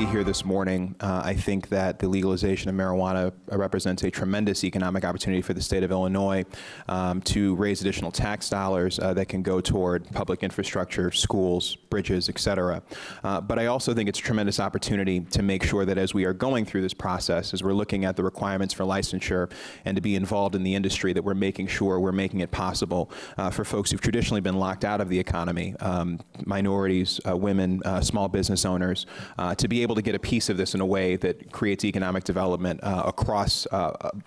be here this morning. I think that the legalization of marijuana represents a tremendous economic opportunity for the state of Illinois to raise additional tax dollars that can go toward public infrastructure, schools, bridges, et cetera. But I also think it's a tremendous opportunity to make sure that as we are going through this process, as we're looking at the requirements for licensure and to be involved in the industry, that we're making sure we're making it possible for folks who've traditionally been locked out of the economy, minorities, women, small business owners, to be able to get a piece of this in a way that creates economic development across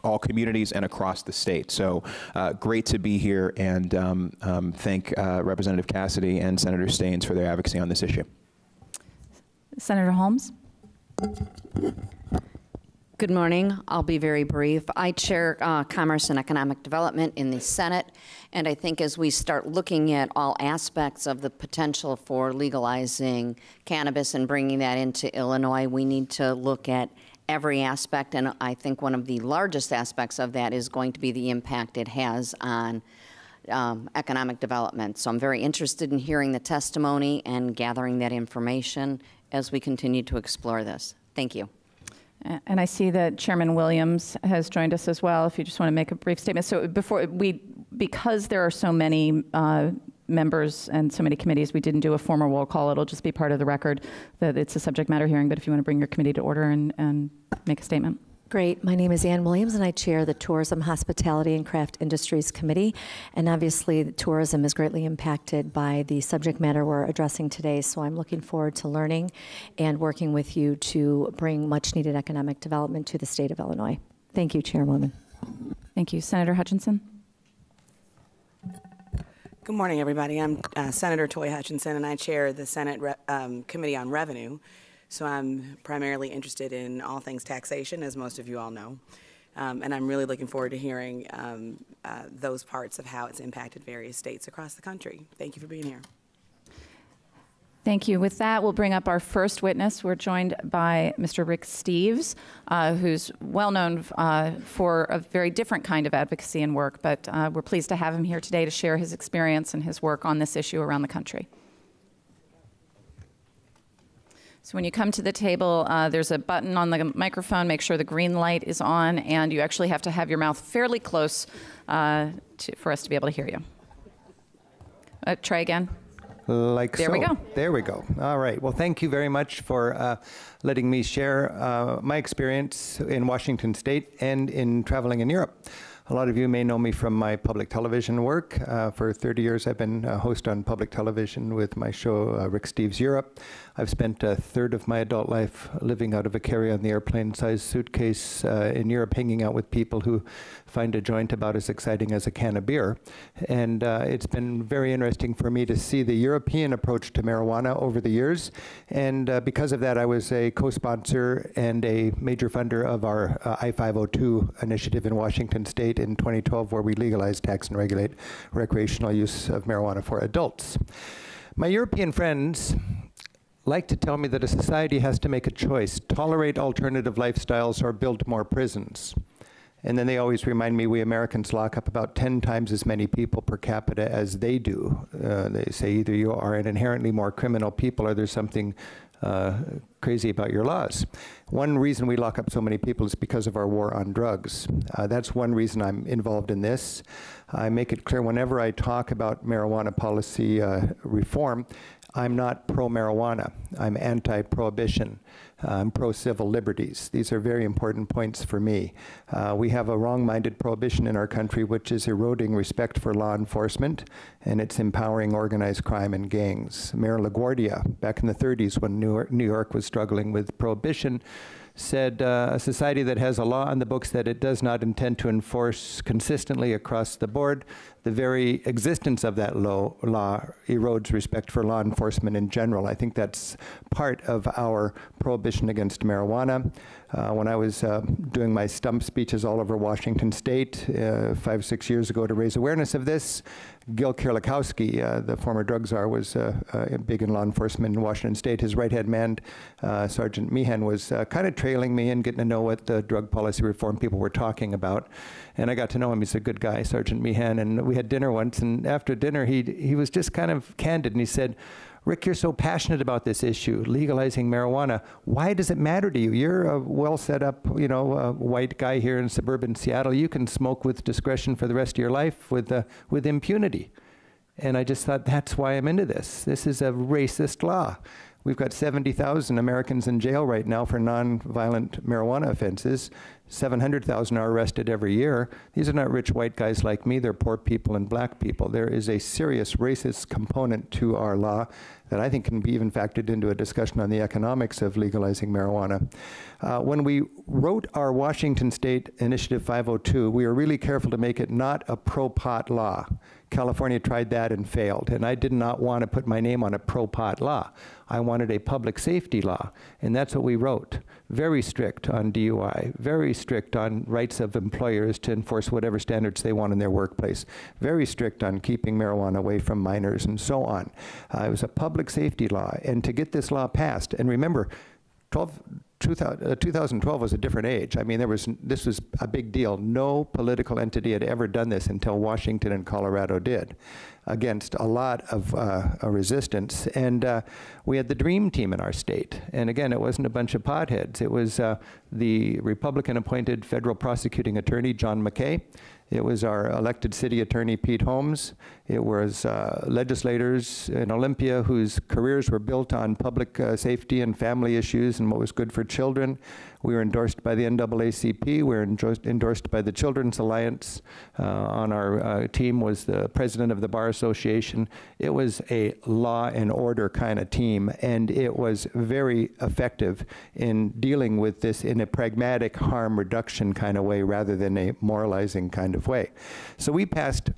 all communities and across the state. So great to be here, and thank Representative Cassidy and Senator Staines for their advocacy on this issue. Senator Holmes. Good morning. I'll be very brief. I chair Commerce and Economic Development in the Senate, and I think as we start looking at all aspects of the potential for legalizing cannabis and bringing that into Illinois, we need to look at every aspect, and I think one of the largest aspects of that is going to be the impact it has on economic development. So I'm very interested in hearing the testimony and gathering that information as we continue to explore this. Thank you. And I see that Chairman Williams has joined us as well, if you just want to make a brief statement. So because there are so many members and so many committees, we didn't do a formal roll call. It'll just be part of the record that it's a subject matter hearing, but if you want to bring your committee to order and make a statement. Great. My name is Ann Williams, and I chair the Tourism, Hospitality, and Craft Industries Committee. And obviously, tourism is greatly impacted by the subject matter we're addressing today. So I'm looking forward to learning and working with you to bring much-needed economic development to the state of Illinois. Thank you, Chairwoman. Thank you. Senator Hutchinson. Good morning, everybody. I'm Senator Toy Hutchinson, and I chair the Senate Committee on Revenue. So I'm primarily interested in all things taxation, as most of you all know. And I'm really looking forward to hearing those parts of how it's impacted various states across the country. Thank you for being here. Thank you. With that, we'll bring up our first witness. We're joined by Mr. Rick Steves, who's well known for a very different kind of advocacy and work, but we're pleased to have him here today to share his experience and his work on this issue around the country. So when you come to the table, there's a button on the microphone. Make sure the green light is on, and you actually have to have your mouth fairly close for us to be able to hear you. Try again. Like there so. We go. There we go. All right. Well, thank you very much for letting me share my experience in Washington State and in traveling in Europe. A lot of you may know me from my public television work. For 30 years, I've been a host on public television with my show, Rick Steves Europe. I've spent a third of my adult life living out of a carry-on airplane-sized suitcase in Europe, hanging out with people who find a joint about as exciting as a can of beer. And it's been very interesting for me to see the European approach to marijuana over the years. And because of that, I was a co-sponsor and a major funder of our I-502 initiative in Washington State in 2012, where we legalized, tax, and regulate recreational use of marijuana for adults. My European friends like to tell me that a society has to make a choice, tolerate alternative lifestyles or build more prisons. And then they always remind me we Americans lock up about 10 times as many people per capita as they do. They say either you are an inherently more criminal people or there's something crazy about your laws. One reason we lock up so many people is because of our war on drugs. That's one reason I'm involved in this. I make it clear whenever I talk about marijuana policy reform, I'm not pro-marijuana. I'm anti-prohibition. I'm pro-civil liberties. These are very important points for me. We have a wrong-minded prohibition in our country which is eroding respect for law enforcement, and it's empowering organized crime and gangs. Mayor LaGuardia, back in the 30s when New York was struggling with prohibition, said a society that has a law on the books that it does not intend to enforce consistently across the board, the very existence of that law erodes respect for law enforcement in general. I think that's part of our prohibition against marijuana. When I was doing my stump speeches all over Washington State 5, 6 years ago to raise awareness of this, Gil Kierlikowski, the former drug czar, was big in law enforcement in Washington State. His right-hand man, Sergeant Meehan, was kind of trailing me and getting to know what the drug policy reform people were talking about. And I got to know him. He's a good guy, Sergeant Meehan. And we had dinner once, and after dinner, he was just kind of candid, and he said, Rick, you're so passionate about this issue, legalizing marijuana. Why does it matter to you? You're a well set up, you know, white guy here in suburban Seattle. You can smoke with discretion for the rest of your life with impunity. And I just thought, that's why I'm into this. This is a racist law. We've got 70,000 Americans in jail right now for nonviolent marijuana offenses. 700,000 are arrested every year. These are not rich white guys like me. They're poor people and black people. There is a serious racist component to our law that I think can be even factored into a discussion on the economics of legalizing marijuana. When we wrote our Washington State Initiative 502, we were really careful to make it not a pro-pot law. California tried that and failed, and I did not want to put my name on a pro-pot law. I wanted a public safety law, and that's what we wrote. Very strict on DUI, very strict on rights of employers to enforce whatever standards they want in their workplace, very strict on keeping marijuana away from minors, and so on. It was a public safety law, and to get this law passed, and remember, 2012 was a different age. I mean, this was a big deal. No political entity had ever done this until Washington and Colorado did, against a lot of resistance. And we had the dream team in our state. And again, it wasn't a bunch of potheads. It was the Republican-appointed federal prosecuting attorney, John McKay. It was our elected city attorney, Pete Holmes. It was legislators in Olympia whose careers were built on public safety and family issues and what was good for children. We were endorsed by the NAACP. We were endorsed by the Children's Alliance. On our team was the president of the Bar Association. It was a law and order kind of team, and it was very effective in dealing with this in a pragmatic harm reduction kind of way rather than a moralizing kind of way. So we passed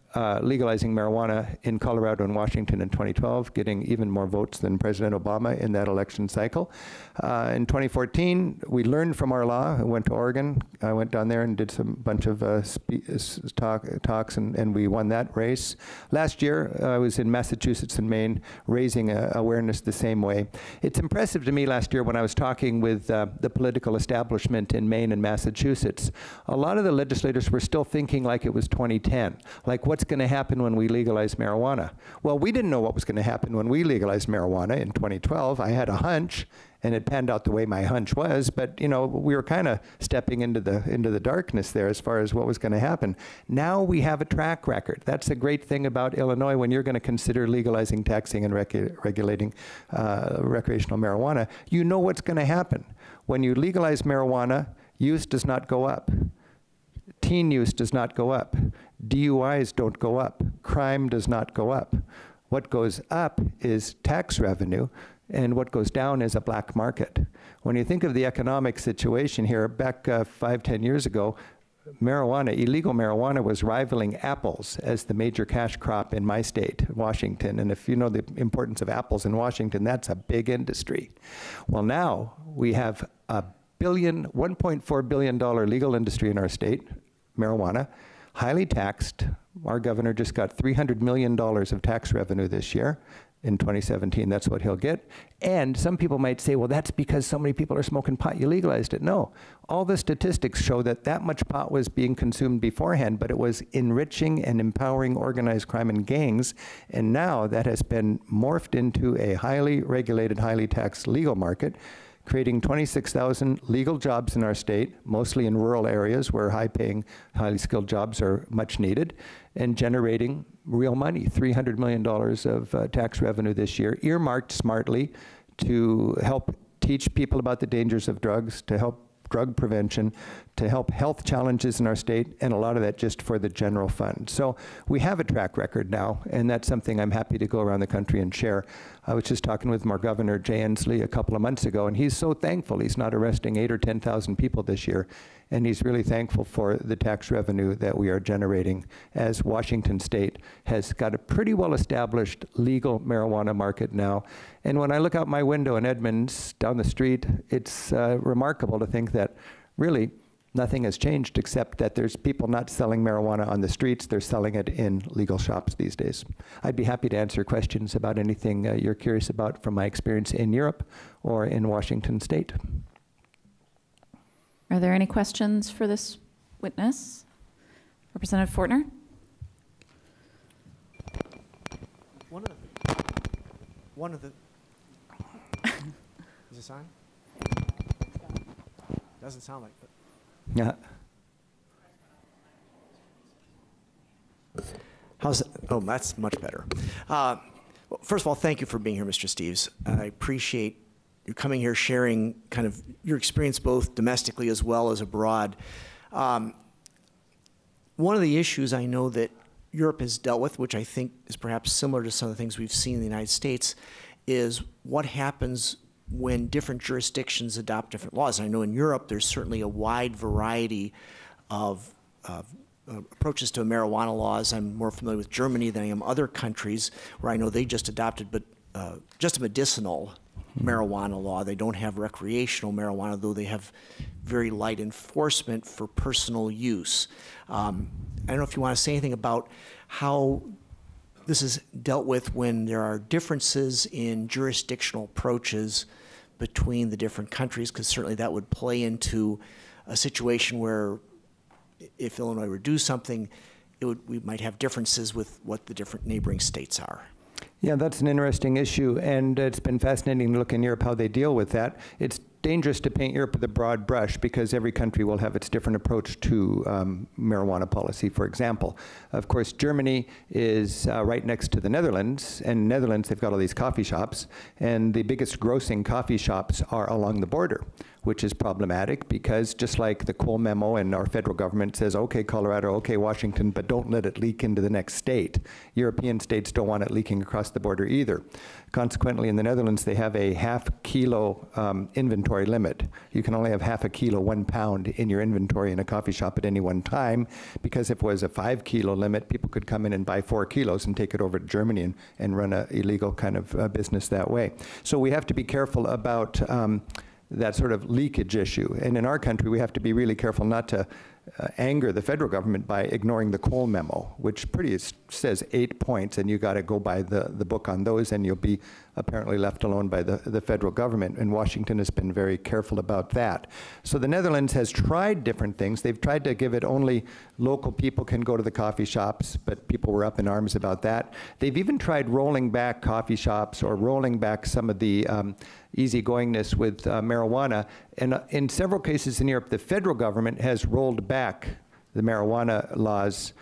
legalizing marijuana in Colorado and Washington in 2012, getting even more votes than President Obama in that election cycle. In 2014, we learned from our law. I went to Oregon. I went down there and did some bunch of talks, and we won that race. Last year, I was in Massachusetts and Maine raising awareness the same way. It's impressive to me last year when I was talking with the political establishment in Maine and Massachusetts, a lot of the legislators were still thinking like it was 2010, like what's going to happen when we legalize marijuana? Well, we didn't know what was going to happen when we legalized marijuana in 2012. I had a hunch, and it panned out the way my hunch was, but you know, we were kind of stepping into the darkness there as far as what was going to happen. Now we have a track record. That's a great thing about Illinois when you're going to consider legalizing, taxing, and regulating recreational marijuana. You know what's going to happen. When you legalize marijuana, use does not go up. Teen use does not go up. DUIs don't go up. Crime does not go up. What goes up is tax revenue, and what goes down is a black market. When you think of the economic situation here, back 5-10 years ago, illegal marijuana was rivaling apples as the major cash crop in my state, Washington. And if you know the importance of apples in Washington, that's a big industry. Well, now we have a $1.4 billion legal industry in our state, marijuana, highly taxed. Our governor just got $300 million of tax revenue this year. In 2017, that's what he'll get. And some people might say, well, that's because so many people are smoking pot, you legalized it. No, all the statistics show that much pot was being consumed beforehand, but it was enriching and empowering organized crime and gangs. And now that has been morphed into a highly regulated, highly taxed legal market, creating 26,000 legal jobs in our state, mostly in rural areas where high-paying, highly skilled jobs are much needed, and generating real money, $300 million of tax revenue this year, earmarked smartly to help teach people about the dangers of drugs, to help drug prevention, to help health challenges in our state, and a lot of that just for the general fund. So we have a track record now, and that's something I'm happy to go around the country and share. I was just talking with our governor, Jay Inslee, a couple of months ago, and he's so thankful he's not arresting 8,000 or 10,000 people this year, and he's really thankful for the tax revenue that we are generating as Washington State has got a pretty well-established legal marijuana market now. And when I look out my window in Edmonds, down the street, it's remarkable to think that really nothing has changed except that there's people not selling marijuana on the streets, they're selling it in legal shops these days. I'd be happy to answer questions about anything you're curious about from my experience in Europe or in Washington State. Are there any questions for this witness? Representative Fortner? one of the, is this on? Doesn't sound like it. Yeah. How's it? Oh, that's much better. Well, first of all, thank you for being here, Mr. Steves. I appreciate you coming here, sharing kind of your experience both domestically as well as abroad. One of the issues I know that Europe has dealt with, which I think is perhaps similar to some of the things we've seen in the United States, is what happens when different jurisdictions adopt different laws. And I know in Europe there's certainly a wide variety of approaches to marijuana laws. I'm more familiar with Germany than I am other countries where I know they just adopted just a medicinal marijuana law. They don't have recreational marijuana, though they have very light enforcement for personal use. I don't know if you want to say anything about how this is dealt with when there are differences in jurisdictional approaches between the different countries, because certainly that would play into a situation where if Illinois were to do something, we might have differences with what the different neighboring states are. Yeah, that's an interesting issue, and it's been fascinating to look in Europe how they deal with that. It's dangerous to paint Europe with a broad brush because every country will have its different approach to marijuana policy, for example. Of course, Germany is right next to the Netherlands, and in the Netherlands they've got all these coffee shops, and the biggest grossing coffee shops are along the border, which is problematic because just like the Cole memo and our federal government says, okay, Colorado, okay, Washington, but don't let it leak into the next state. European states don't want it leaking across the border either. Consequently, in the Netherlands, they have a half-kilo inventory limit. You can only have half a kilo, 1 pound in your inventory in a coffee shop at any one time, because if it was a 5-kilo limit, people could come in and buy 4 kilos and take it over to Germany and run an illegal kind of business that way. So we have to be careful about that sort of leakage issue. And in our country, we have to be really careful not to anger the federal government by ignoring the Cole memo, which says 8 points, and you got to go by the book on those, and you'll be apparently left alone by the federal government. And Washington has been very careful about that. So the Netherlands has tried different things. They've tried to give it only local people can go to the coffee shops, but people were up in arms about that. They've even tried rolling back coffee shops or rolling back some of the easygoingness with marijuana. And in several cases in Europe, the federal government has rolled back the marijuana laws,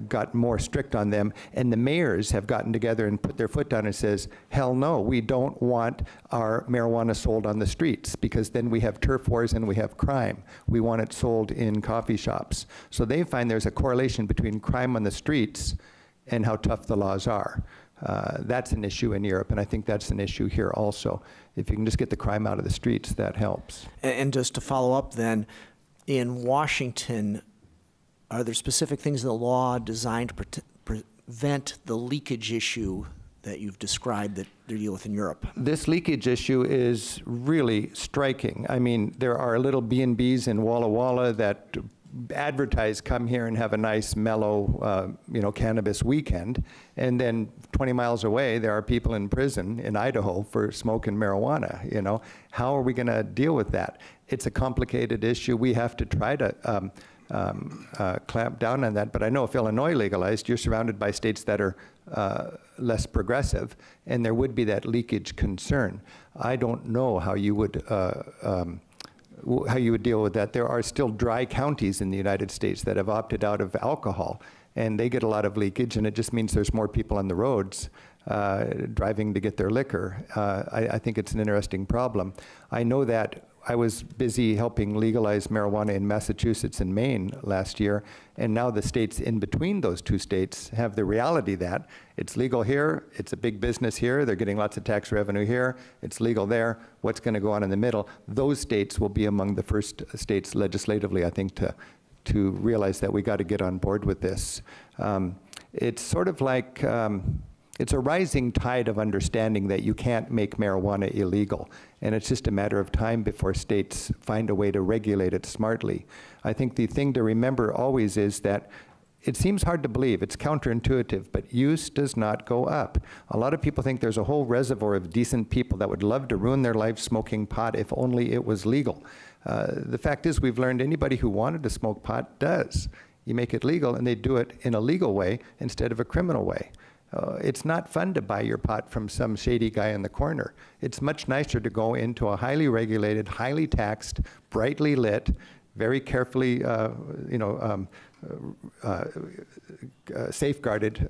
got more strict on them, and the mayors have gotten together and put their foot down and says, hell no, we don't want our marijuana sold on the streets, because then we have turf wars and we have crime. We want it sold in coffee shops. So they find there's a correlation between crime on the streets and how tough the laws are. That's an issue in Europe, and I think that's an issue here also. If you can just get the crime out of the streets, that helps. And just to follow up then, in Washington, are there specific things in the law designed to prevent the leakage issue that you've described that they deal with in Europe? This leakage issue is really striking. I mean, there are little B&Bs in Walla Walla that advertise, come here and have a nice mellow, cannabis weekend, and then 20 miles away there are people in prison in Idaho for smoking marijuana. How are we going to deal with that? It's a complicated issue. We have to try to clamp down on that, but I know if Illinois legalized, you're surrounded by states that are less progressive, and there would be that leakage concern. I don't know how you would deal with that. There are still dry counties in the United States that have opted out of alcohol, and they get a lot of leakage, and it just means there's more people on the roads driving to get their liquor. I think it's an interesting problem. I know that I was busy helping legalize marijuana in Massachusetts and Maine last year, and now the states in between those two states have the reality that it's legal here, it's a big business here, they're getting lots of tax revenue here, it's legal there, what's going to go on in the middle? Those states will be among the first states legislatively, I think, to realize that we got to get on board with this. It's sort of like, it's a rising tide of understanding that you can't make marijuana illegal, and it's just a matter of time before states find a way to regulate it smartly. I think the thing to remember always is that it seems hard to believe, it's counterintuitive, but use does not go up. A lot of people think there's a whole reservoir of decent people that would love to ruin their life smoking pot if only it was legal. The fact is, we've learned anybody who wanted to smoke pot does. You make it legal, and they do it in a legal way instead of a criminal way. it's not fun to buy your pot from some shady guy in the corner. It's much nicer to go into a highly regulated, highly taxed, brightly lit, very carefully, safeguarded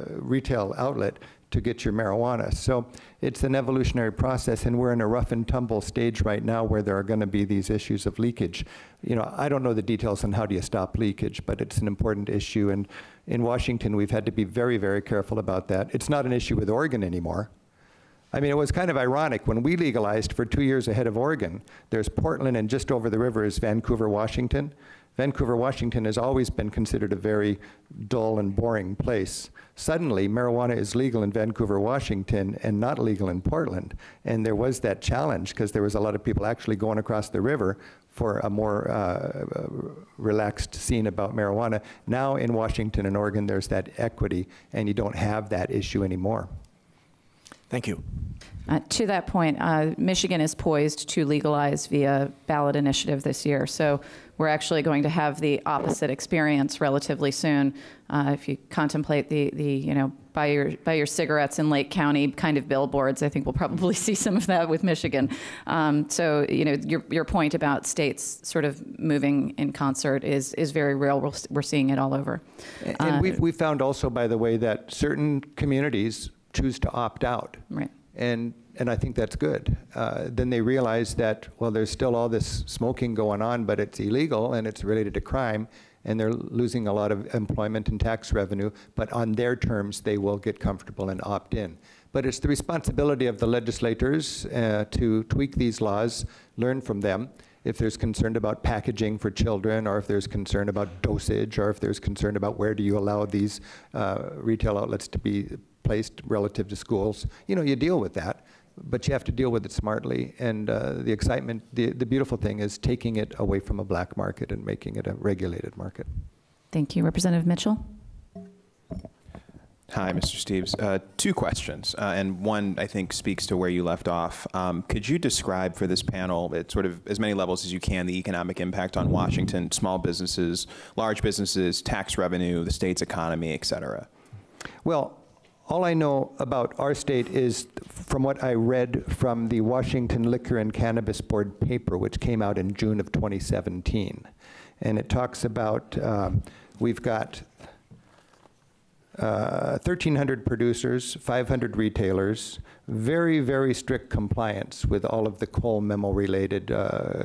retail outlet to get your marijuana. So it's an evolutionary process, and we're in a rough and tumble stage right now where there are going to be these issues of leakage. I don't know the details on how do you stop leakage, but it's an important issue. And in Washington, we've had to be very, very careful about that. It's not an issue with Oregon anymore. I mean, it was kind of ironic. When we legalized for 2 years ahead of Oregon, there's Portland, and just over the river is Vancouver, Washington. Vancouver, Washington has always been considered a very dull and boring place. Suddenly, marijuana is legal in Vancouver, Washington, and not legal in Portland. And there was that challenge because there was a lot of people actually going across the river for a more relaxed scene about marijuana. Now in Washington and Oregon, there's that equity, and you don't have that issue anymore. Thank you. To that point, Michigan is poised to legalize via ballot initiative this year. So we're actually going to have the opposite experience relatively soon. If you contemplate the buy your cigarettes in Lake County kind of billboards, I think we'll probably see some of that with Michigan. So your point about states sort of moving in concert is very real. We're seeing it all over. And we found also, by the way, that certain communities choose to opt out. Right. And I think that's good. Then they realize that, well, there's still all this smoking going on, but it's illegal and it's related to crime, and they're losing a lot of employment and tax revenue, but on their terms, they will get comfortable and opt in. But it's the responsibility of the legislators to tweak these laws, learn from them. If there's concern about packaging for children, or if there's concern about dosage, or if there's concern about where do you allow these retail outlets to be placed relative to schools, you deal with that, but you have to deal with it smartly. And the excitement, the beautiful thing is taking it away from a black market and making it a regulated market. Thank you. Representative Mitchell. Hi, Mr. Steves. Two questions, and one I think speaks to where you left off. Could you describe for this panel at sort of as many levels as you can the economic impact on Washington, small businesses, large businesses, tax revenue, the state's economy, et cetera? Well, all I know about our state is from what I read from the Washington Liquor and Cannabis Board paper, which came out in June of 2017. And it talks about, we've got 1,300 producers, 500 retailers, very, very strict compliance with all of the Cole memo-related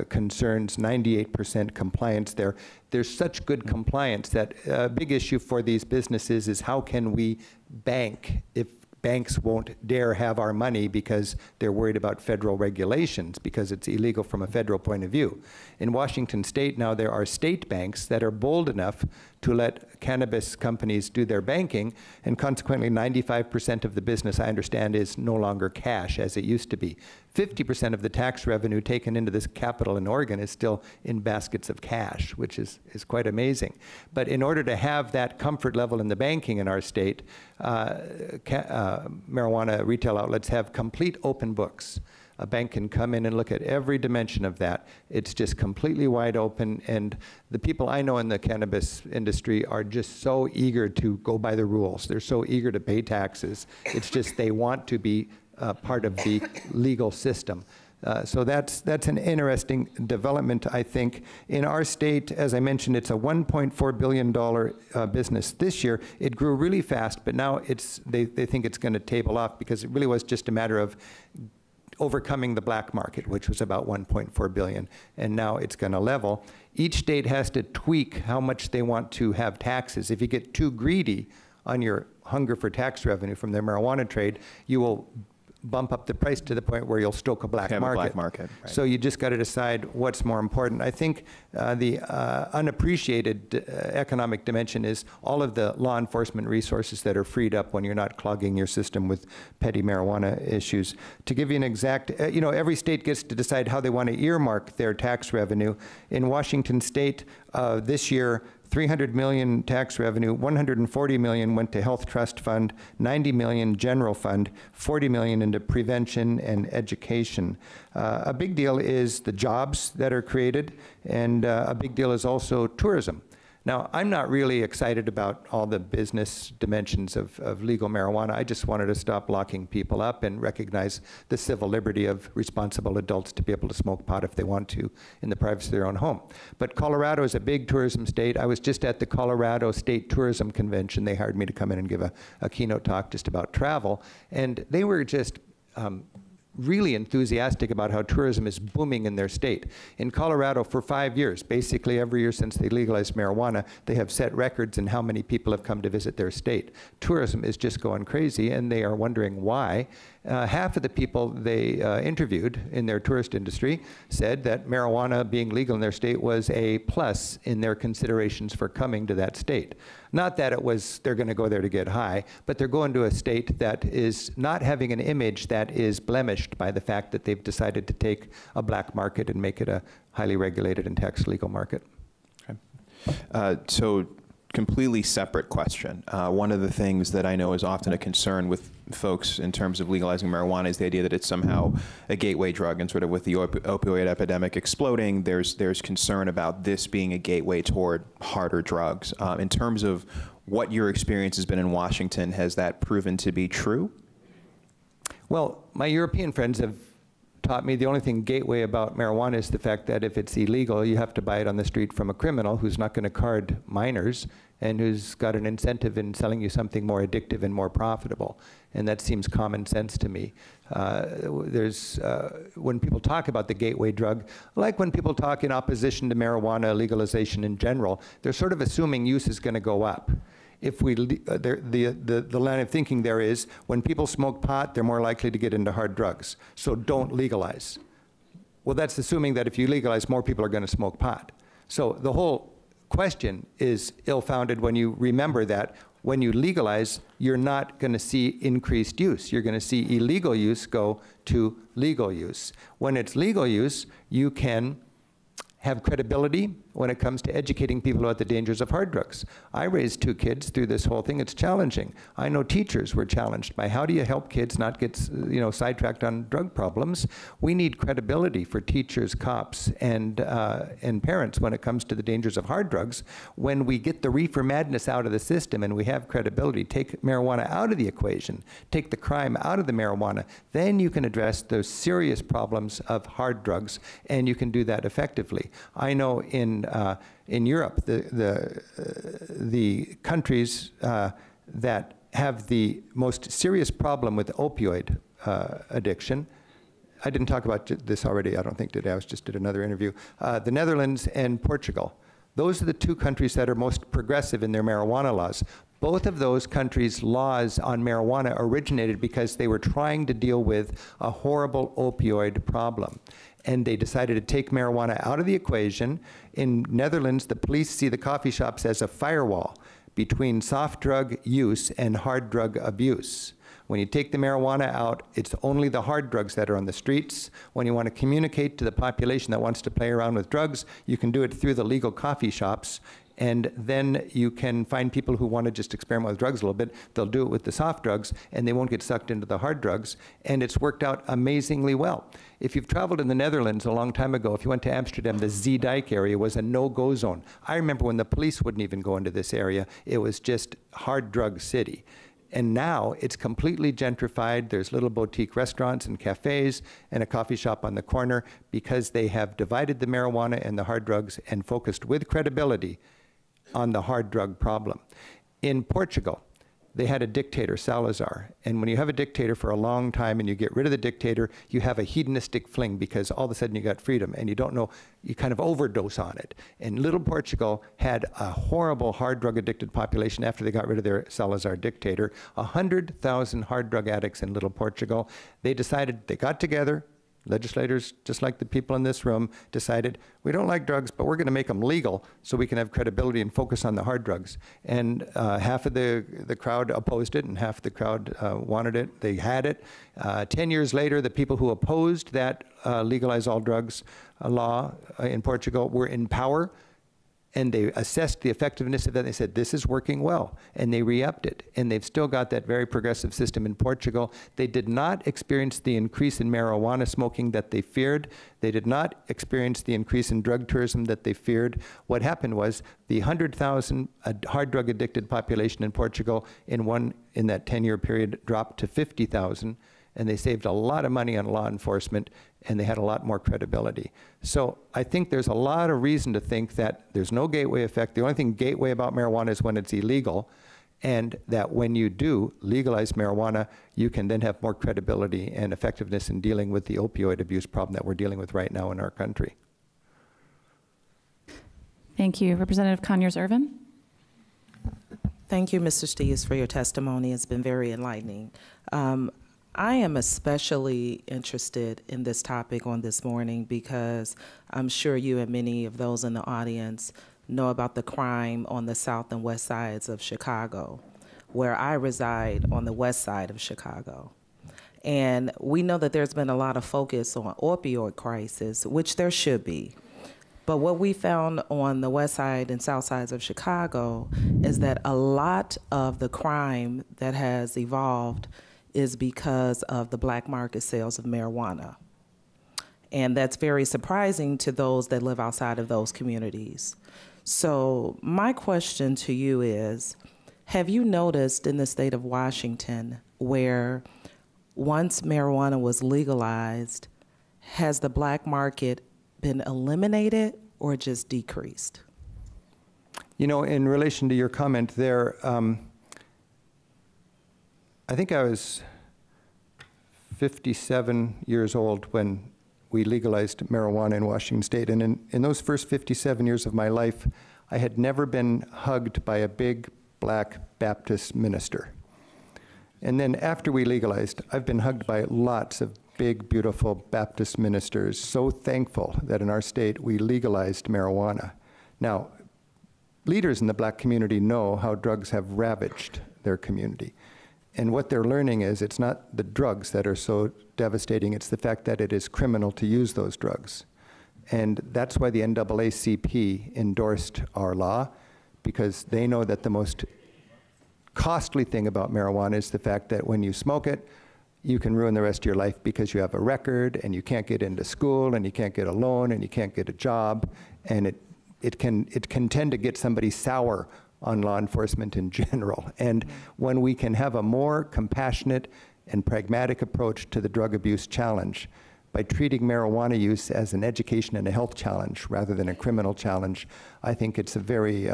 concerns, 98% compliance there. There's such good compliance that a big issue for these businesses is how can we bank if banks won't dare have our money because they're worried about federal regulations because it's illegal from a federal point of view. In Washington state now there are state banks that are bold enough to let cannabis companies do their banking, and consequently 95% of the business, I understand, is no longer cash as it used to be. 50% of the tax revenue taken into this capital in Oregon is still in baskets of cash, which is quite amazing. But in order to have that comfort level in the banking in our state, marijuana retail outlets have complete open books. A bank can come in and look at every dimension of that. It's just completely wide open, and the people I know in the cannabis industry are just so eager to go by the rules. They're so eager to pay taxes. It's just they want to be part of the legal system. So that's an interesting development, I think. In our state, as I mentioned, it's a $1.4 billion business this year. It grew really fast, but now they think it's going to table off because it really was just a matter of overcoming the black market, which was about 1.4 billion, and now it's going to level. Each state has to tweak how much they want to have taxes. If you get too greedy on your hunger for tax revenue from the marijuana trade, you will bump up the price to the point where you'll stoke a black market. Right. So you just got to decide what's more important. I think the unappreciated economic dimension is all of the law enforcement resources that are freed up when you're not clogging your system with petty marijuana issues. To give you an exact, every state gets to decide how they want to earmark their tax revenue. In Washington state, this year, $300 million tax revenue, $140 million went to health trust fund, $90 million general fund, $40 million into prevention and education. A big deal is the jobs that are created, and a big deal is also tourism. Now, I'm not really excited about all the business dimensions of legal marijuana. I just wanted to stop locking people up and recognize the civil liberty of responsible adults to be able to smoke pot if they want to in the privacy of their own home. But Colorado is a big tourism state. I was just at the Colorado State Tourism Convention. They hired me to come in and give a keynote talk just about travel. And they were just really enthusiastic about how tourism is booming in their state. In Colorado, for 5 years, basically every year since they legalized marijuana, they have set records in how many people have come to visit their state. Tourism is just going crazy, and they are wondering why. Half of the people they interviewed in their tourist industry said that marijuana being legal in their state was a plus in their considerations for coming to that state. Not that it was they're going to go there to get high, but they're going to a state that is not having an image that is blemished by the fact that they've decided to take a black market and make it a highly regulated and tax legal market. Okay. So completely separate question. One of the things that I know is often a concern with folks in terms of legalizing marijuana is the idea that it's somehow a gateway drug, and sort of with the opioid epidemic exploding, there's concern about this being a gateway toward harder drugs. In terms of what your experience has been in Washington, has that proven to be true? Well, my European friends have taught me the only thing gateway about marijuana is the fact that if it's illegal, you have to buy it on the street from a criminal who's not going to card minors and who's got an incentive in selling you something more addictive and more profitable. And that seems common sense to me. When people talk about the gateway drug, like when people talk in opposition to marijuana legalization in general, they're sort of assuming use is going to go up. If we, the line of thinking there is, when people smoke pot, they're more likely to get into hard drugs, so don't legalize. Well, that's assuming that if you legalize, more people are going to smoke pot. So the whole question is ill-founded when you remember that when you legalize, you're not going to see increased use. You're going to see illegal use go to legal use. When it's legal use, you can have credibility when it comes to educating people about the dangers of hard drugs. I raised 2 kids through this whole thing. It's challenging. I know teachers were challenged by how do you help kids not get sidetracked on drug problems. We need credibility for teachers, cops, and parents when it comes to the dangers of hard drugs. When we get the reefer madness out of the system and we have credibility, take marijuana out of the equation, take the crime out of the marijuana, then you can address those serious problems of hard drugs, and you can do that effectively. I know in Europe, the countries that have the most serious problem with opioid addiction, I didn't talk about this already, I don't think today, I just did another interview, the Netherlands and Portugal. Those are the 2 countries that are most progressive in their marijuana laws. Both of those countries' laws on marijuana originated because they were trying to deal with a horrible opioid problem. And they decided to take marijuana out of the equation. In Netherlands, the police see the coffee shops as a firewall between soft drug use and hard drug abuse. When you take the marijuana out, it's only the hard drugs that are on the streets. When you want to communicate to the population that wants to play around with drugs, you can do it through the legal coffee shops. And then you can find people who want to just experiment with drugs a little bit. They'll do it with the soft drugs, and they won't get sucked into the hard drugs. And it's worked out amazingly well. If you've traveled in the Netherlands a long time ago, if you went to Amsterdam, the Zeedijk area was a no-go zone. I remember when the police wouldn't even go into this area. It was just hard drug city. And now it's completely gentrified. There's little boutique restaurants and cafes and a coffee shop on the corner because they have divided the marijuana and the hard drugs and focused with credibility on the hard drug problem. In Portugal, they had a dictator, Salazar. And when you have a dictator for a long time and you get rid of the dictator, you have a hedonistic fling because all of a sudden you got freedom and you don't know, you kind of overdose on it. And little Portugal had a horrible hard drug addicted population after they got rid of their Salazar dictator. 100,000 hard drug addicts in little Portugal. They decided, they got together, legislators, just like the people in this room, decided, we don't like drugs, but we're going to make them legal so we can have credibility and focus on the hard drugs. And half of the crowd opposed it and half the crowd wanted it. They had it. 10 years later, the people who opposed that legalize all drugs law in Portugal were in power. And they assessed the effectiveness of that. They said, this is working well. And they re-upped it. And they've still got that very progressive system in Portugal. They did not experience the increase in marijuana smoking that they feared. They did not experience the increase in drug tourism that they feared. What happened was the 100,000 hard drug addicted population in Portugal in that 10-year period dropped to 50,000. And they saved a lot of money on law enforcement, and they had a lot more credibility. So I think there's a lot of reason to think that there's no gateway effect. The only thing gateway about marijuana is when it's illegal, and that when you do legalize marijuana, you can then have more credibility and effectiveness in dealing with the opioid abuse problem that we're dealing with right now in our country. Thank you. Representative Conyers-Ervin. Thank you, Mr. Steeves, for your testimony. It's been very enlightening. I am especially interested in this topic on this morning because I'm sure you and many of those in the audience know about the crime on the south and west sides of Chicago, where I reside on the west side of Chicago. And we know that there's been a lot of focus on opioid crisis, which there should be. But what we found on the west side and south sides of Chicago is that a lot of the crime that has evolved is because of the black market sales of marijuana. And that's very surprising to those that live outside of those communities. So my question to you is, have you noticed in the state of Washington where once marijuana was legalized, has the black market been eliminated or just decreased? You know, in relation to your comment there, I think I was 57 years old when we legalized marijuana in Washington State. And in those first 57 years of my life, I had never been hugged by a big black Baptist minister. And then after we legalized, I've been hugged by lots of big, beautiful Baptist ministers, so thankful that in our state we legalized marijuana. Now, leaders in the black community know how drugs have ravaged their community. And what they're learning is it's not the drugs that are so devastating, it's the fact that it is criminal to use those drugs. And that's why the NAACP endorsed our law, because they know that the most costly thing about marijuana is the fact that when you smoke it, you can ruin the rest of your life because you have a record and you can't get into school and you can't get a loan and you can't get a job, and it can tend to get somebody sour on law enforcement in general. And when we can have a more compassionate and pragmatic approach to the drug abuse challenge by treating marijuana use as an education and a health challenge rather than a criminal challenge, I think it's a very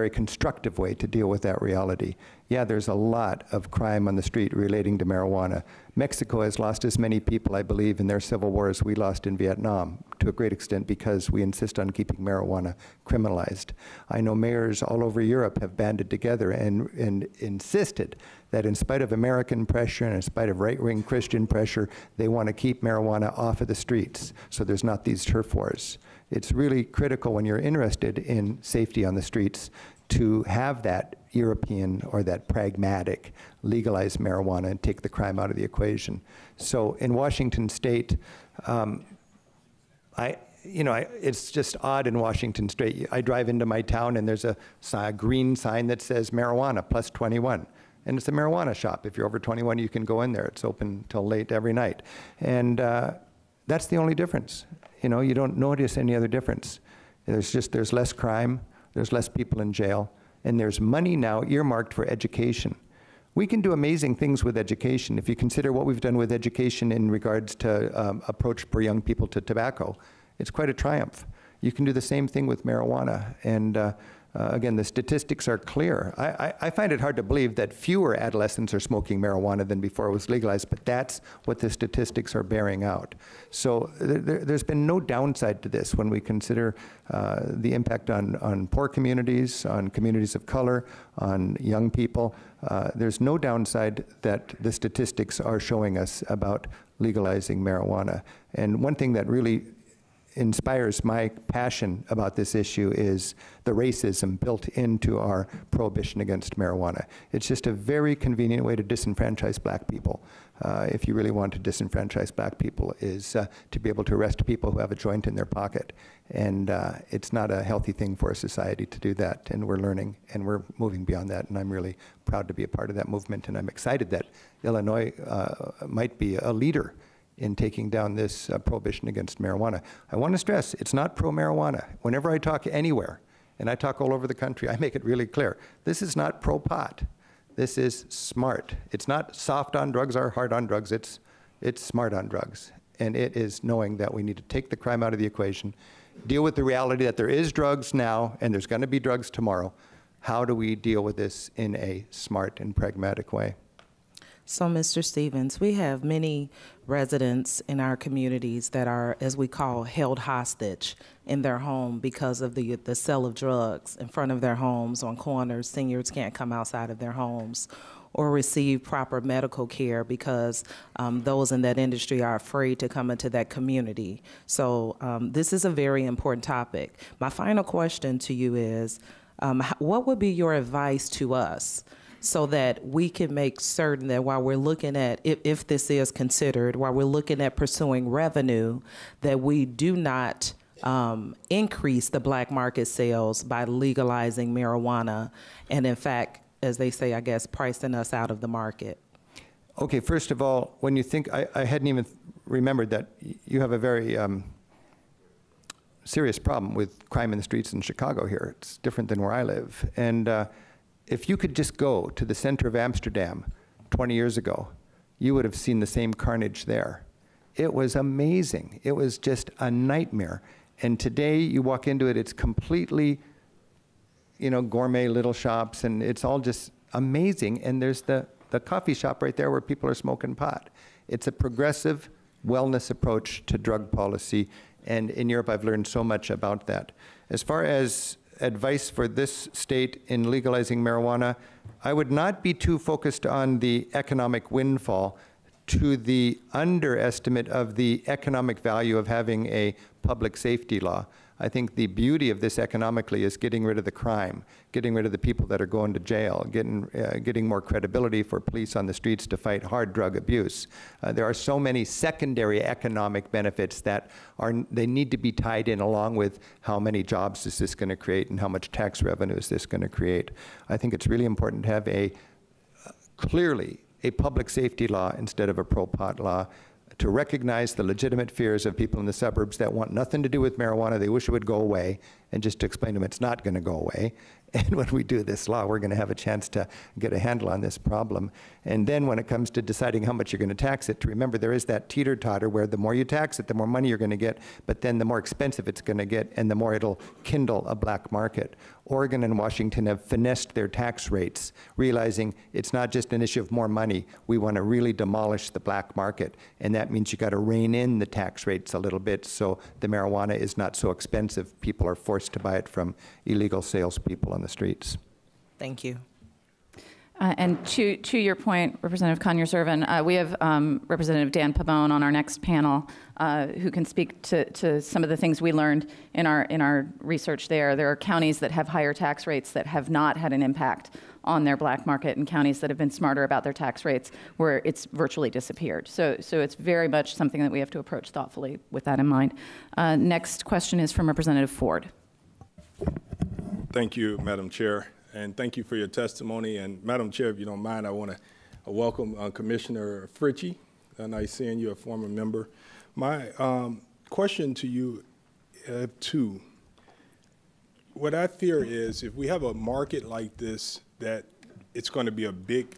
constructive way to deal with that reality. Yeah, there's a lot of crime on the street relating to marijuana. Mexico has lost as many people, I believe, in their civil war as we lost in Vietnam, to a great extent because we insist on keeping marijuana criminalized. I know mayors all over Europe have banded together and insisted that in spite of American pressure and in spite of right-wing Christian pressure, they want to keep marijuana off of the streets so there's not these turf wars. It's really critical when you're interested in safety on the streets to have that European or that pragmatic legalize marijuana and take the crime out of the equation. So in Washington State, it's just odd in Washington State. I drive into my town and there's a green sign that says marijuana plus 21. And it's a marijuana shop. If you're over 21, you can go in there. It's open till late every night. And that's the only difference. You know, you don't notice any other difference. There's less crime, there's less people in jail, and there's money now earmarked for education. We can do amazing things with education. If you consider what we've done with education in regards to approach for young people to tobacco, it's quite a triumph. You can do the same thing with marijuana. And again, the statistics are clear. I find it hard to believe that fewer adolescents are smoking marijuana than before it was legalized, but that's what the statistics are bearing out. So there's been no downside to this when we consider the impact on poor communities, on communities of color, on young people. There's no downside that the statistics are showing us about legalizing marijuana. And one thing that really inspires my passion about this issue is the racism built into our prohibition against marijuana. It's just a very convenient way to disenfranchise black people. If you really want to disenfranchise black people, is to be able to arrest people who have a joint in their pocket. And it's not a healthy thing for a society to do that. And we're learning and we're moving beyond that. And I'm really proud to be a part of that movement. And I'm excited that Illinois might be a leader in taking down this prohibition against marijuana. I want to stress, it's not pro-marijuana. Whenever I talk anywhere, and I talk all over the country, I make it really clear, this is not pro-pot. This is smart. It's not soft on drugs or hard on drugs, it's smart on drugs. And it is knowing that we need to take the crime out of the equation, deal with the reality that there is drugs now and there's going to be drugs tomorrow. How do we deal with this in a smart and pragmatic way? So, Mr. Stevens, we have many residents in our communities that are, as we call, held hostage in their home because of the sale of drugs in front of their homes on corners. Seniors can't come outside of their homes or receive proper medical care because those in that industry are afraid to come into that community. So this is a very important topic. My final question to you is, what would be your advice to us so that we can make certain that while we're looking at, if this is considered, while we're looking at pursuing revenue, that we do not increase the black market sales by legalizing marijuana and, in fact, as they say, I guess, pricing us out of the market? Okay, first of all, when you think, I hadn't even remembered that you have a very serious problem with crime in the streets in Chicago here. It's different than where I live. And if you could just go to the center of Amsterdam 20 years ago, you would have seen the same carnage there. It was amazing. It was just a nightmare. And today you walk into it, it's completely, you know, gourmet little shops, and it's all just amazing. And there's the coffee shop right there where people are smoking pot. It's a progressive wellness approach to drug policy. And in Europe, I've learned so much about that. As far as advice for this state in legalizing marijuana, I would not be too focused on the economic windfall to the underestimate of the economic value of having a public safety law. I think the beauty of this economically is getting rid of the crime, getting rid of the people that are going to jail, getting more credibility for police on the streets to fight hard drug abuse. There are so many secondary economic benefits that they need to be tied in along with how many jobs is this going to create and how much tax revenue is this going to create. I think it's really important to have clearly a public safety law instead of a pro-pot law, to recognize the legitimate fears of people in the suburbs that want nothing to do with marijuana. They wish it would go away, and just to explain to them it's not going to go away. And when we do this law, we're going to have a chance to get a handle on this problem. And then when it comes to deciding how much you're going to tax it, to remember there is that teeter-totter where the more you tax it, the more money you're going to get, but then the more expensive it's going to get, and the more it'll kindle a black market. Oregon and Washington have finessed their tax rates, realizing it's not just an issue of more money. We want to really demolish the black market, and that means you got to rein in the tax rates a little bit so the marijuana is not so expensive. People are forced to buy it from illegal salespeople on the streets. Thank you. And to your point, Representative Conyers-Ervin, we have Representative Dan Pabon on our next panel who can speak to some of the things we learned in our research there. There are counties that have higher tax rates that have not had an impact on their black market, and counties that have been smarter about their tax rates where it's virtually disappeared. So it's very much something that we have to approach thoughtfully with that in mind. Next question is from Representative Ford. Thank you, Madam Chair, and thank you for your testimony. And Madam Chair, if you don't mind, I want to welcome Commissioner Fritchie. Nice seeing you, a former member. My question to you, two. What I fear is if we have a market like this, that it's going to be a big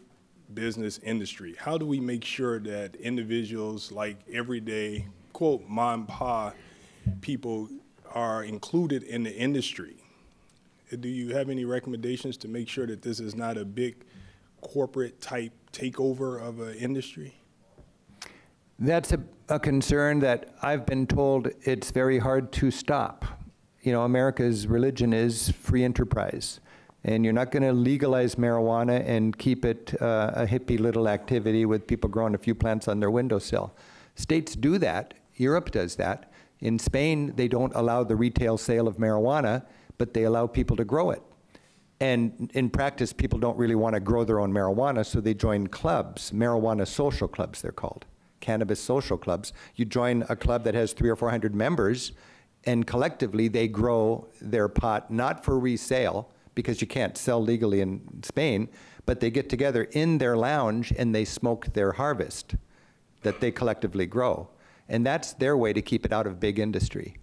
business industry. How do we make sure that individuals like everyday, quote, mom and pop people are included in the industry? Do you have any recommendations to make sure that this is not a big corporate type takeover of an industry? That's a concern that I've been told it's very hard to stop. You know, America's religion is free enterprise. And you're not going to legalize marijuana and keep it a hippie little activity with people growing a few plants on their windowsill. States do that. Europe does that. In Spain, they don't allow the retail sale of marijuana, but they allow people to grow it. And in practice, people don't really want to grow their own marijuana, so they join clubs, marijuana social clubs they're called, cannabis social clubs. You join a club that has 300 or 400 members, and collectively they grow their pot, not for resale, because you can't sell legally in Spain, but they get together in their lounge and they smoke their harvest that they collectively grow. And that's their way to keep it out of big industry.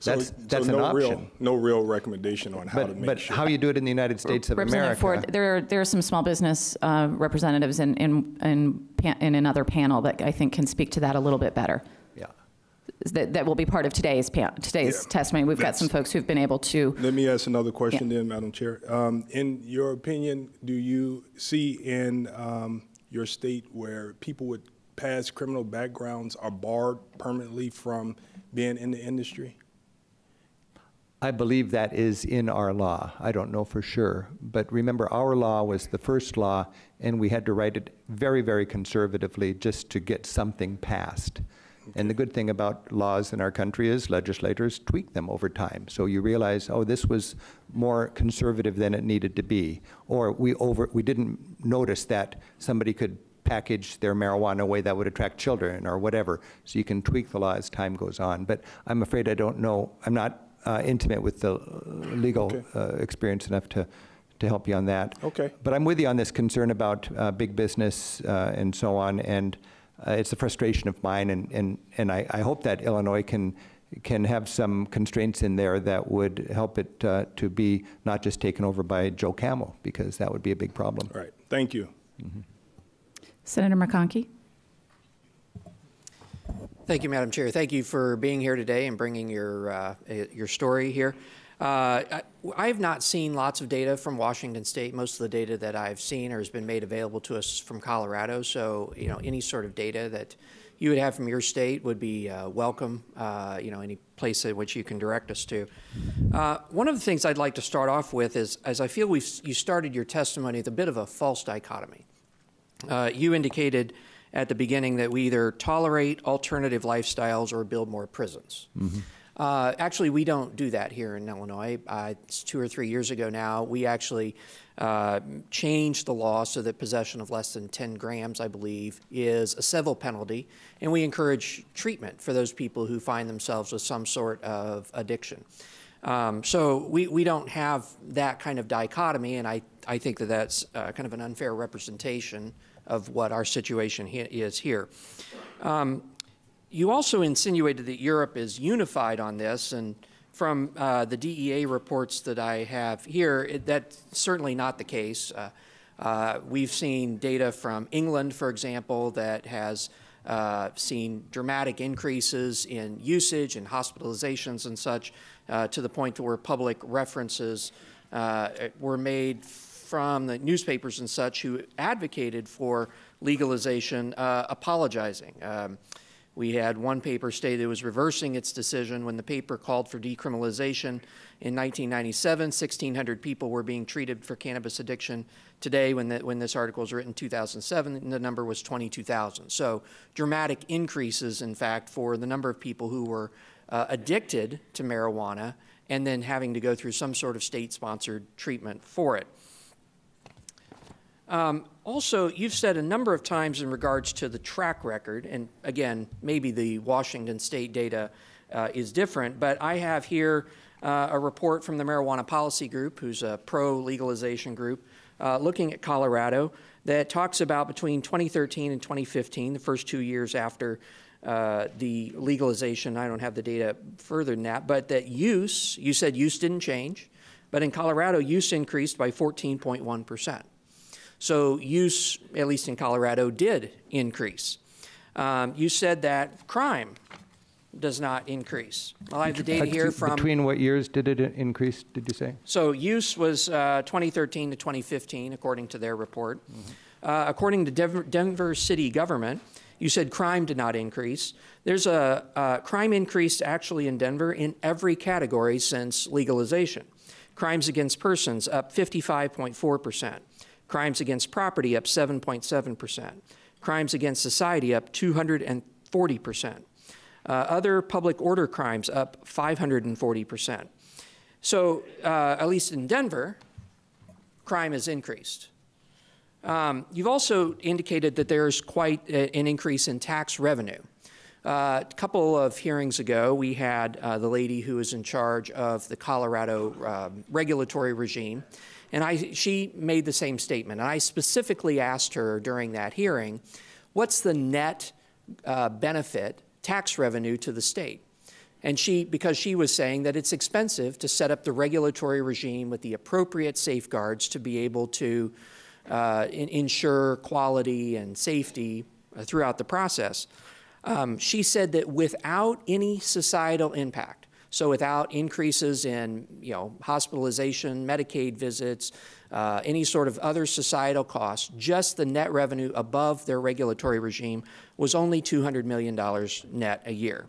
That's an option. No real recommendation on how to make sure. But how you do it in the United States of Representative America. Ford, there are some small business representatives in another panel that I think can speak to that a little bit better. Yeah. That will be part of today's testimony. We've got some folks who've been able to. Let me ask another question then, Madam Chair. In your opinion, do you see in your state where people with past criminal backgrounds are barred permanently from being in the industry? I believe that is in our law. I don't know for sure. But remember, our law was the first law, and we had to write it very, very conservatively just to get something passed. Okay. And the good thing about laws in our country is legislators tweak them over time. So you realize, oh, this was more conservative than it needed to be. Or we didn't notice that somebody could package their marijuana in a way that would attract children or whatever. So you can tweak the law as time goes on. But I'm afraid I don't know. I'm not intimate with the legal experience enough to help you on that. Okay. But I'm with you on this concern about big business and so on, and it's a frustration of mine, and I hope that Illinois can have some constraints in there that would help it to be not just taken over by Joe Camel, because that would be a big problem. All right. Thank you. Mm-hmm. Senator McConkey. Thank you, Madam Chair. Thank you for being here today and bringing your story here. I have not seen lots of data from Washington State. Most of the data that I've seen has been made available to us from Colorado. So, any sort of data that you would have from your state would be welcome. Any place at which you can direct us to. One of the things I'd like to start off with is, as I feel you started your testimony with a bit of a false dichotomy. You indicated at the beginning that we either tolerate alternative lifestyles or build more prisons. Mm-hmm. Actually, we don't do that here in Illinois. It's 2 or 3 years ago now. We actually changed the law so that possession of less than 10 grams, I believe, is a civil penalty, and we encourage treatment for those people who find themselves with some sort of addiction. So we don't have that kind of dichotomy, and I think that that's kind of an unfair representation of what our situation is here. You also insinuated that Europe is unified on this, and from the DEA reports that I have here, that's certainly not the case. We've seen data from England, for example, that has seen dramatic increases in usage and hospitalizations and such, to the point where public references were made from the newspapers and such who advocated for legalization apologizing. We had one paper state it was reversing its decision when the paper called for decriminalization in 1997. 1,600 people were being treated for cannabis addiction. Today, when this article was written, 2007, the number was 22,000. So dramatic increases, in fact, for the number of people who were addicted to marijuana and then having to go through some sort of state-sponsored treatment for it. Also, you've said a number of times in regards to the track record, and again, maybe the Washington State data is different, but I have here a report from the Marijuana Policy Group, who's a pro-legalization group, looking at Colorado, that talks about between 2013 and 2015, the first 2 years after the legalization. I don't have the data further than that, but that use, you said use didn't change, but in Colorado, use increased by 14.1%. So use, at least in Colorado, did increase. You said that crime does not increase. Well, I have the data here from... Between what years did it increase, did you say? So use was 2013 to 2015, according to their report. Mm-hmm. According to Denver city government, you said crime did not increase. There's a crime increase actually in Denver in every category since legalization. Crimes against persons up 55.4%. Crimes against property up 7.7%. Crimes against society up 240%. Other public order crimes up 540%. So at least in Denver, crime has increased. You've also indicated that there's quite an increase in tax revenue. A couple of hearings ago, we had the lady who is in charge of the Colorado regulatory regime, and she made the same statement. And I specifically asked her during that hearing, what's the net benefit, tax revenue to the state? And because she was saying that it's expensive to set up the regulatory regime with the appropriate safeguards to be able to ensure quality and safety throughout the process. She said that without any societal impact, so without increases in hospitalization, Medicaid visits, any sort of other societal costs, just the net revenue above their regulatory regime was only $200 million net a year.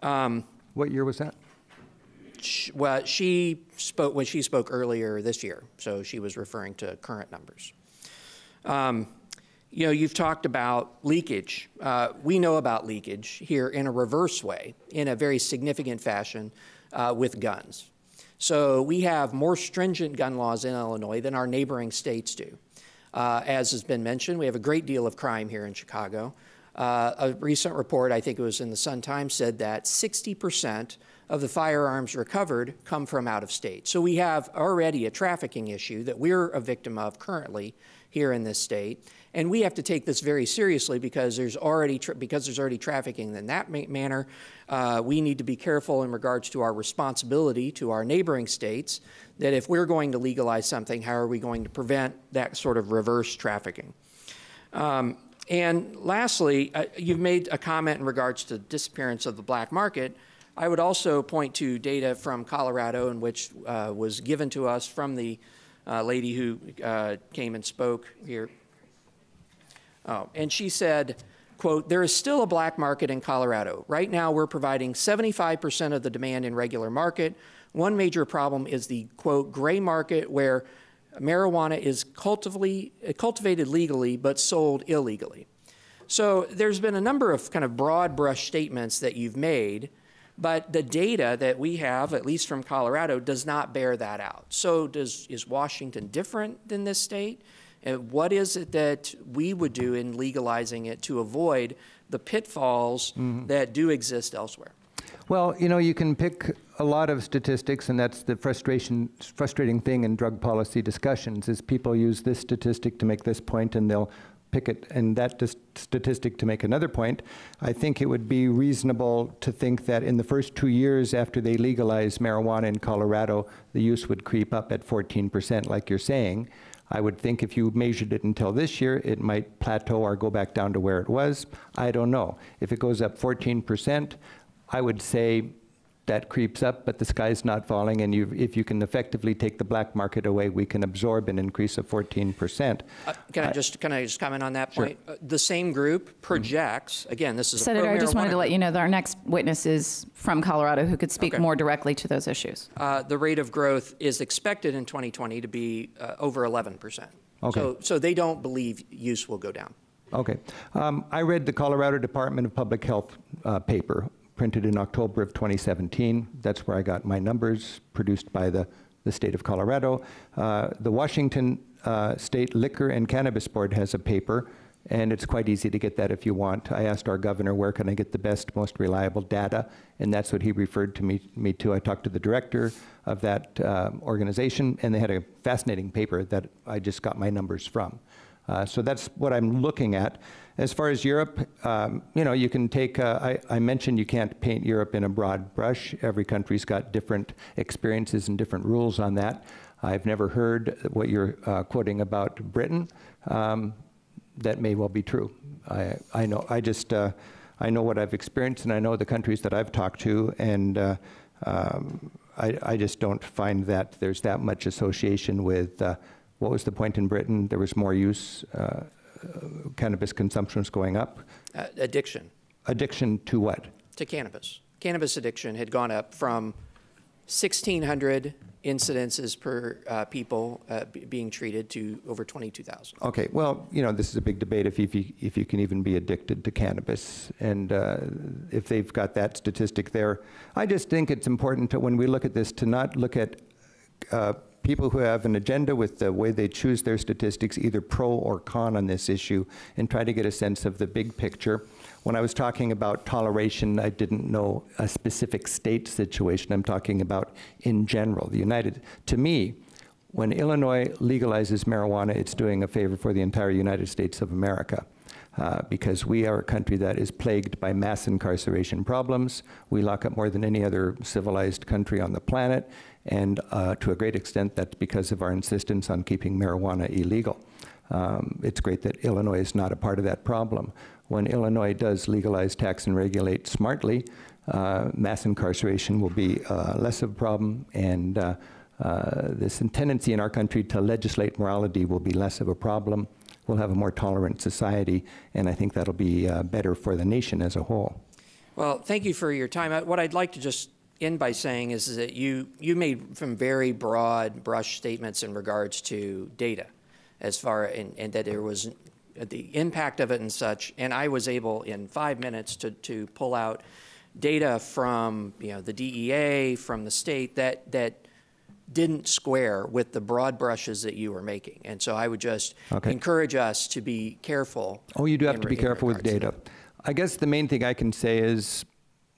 What year was that? Well, she spoke earlier this year, so she was referring to current numbers. You've talked about leakage. We know about leakage here in a reverse way, in a very significant fashion with guns. So we have more stringent gun laws in Illinois than our neighboring states do. As has been mentioned, we have a great deal of crime here in Chicago. A recent report, I think it was in the Sun-Times, said that 60% of the firearms recovered come from out of state. So we have already a trafficking issue that we're a victim of currently here in this state. And we have to take this very seriously because there's already trafficking in that manner. We need to be careful in regards to our responsibility to our neighboring states, that if we're going to legalize something, how are we going to prevent that sort of reverse trafficking? And lastly, you've made a comment in regards to the disappearance of the black market. I would also point to data from Colorado, in which was given to us from the lady who came and spoke here. Oh, and she said, quote, "There is still a black market in Colorado. Right now, we're providing 75% of the demand in regular market. One major problem is the, quote, gray market where marijuana is cultivated legally but sold illegally." So there's been a number of kind of broad brush statements that you've made, but the data that we have, at least from Colorado, does not bear that out. So is Washington different than this state? And what is it that we would do in legalizing it to avoid the pitfalls that do exist elsewhere? Well, you can pick a lot of statistics, and that's the frustrating thing in drug policy discussions, is people use this statistic to make this point, and they'll pick it and that statistic to make another point. I think it would be reasonable to think that in the first 2 years after they legalize marijuana in Colorado, the use would creep up at 14%, like you're saying. I would think if you measured it until this year, it might plateau or go back down to where it was. I don't know. If it goes up 14%, I would say that creeps up, but the sky's not falling, and if you can effectively take the black market away, we can absorb an increase of 14%. Can I just comment on that point? Sure. The same group projects, again, this is Senator, I just wanted to let you know that our next witness is from Colorado who could speak more directly to those issues. The rate of growth is expected in 2020 to be over 11%. Okay. So they don't believe use will go down. Okay. I read the Colorado Department of Public Health paper, printed in October of 2017. That's where I got my numbers, produced by the state of Colorado. The Washington State Liquor and Cannabis Board has a paper, and it's quite easy to get that if you want. I asked our governor, where can I get the best, most reliable data? And that's what he referred to me to. I talked to the director of that organization, and they had a fascinating paper that I just got my numbers from. So that's what I'm looking at. As far as Europe, you can take, I mentioned you can't paint Europe in a broad brush. Every country's got different experiences and different rules on that. I've never heard what you're quoting about Britain. That may well be true. I know what I've experienced, and I know the countries that I've talked to, and I just don't find that there's that much association with what was the point in Britain? There was more use. Cannabis consumption was going up. Addiction. Addiction to what? To cannabis. Cannabis addiction had gone up from 1,600 incidences per people being treated to over 22,000. Okay, well, you know, this is a big debate if you can even be addicted to cannabis, and if they've got that statistic there. I just think it's important to, when we look at this, to not look at people who have an agenda with the way they choose their statistics, either pro or con on this issue, and try to get a sense of the big picture. When I was talking about toleration, I didn't know a specific state situation. I'm talking about in general. To me, when Illinois legalizes marijuana, it's doing a favor for the entire United States of America. Because we are a country that is plagued by mass incarceration problems. We lock up more than any other civilized country on the planet, and to a great extent, that's because of our insistence on keeping marijuana illegal. It's great that Illinois is not a part of that problem. When Illinois does legalize, tax, and regulate smartly, mass incarceration will be less of a problem, and this tendency in our country to legislate morality will be less of a problem. We'll have a more tolerant society, and I think that'll be better for the nation as a whole. Well, thank you for your time. What I'd like to just end by saying is that you made some very broad brush statements in regards to data, as far and that there was the impact of it and such. And I was able in 5 minutes to pull out data from the DEA, from the state that didn't square with the broad brushes that you were making. And so I would just encourage us to be careful. Oh, you do have to be careful with data. I guess the main thing I can say is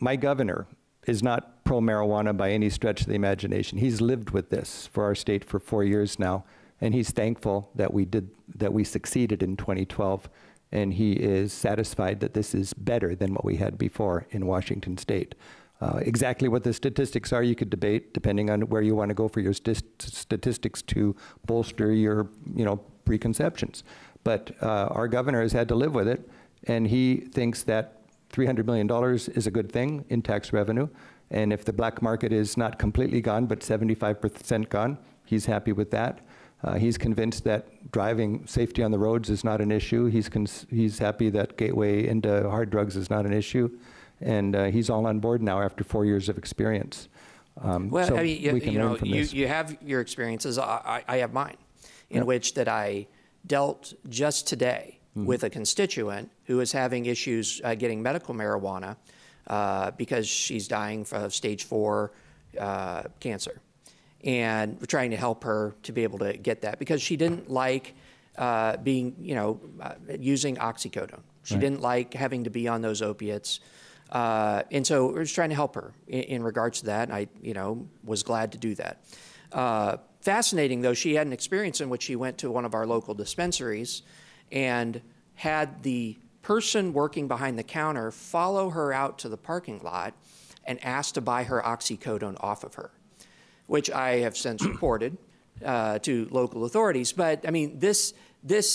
my governor is not pro-marijuana by any stretch of the imagination. He's lived with this for our state for 4 years now, and he's thankful that we succeeded in 2012, and he is satisfied that this is better than what we had before in Washington State. Exactly what the statistics are, you could debate depending on where you want to go for your statistics to bolster your, preconceptions. But our governor has had to live with it, and he thinks that $300 million is a good thing in tax revenue. And if the black market is not completely gone, but 75% gone, he's happy with that. He's convinced that driving safety on the roads is not an issue. He's happy that gateway into hard drugs is not an issue. And he's all on board now after 4 years of experience. Well, so I mean, we can learn from this. You have your experiences. I have mine, in which that I dealt just today with a constituent who is having issues getting medical marijuana because she's dying of stage 4 cancer. And we're trying to help her to be able to get that because she didn't like using oxycodone. She didn't like having to be on those opiates. And so we're just trying to help her in regards to that. And I, was glad to do that. Fascinating, though, she had an experience in which she went to one of our local dispensaries and had the person working behind the counter follow her out to the parking lot and ask to buy her oxycodone off of her, which I have since reported to local authorities. But, I mean, this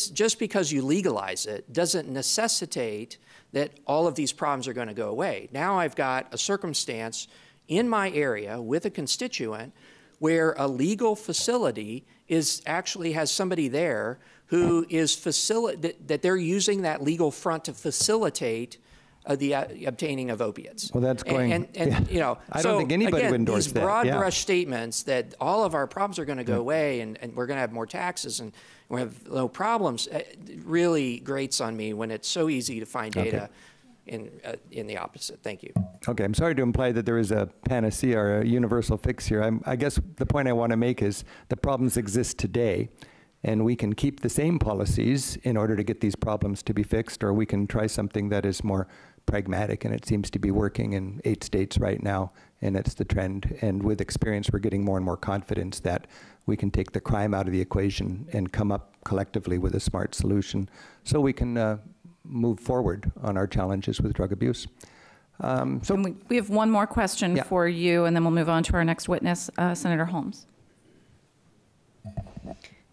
just because you legalize it doesn't necessitate that all of these problems are going to go away. Now I've got a circumstance in my area with a constituent where a legal facility actually has somebody there who is that they're using that legal front to facilitate the obtaining of opiates. Well, that's going. I don't think anybody would endorse these that. broad brush statements that all of our problems are going to go away and we're going to have more taxes and we have no problems. It really grates on me when it's so easy to find data in the opposite. Thank you. Okay, I'm sorry to imply that there is a panacea or a universal fix here. I guess the point I want to make is the problems exist today, and we can keep the same policies in order to get these problems to be fixed, or we can try something that is more pragmatic, and it seems to be working in 8 states right now, and it's the trend. And with experience, we're getting more and more confidence that we can take the crime out of the equation and come up collectively with a smart solution so we can move forward on our challenges with drug abuse. We have one more question for you, and then we'll move on to our next witness, Senator Holmes.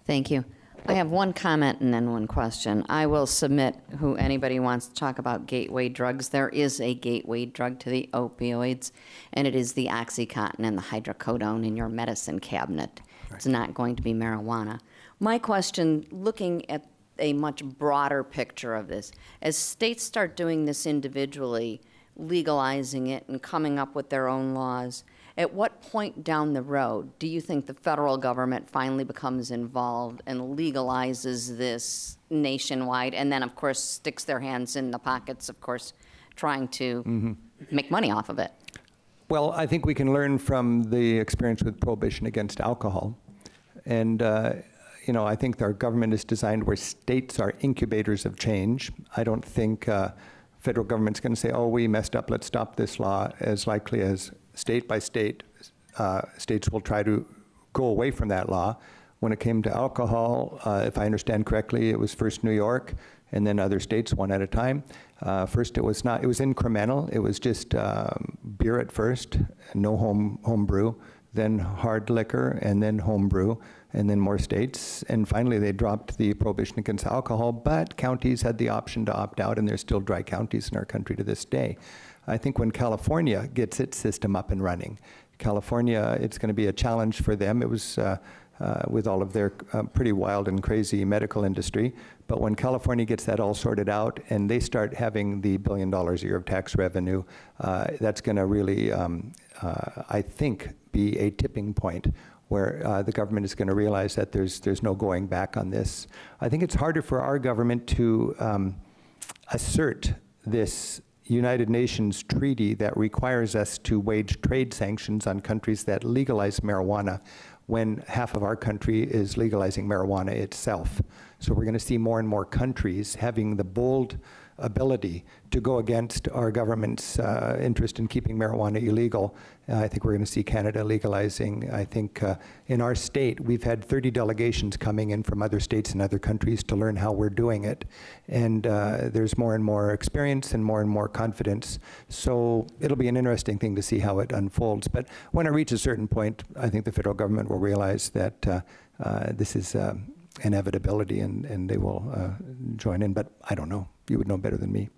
Thank you. I have one comment and then one question. I will submit who anybody wants to talk about gateway drugs. There is a gateway drug to the opioids, and it is the OxyContin and the hydrocodone in your medicine cabinet. Right. It's not going to be marijuana. My question, looking at a much broader picture of this, as states start doing this individually, legalizing it and coming up with their own laws, At what point down the road do you think the federal government finally becomes involved and legalizes this nationwide, and then, of course, sticks their hands in the pockets, of course, trying to make money off of it? Well, I think we can learn from the experience with prohibition against alcohol. And, you know, I think our government is designed where states are incubators of change. I don't think federal government's going to say, oh, we messed up, let's stop this law, as likely as state by state, states will try to go away from that law. When it came to alcohol, if I understand correctly, it was first New York and then other states one at a time. First, it was incremental. It was just beer at first, no home brew, then hard liquor, and then home brew, and then more states. And finally, they dropped the prohibition against alcohol, but counties had the option to opt out, and there's still dry counties in our country to this day. I think when California gets its system up and running, California, it's going to be a challenge for them. It was with all of their pretty wild and crazy medical industry. But when California gets that all sorted out and they start having the $1 billion a year of tax revenue, that's going to really, I think, be a tipping point where the government is going to realize that there's no going back on this. I think it's harder for our government to assert this United Nations treaty that requires us to wage trade sanctions on countries that legalize marijuana when half of our country is legalizing marijuana itself. So we're going to see more and more countries having the bold ability to go against our government's interest in keeping marijuana illegal. I think we're going to see Canada legalizing. I think in our state, we've had 30 delegations coming in from other states and other countries to learn how we're doing it. And there's more and more experience and more confidence. So it'll be an interesting thing to see how it unfolds. But when it reaches a certain point, I think the federal government will realize that this is inevitability and they will join in. But I don't know. You would know better than me.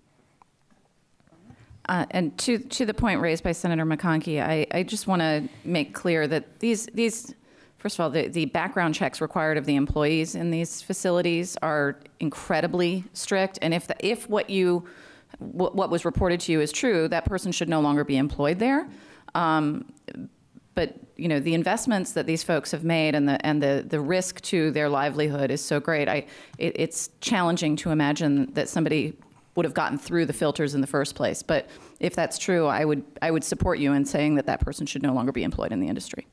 And to the point raised by Senator McConkey, I just want to make clear that these first of all, the background checks required of the employees in these facilities are incredibly strict. And if what was reported to you is true, that person should no longer be employed there. But you know, the investments that these folks have made and the risk to their livelihood is so great. It's challenging to imagine that somebody would have gotten through the filters in the first place. But if that's true, I would support you in saying that that person should no longer be employed in the industry.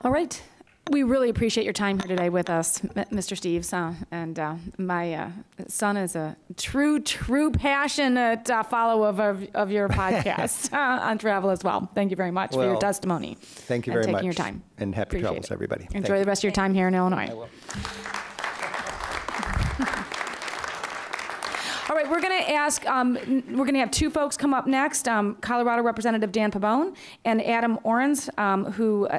All right. We really appreciate your time here today with us, Mr. Steves. And my son is a true passionate follower of your podcast on travel as well. Thank you very much for your testimony. Thank you very much. And taking your time. And happy travels, everybody. Enjoy the rest of your time here in Illinois. I will. All right, we're going to ask, we're going to have two folks come up next, Colorado Representative Dan Pabon and Adam Orens, who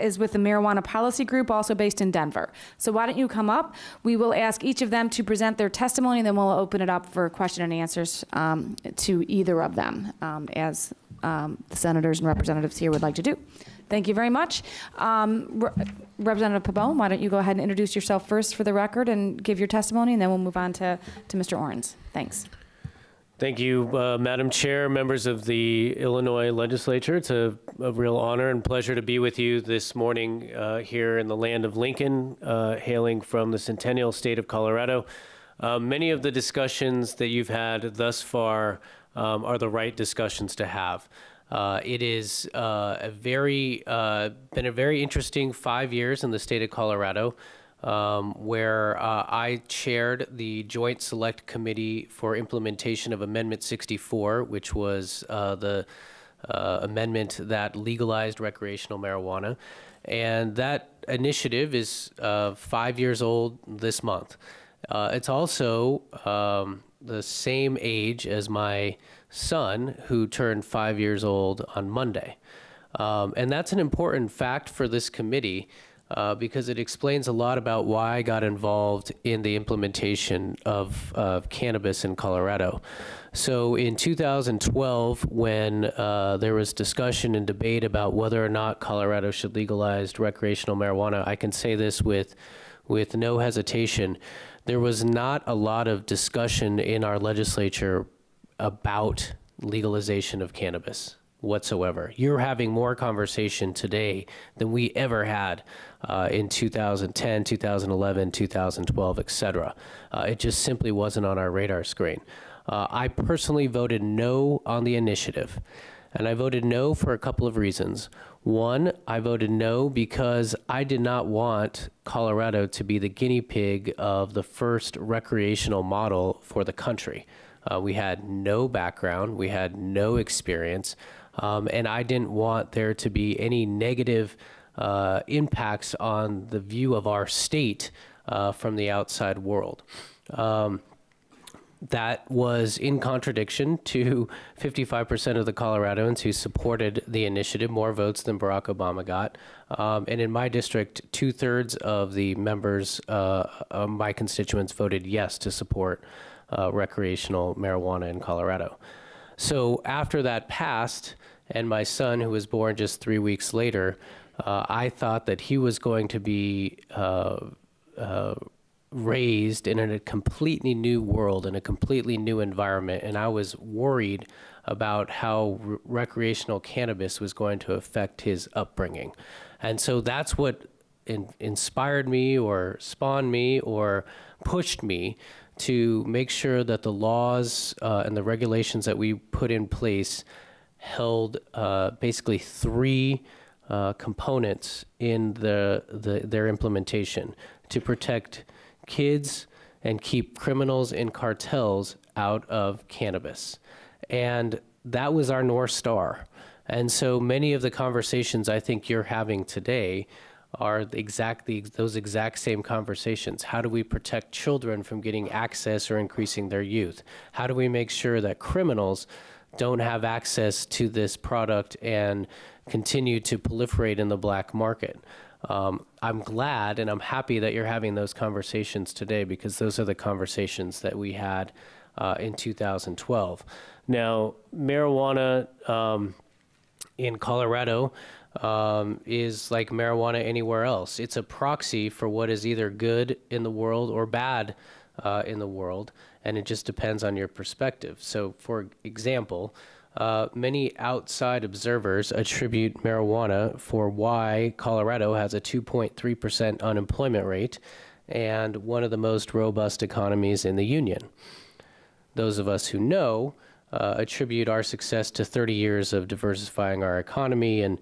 is with the Marijuana Policy Group, also based in Denver. So why don't you come up? We will ask each of them to present their testimony, and then we'll open it up for question and answers to either of them, as the senators and representatives here would like to do. Thank you very much. Representative Pabon, why don't you go ahead and introduce yourself first for the record and give your testimony, and then we'll move on to Mr. Orens. Thanks. Thank you, Madam Chair, members of the Illinois Legislature. It's a real honor and pleasure to be with you this morning here in the land of Lincoln, hailing from the Centennial State of Colorado. Many of the discussions that you've had thus far are the right discussions to have. It is been a very interesting 5 years in the state of Colorado, where I chaired the Joint Select Committee for Implementation of Amendment 64, which was the amendment that legalized recreational marijuana. And that initiative is 5 years old this month. It's also the same age as my son, who turned 5 years old on Monday. And that's an important fact for this committee because it explains a lot about why I got involved in the implementation of cannabis in Colorado. So in 2012, when there was discussion and debate about whether or not Colorado should legalize recreational marijuana, I can say this with no hesitation. There was not a lot of discussion in our legislature about legalization of cannabis whatsoever. You're having more conversation today than we ever had in 2010, 2011, 2012, et cetera. It just simply wasn't on our radar screen. I personally voted no on the initiative, and I voted no for a couple of reasons. One, I voted no because I did not want Colorado to be the guinea pig of the first recreational model for the country. We had no background, we had no experience, and I didn't want there to be any negative impacts on the view of our state from the outside world. That was in contradiction to 55% of the Coloradans who supported the initiative, more votes than Barack Obama got. And in my district, 2/3 of the members, my constituents, voted yes to support recreational marijuana in Colorado. So after that passed, and my son, who was born just 3 weeks later, I thought that he was going to be raised in a completely new world, in a completely new environment, and I was worried about how recreational cannabis was going to affect his upbringing. And so that's what inspired me or spawned me or pushed me to make sure that the laws and the regulations that we put in place held basically three components in their implementation: to protect kids and keep criminals and cartels out of cannabis. And that was our North Star. And so many of the conversations I think you're having today are those exact same conversations. How do we protect children from getting access or increasing their youth? How do we make sure that criminals don't have access to this product and continue to proliferate in the black market? I'm glad and I'm happy that you're having those conversations today, because those are the conversations that we had in 2012. Now, marijuana in Colorado is like marijuana anywhere else. It's a proxy for what is either good in the world or bad in the world, and it just depends on your perspective. So, for example, many outside observers attribute marijuana for why Colorado has a 2.3% unemployment rate and one of the most robust economies in the union. Those of us who know attribute our success to 30 years of diversifying our economy and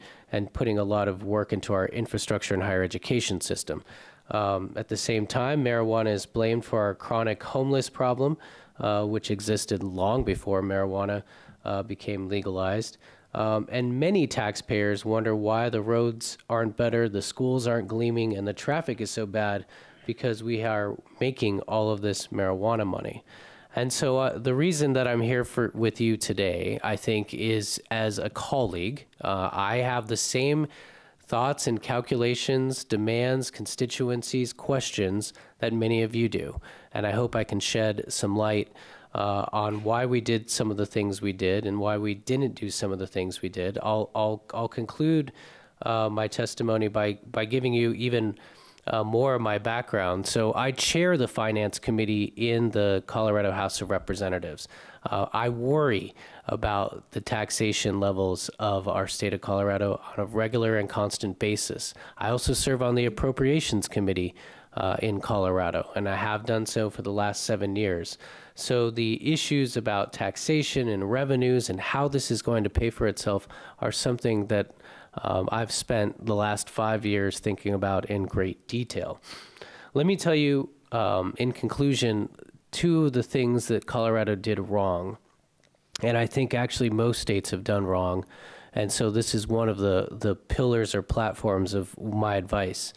putting a lot of work into our infrastructure and higher education system. At the same time, marijuana is blamed for our chronic homeless problem, which existed long before marijuana became legalized. And many taxpayers wonder why the roads aren't better, the schools aren't gleaming, and the traffic is so bad, because we are making all of this marijuana money. And so the reason that I'm here with you today, I think, is as a colleague. I have the same thoughts and calculations, demands, constituencies, questions that many of you do. And I hope I can shed some light on why we did some of the things we did and why we didn't do some of the things we did. I'll conclude my testimony by giving you even more of my background. So I chair the Finance Committee in the Colorado House of Representatives. I worry about the taxation levels of our state of Colorado on a regular and constant basis. I also serve on the Appropriations Committee in Colorado, and I have done so for the last 7 years. So the issues about taxation and revenues and how this is going to pay for itself are something that I've spent the last 5 years thinking about in great detail. Let me tell you, in conclusion, two of the things that Colorado did wrong, and I think actually most states have done wrong, and so this is one of the pillars or platforms of my advice.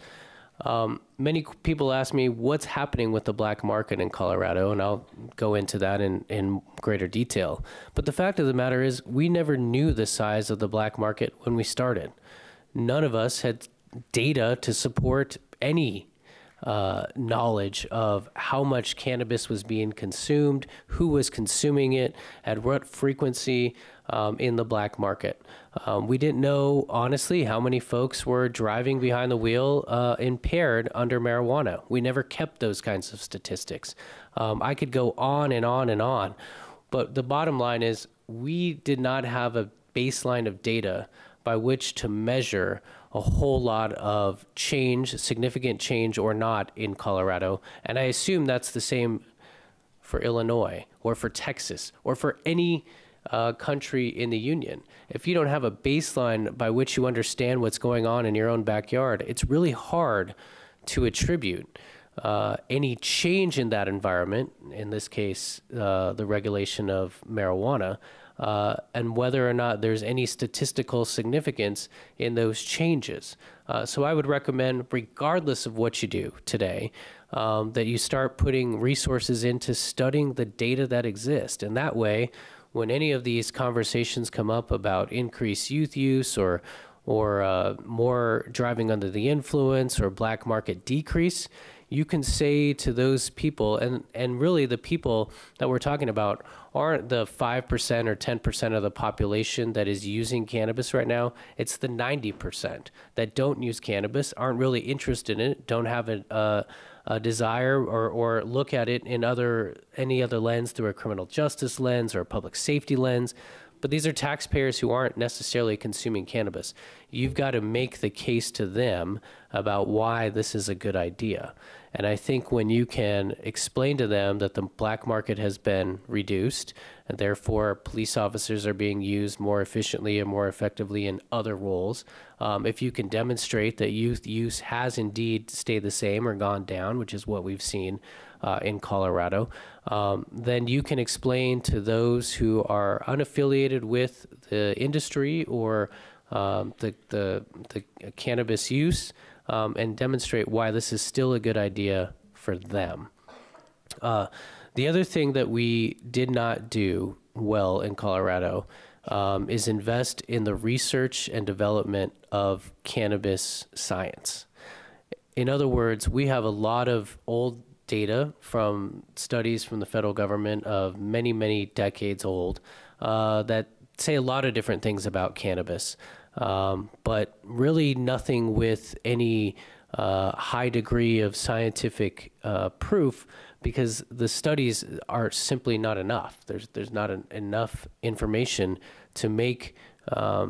Many people ask me what's happening with the black market in Colorado, and I'll go into that in greater detail. But the fact of the matter is, we never knew the size of the black market when we started. None of us had data to support any knowledge of how much cannabis was being consumed, who was consuming it, at what frequency in the black market. We didn't know, honestly, how many folks were driving behind the wheel impaired under marijuana. We never kept those kinds of statistics. I could go on and on and on. But the bottom line is we did not have a baseline of data by which to measure a whole lot of change, significant change or not, in Colorado. And I assume that's the same for Illinois or for Texas or for any country in the union. If you don't have a baseline by which you understand what's going on in your own backyard, it's really hard to attribute any change in that environment, in this case, the regulation of marijuana, and whether or not there's any statistical significance in those changes. So I would recommend, regardless of what you do today, that you start putting resources into studying the data that exists. And that way, when any of these conversations come up about increased youth use or more driving under the influence or black market decrease, you can say to those people, and really the people that we're talking about aren't the 5% or 10% of the population that is using cannabis right now. It's the 90% that don't use cannabis, aren't really interested in it, don't have a desire or look at it in any other lens, through a criminal justice lens or a public safety lens. But these are taxpayers who aren't necessarily consuming cannabis. You've got to make the case to them about why this is a good idea. And I think when you can explain to them that the black market has been reduced, and therefore police officers are being used more efficiently and more effectively in other roles, if you can demonstrate that youth use has indeed stayed the same or gone down, which is what we've seen in Colorado, then you can explain to those who are unaffiliated with the industry or the cannabis use, and demonstrate why this is still a good idea for them. The other thing that we did not do well in Colorado is invest in the research and development of cannabis science. In other words, we have a lot of old data from studies from the federal government of many, many decades old that say a lot of different things about cannabis, but really nothing with any high degree of scientific proof, because the studies are simply not enough. There's not enough information to make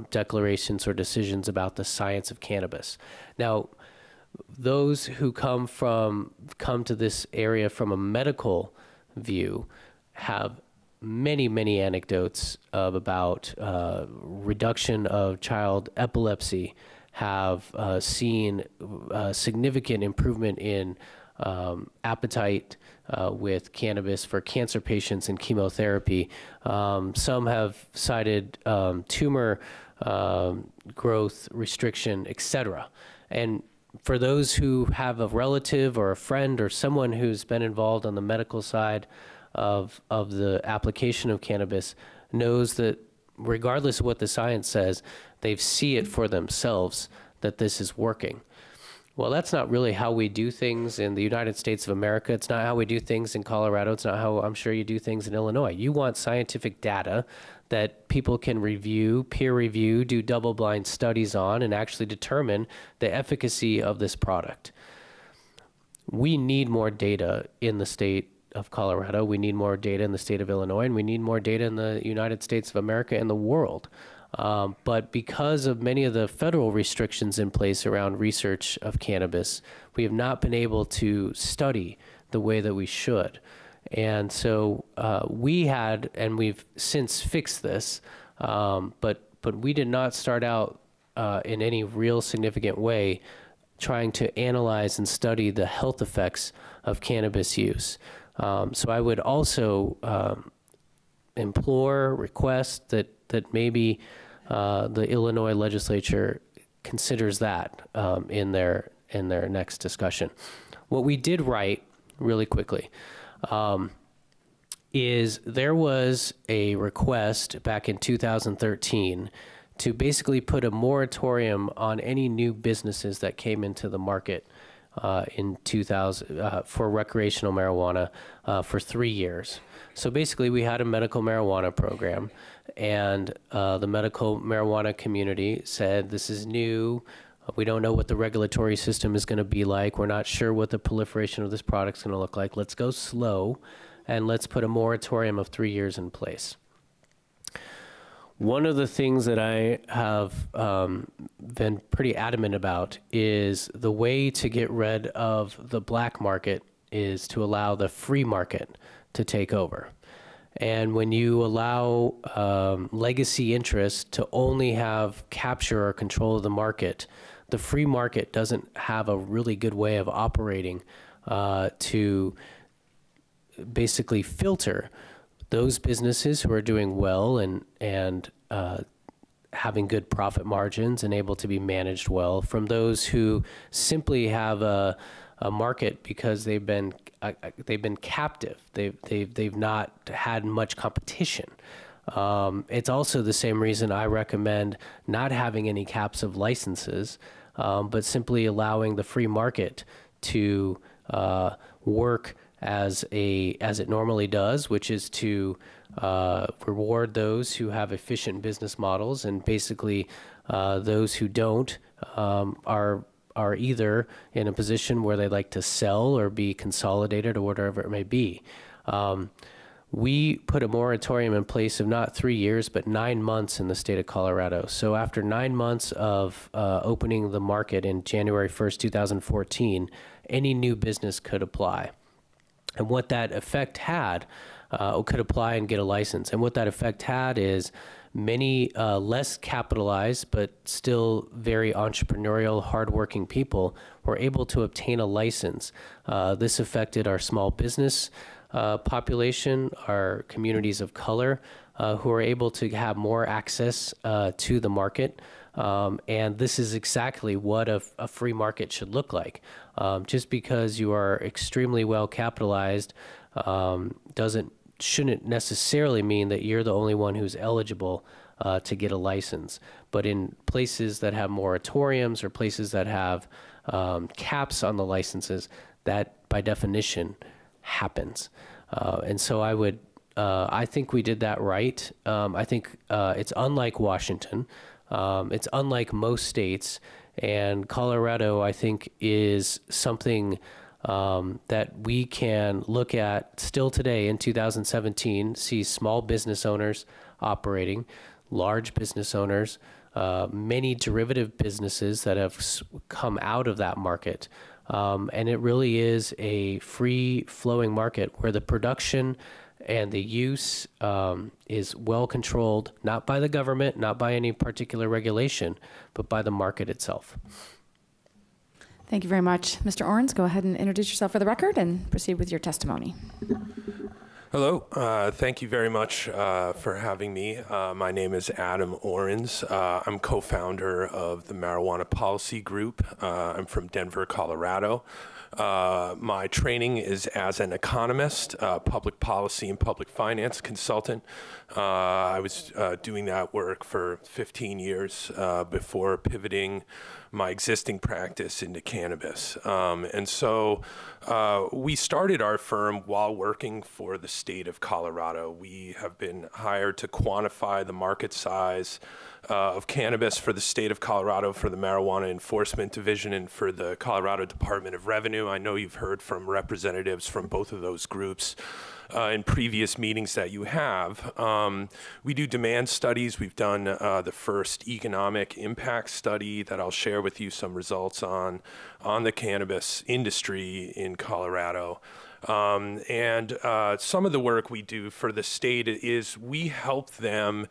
declarations or decisions about the science of cannabis. Now, those who come to this area from a medical view have many, many anecdotes about reduction of child epilepsy, have seen significant improvement in appetite with cannabis for cancer patients in chemotherapy. Some have cited tumor growth restriction, etc. And for those who have a relative or a friend or someone who's been involved on the medical side of the application of cannabis, knows that regardless of what the science says, they see it for themselves that this is working. Well, that's not really how we do things in the United States of America. It's not how we do things in Colorado. It's not how I'm sure you do things in Illinois. You want scientific data that people can review, peer review, do double-blind studies on, and actually determine the efficacy of this product. We need more data in the state of Colorado. We need more data in the state of Illinois, and we need more data in the United States of America and the world. But because of many of the federal restrictions in place around research of cannabis, we have not been able to study the way that we should. And so we had, and we've since fixed this, but we did not start out in any real significant way trying to analyze and study the health effects of cannabis use. So I would also implore, request that maybe the Illinois legislature considers that in their next discussion. What we did right, really quickly, is there was a request back in 2013 to basically put a moratorium on any new businesses that came into the market in 2000 for recreational marijuana for 3 years. So basically, we had a medical marijuana program, and the medical marijuana community said, this is new. We don't know what the regulatory system is going to be like. We're not sure what the proliferation of this product is going to look like. Let's go slow and let's put a moratorium of 3 years in place. One of the things that I have been pretty adamant about is the way to get rid of the black market is to allow the free market to take over. And when you allow legacy interests to only have capture or control of the market, the free market doesn't have a really good way of operating to basically filter those businesses who are doing well and having good profit margins and able to be managed well from those who simply have a market because they've been captive. They've not had much competition. It's also the same reason I recommend not having any caps of licenses, but simply allowing the free market to work as it normally does, which is to reward those who have efficient business models, and basically those who don't are either in a position where they like to sell or be consolidated or whatever it may be. We put a moratorium in place of not 3 years, but 9 months in the state of Colorado. So after 9 months of opening the market in January 1st, 2014, any new business could apply. And what that effect had, could apply and get a license. And what that effect had is many less capitalized, but still very entrepreneurial, hardworking people were able to obtain a license. This affected our small business population, our communities of color, who are able to have more access to the market. And this is exactly what a free market should look like. Just because you are extremely well capitalized shouldn't necessarily mean that you're the only one who's eligible to get a license. But in places that have moratoriums or places that have caps on the licenses, that by definition happens. And so I think we did that right. I think it's unlike Washington. It's unlike most states, and Colorado, I think, is something that we can look at still today in 2017, see small business owners operating, large business owners, many derivative businesses that have come out of that market. And it really is a free-flowing market where the production and the use is well controlled, not by the government, not by any particular regulation, but by the market itself. Thank you very much. Mr. Orens, go ahead and introduce yourself for the record and proceed with your testimony. Hello. Thank you very much for having me. My name is Adam Orens. I'm co-founder of the Marijuana Policy Group. I'm from Denver, Colorado. My training is as an economist, public policy and public finance consultant. I was doing that work for 15 years before pivoting my existing practice into cannabis. And so we started our firm while working for the state of Colorado. We have been hired to quantify the market size of cannabis for the state of Colorado, for the Marijuana Enforcement Division, and for the Colorado Department of Revenue. I know you've heard from representatives from both of those groups in previous meetings that you have. We do demand studies. We've done the first economic impact study that I'll share with you some results on the cannabis industry in Colorado. And some of the work we do for the state is we help them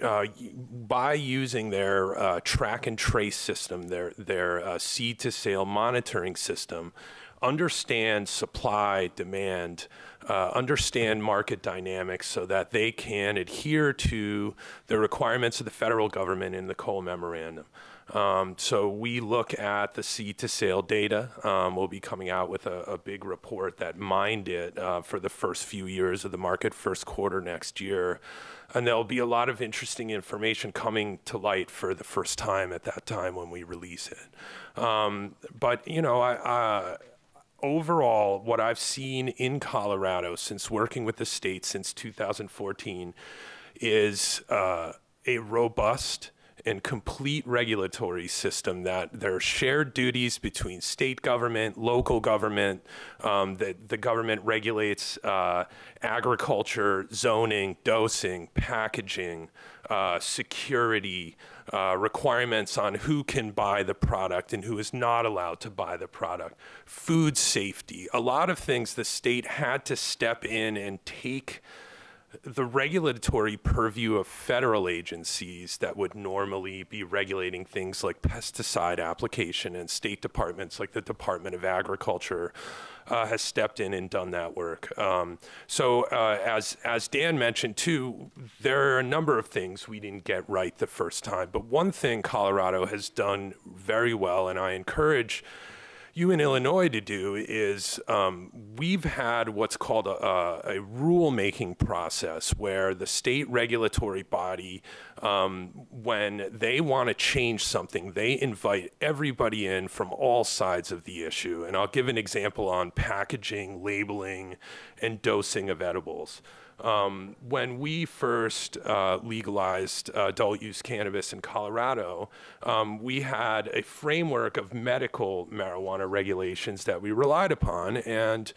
by using their track and trace system, their seed to sale monitoring system, understand supply, demand, understand market dynamics so that they can adhere to the requirements of the federal government in the Cole Memorandum. So we look at the seed to sale data. We'll be coming out with a big report that mined it for the first few years of the market, first quarter next year. And there'll be a lot of interesting information coming to light for the first time at that time when we release it. But, you know, overall, what I've seen in Colorado since working with the state since 2014 is a robust and complete regulatory system, that there are shared duties between state government, local government, that the government regulates agriculture, zoning, dosing, packaging, security, requirements on who can buy the product and who is not allowed to buy the product, food safety, a lot of things the state had to step in and take the regulatory purview of federal agencies that would normally be regulating things like pesticide application, and state departments like the Department of Agriculture has stepped in and done that work. As Dan mentioned too, there are a number of things we didn't get right the first time, but one thing Colorado has done very well, and I encourage you in Illinois to do, is we've had what's called a rulemaking process where the state regulatory body, when they want to change something, they invite everybody in from all sides of the issue. And I'll give an example on packaging, labeling, and dosing of edibles. When we first legalized adult use cannabis in Colorado, we had a framework of medical marijuana regulations that we relied upon, and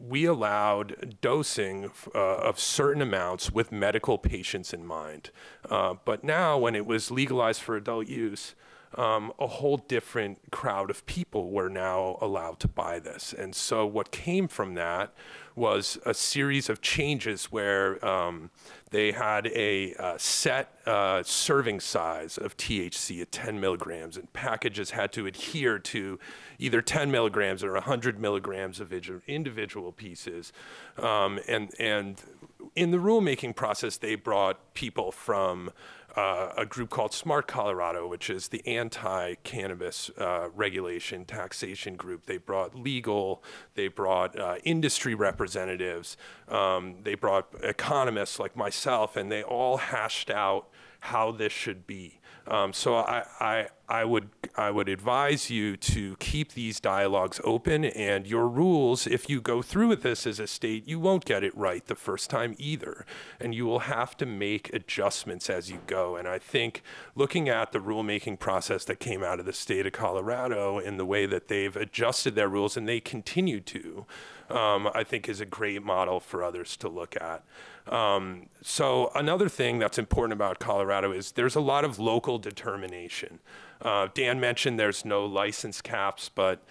we allowed dosing of certain amounts with medical patients in mind. But now, when it was legalized for adult use, a whole different crowd of people were now allowed to buy this. And so what came from that was a series of changes where they had a set serving size of THC at 10 milligrams, and packages had to adhere to either 10 milligrams or 100 milligrams of individual pieces. And in the rulemaking process, they brought people from a group called Smart Colorado, which is the anti-cannabis regulation taxation group. They brought legal, they brought industry representatives, they brought economists like myself, and they all hashed out how this should be. So I would advise you to keep these dialogues open, and your rules, if you go through with this as a state, you won't get it right the first time either, and you will have to make adjustments as you go. And I think looking at the rulemaking process that came out of the state of Colorado and the way that they've adjusted their rules, and they continue to, I think is a great model for others to look at. So another thing that's important about Colorado is there's a lot of local determination. Dan mentioned there's no license caps, but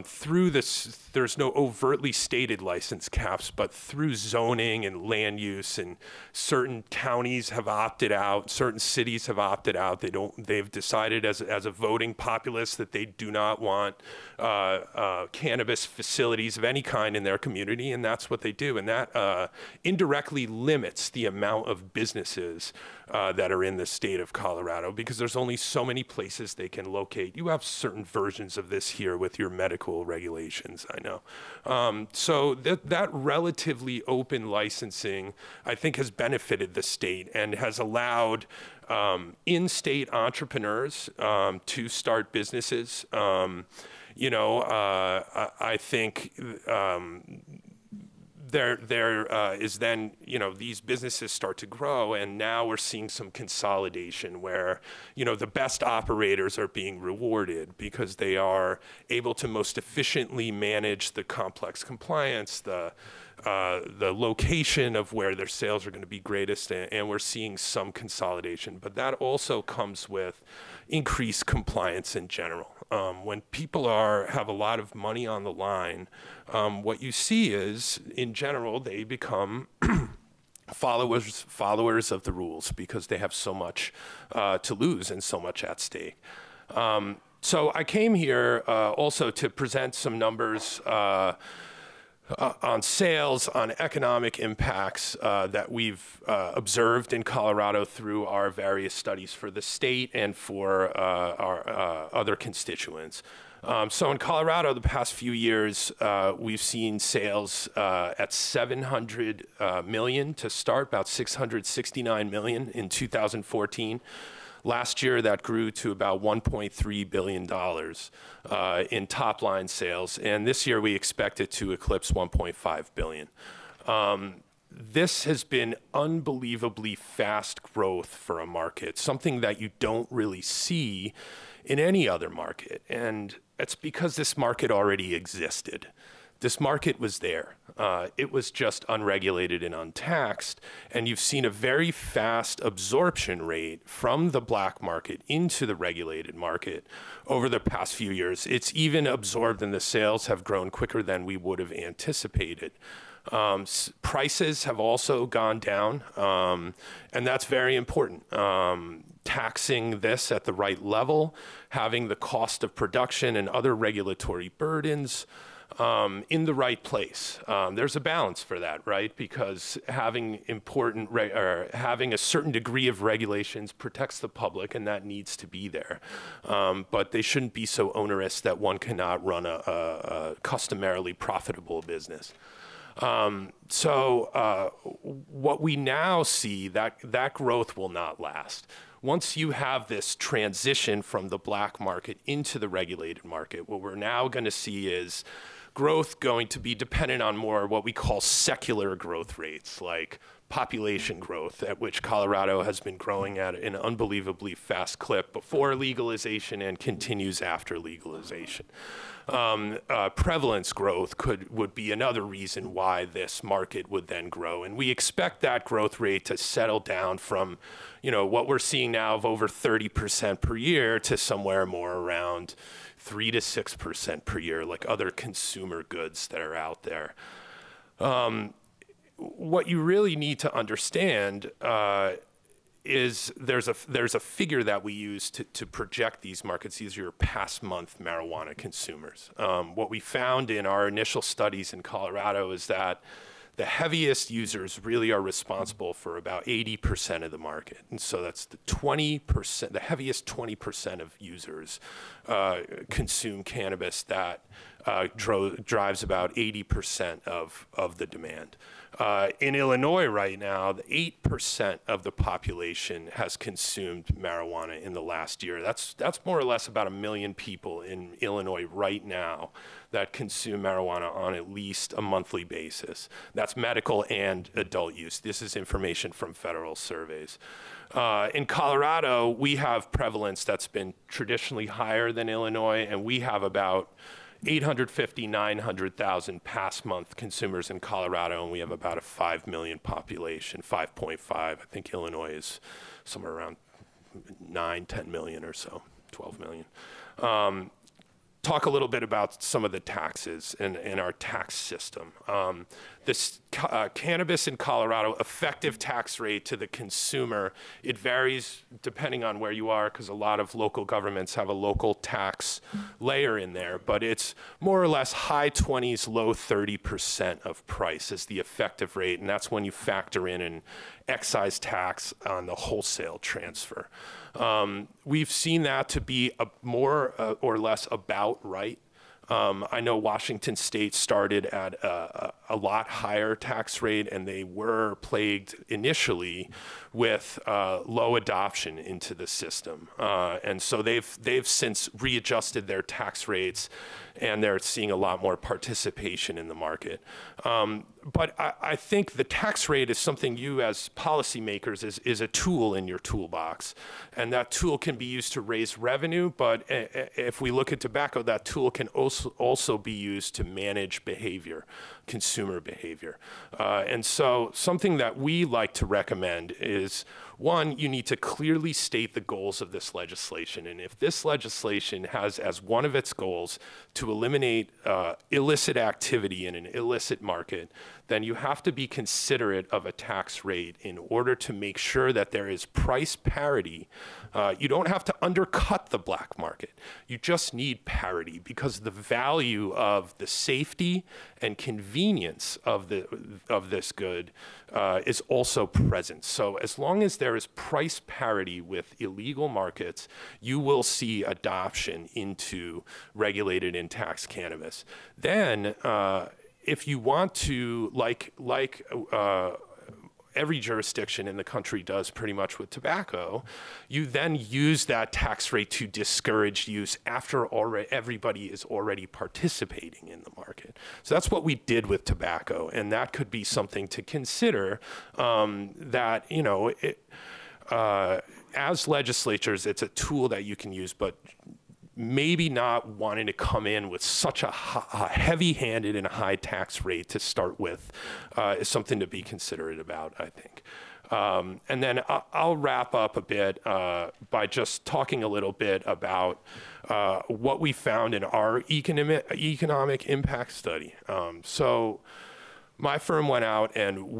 through this, there's no overtly stated license caps, but through zoning and land use, and certain counties have opted out, certain cities have opted out. They've decided as a voting populace that they do not want cannabis facilities of any kind in their community, and that's what they do. And that indirectly limits the amount of businesses that are in the state of Colorado, because there's only so many places they can locate. You have certain versions of this here with your medical regulations, I know. So that relatively open licensing, I think, has benefited the state and has allowed in-state entrepreneurs to start businesses. I think there is then, these businesses start to grow, and now we're seeing some consolidation where, the best operators are being rewarded because they are able to most efficiently manage the complex compliance, the location of where their sales are going to be greatest, and we're seeing some consolidation. But that also comes with increased compliance in general. When people have a lot of money on the line, what you see is, in general, they become followers of the rules because they have so much to lose and so much at stake. So I came here also to present some numbers on sales, on economic impacts that we've observed in Colorado through our various studies for the state and for our other constituents. So in Colorado, the past few years, we've seen sales at $700 million to start, about $669 million in 2014. Last year, that grew to about $1.3 billion in top-line sales, and this year we expect it to eclipse $1.5 billion. this has been unbelievably fast growth for a market, something that you don't really see in any other market. And it's because this market already existed. This market was there. It was just unregulated and untaxed. And you've seen a very fast absorption rate from the black market into the regulated market over the past few years. It's even absorbed, and the sales have grown quicker than we would have anticipated. Prices have also gone down, and that's very important. Taxing this at the right level, having the cost of production and other regulatory burdens in the right place. There's a balance for that, right? Because having having a certain degree of regulations protects the public, and that needs to be there. But they shouldn't be so onerous that one cannot run a customarily profitable business. What we now see, that growth will not last. Once you have this transition from the black market into the regulated market, what we're now going to see is growth going to be dependent on more what we call secular growth rates, like population growth, at which Colorado has been growing at an unbelievably fast clip before legalization and continues after legalization. Prevalence growth would be another reason why this market would then grow. And we expect that growth rate to settle down from, what we're seeing now of over 30% per year to somewhere more around 3 to 6% per year, like other consumer goods that are out there. What you really need to understand is there's a figure that we use to project these markets. These are your past month marijuana consumers. What we found in our initial studies in Colorado is that the heaviest users really are responsible for about 80% of the market. And so that's the 20%, the heaviest 20% of users consume cannabis that drives about 80% of the demand. In Illinois right now, 8% of the population has consumed marijuana in the last year. That's more or less about 1 million people in Illinois right now that consume marijuana on at least a monthly basis. That's medical and adult use. This is information from federal surveys. In Colorado, we have prevalence that's been traditionally higher than Illinois, and we have about 850, 900,000 past month consumers in Colorado, and we have about a 5 million population, 5.5. I think Illinois is somewhere around 9, 10 million or so, 12 million. Talk a little bit about some of the taxes in our tax system. This cannabis in Colorado, effective tax rate to the consumer, it varies depending on where you are, because a lot of local governments have a local tax layer in there, but it's more or less high 20s, low 30% of price is the effective rate, and that's when you factor in an excise tax on the wholesale transfer. We've seen that to be more or less about right. I know Washington State started at a lot higher tax rate, and they were plagued initially with low adoption into the system. And so they've since readjusted their tax rates, and they're seeing a lot more participation in the market. But I think the tax rate is something you as policymakers is a tool in your toolbox. And that tool can be used to raise revenue, but if we look at tobacco, that tool can also be used to manage behavior, consumer behavior. And so something that we like to recommend is, one, you need to clearly state the goals of this legislation. And if this legislation has as one of its goals to eliminate illicit activity in an illicit market, then you have to be considerate of a tax rate in order to make sure that there is price parity. You don't have to undercut the black market. You just need parity, because the value of the safety and convenience of this good is also present. So as long as there is price parity with illegal markets, you will see adoption into regulated and taxed cannabis. Then, if you want to, like every jurisdiction in the country does pretty much with tobacco, you then use that tax rate to discourage use after everybody is already participating in the market. So that's what we did with tobacco, and that could be something to consider, that, you know, as legislatures, it's a tool that you can use, but maybe not wanting to come in with such a heavy-handed and a high tax rate to start with is something to be considerate about, I think. And then I'll wrap up a bit by just talking a little bit about what we found in our economic impact study. So my firm went out and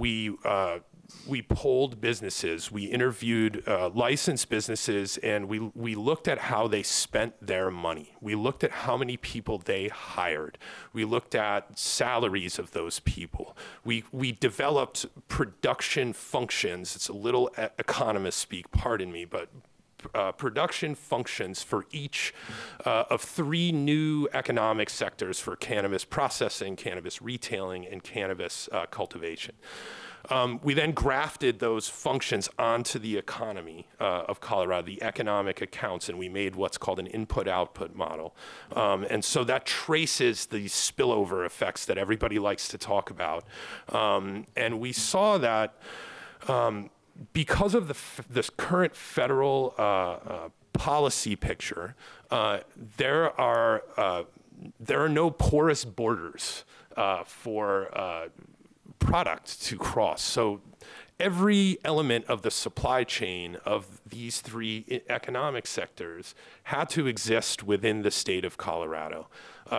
we polled businesses, we interviewed licensed businesses, and we looked at how they spent their money. We looked at how many people they hired. We looked at salaries of those people. We developed production functions. It's a little economist speak, pardon me, but production functions for each of 3 new economic sectors for cannabis processing, cannabis retailing, and cannabis cultivation. We then grafted those functions onto the economy of Colorado, the economic accounts, and we made what's called an input-output model. And so that traces the spillover effects that everybody likes to talk about. And we saw that because of this current federal policy picture, there are no porous borders for product to cross. So every element of the supply chain of these 3 economic sectors had to exist within the state of Colorado.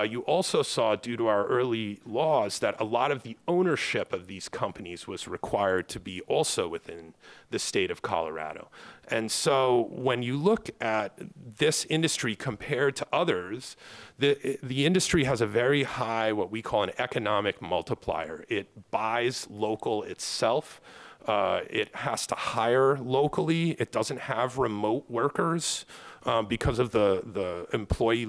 You also saw, due to our early laws, that a lot of the ownership of these companies was required to be also within the state of Colorado. And so when you look at this industry compared to others, the industry has a very high, what we call an economic multiplier. It buys local itself. It has to hire locally. It doesn't have remote workers because of the employee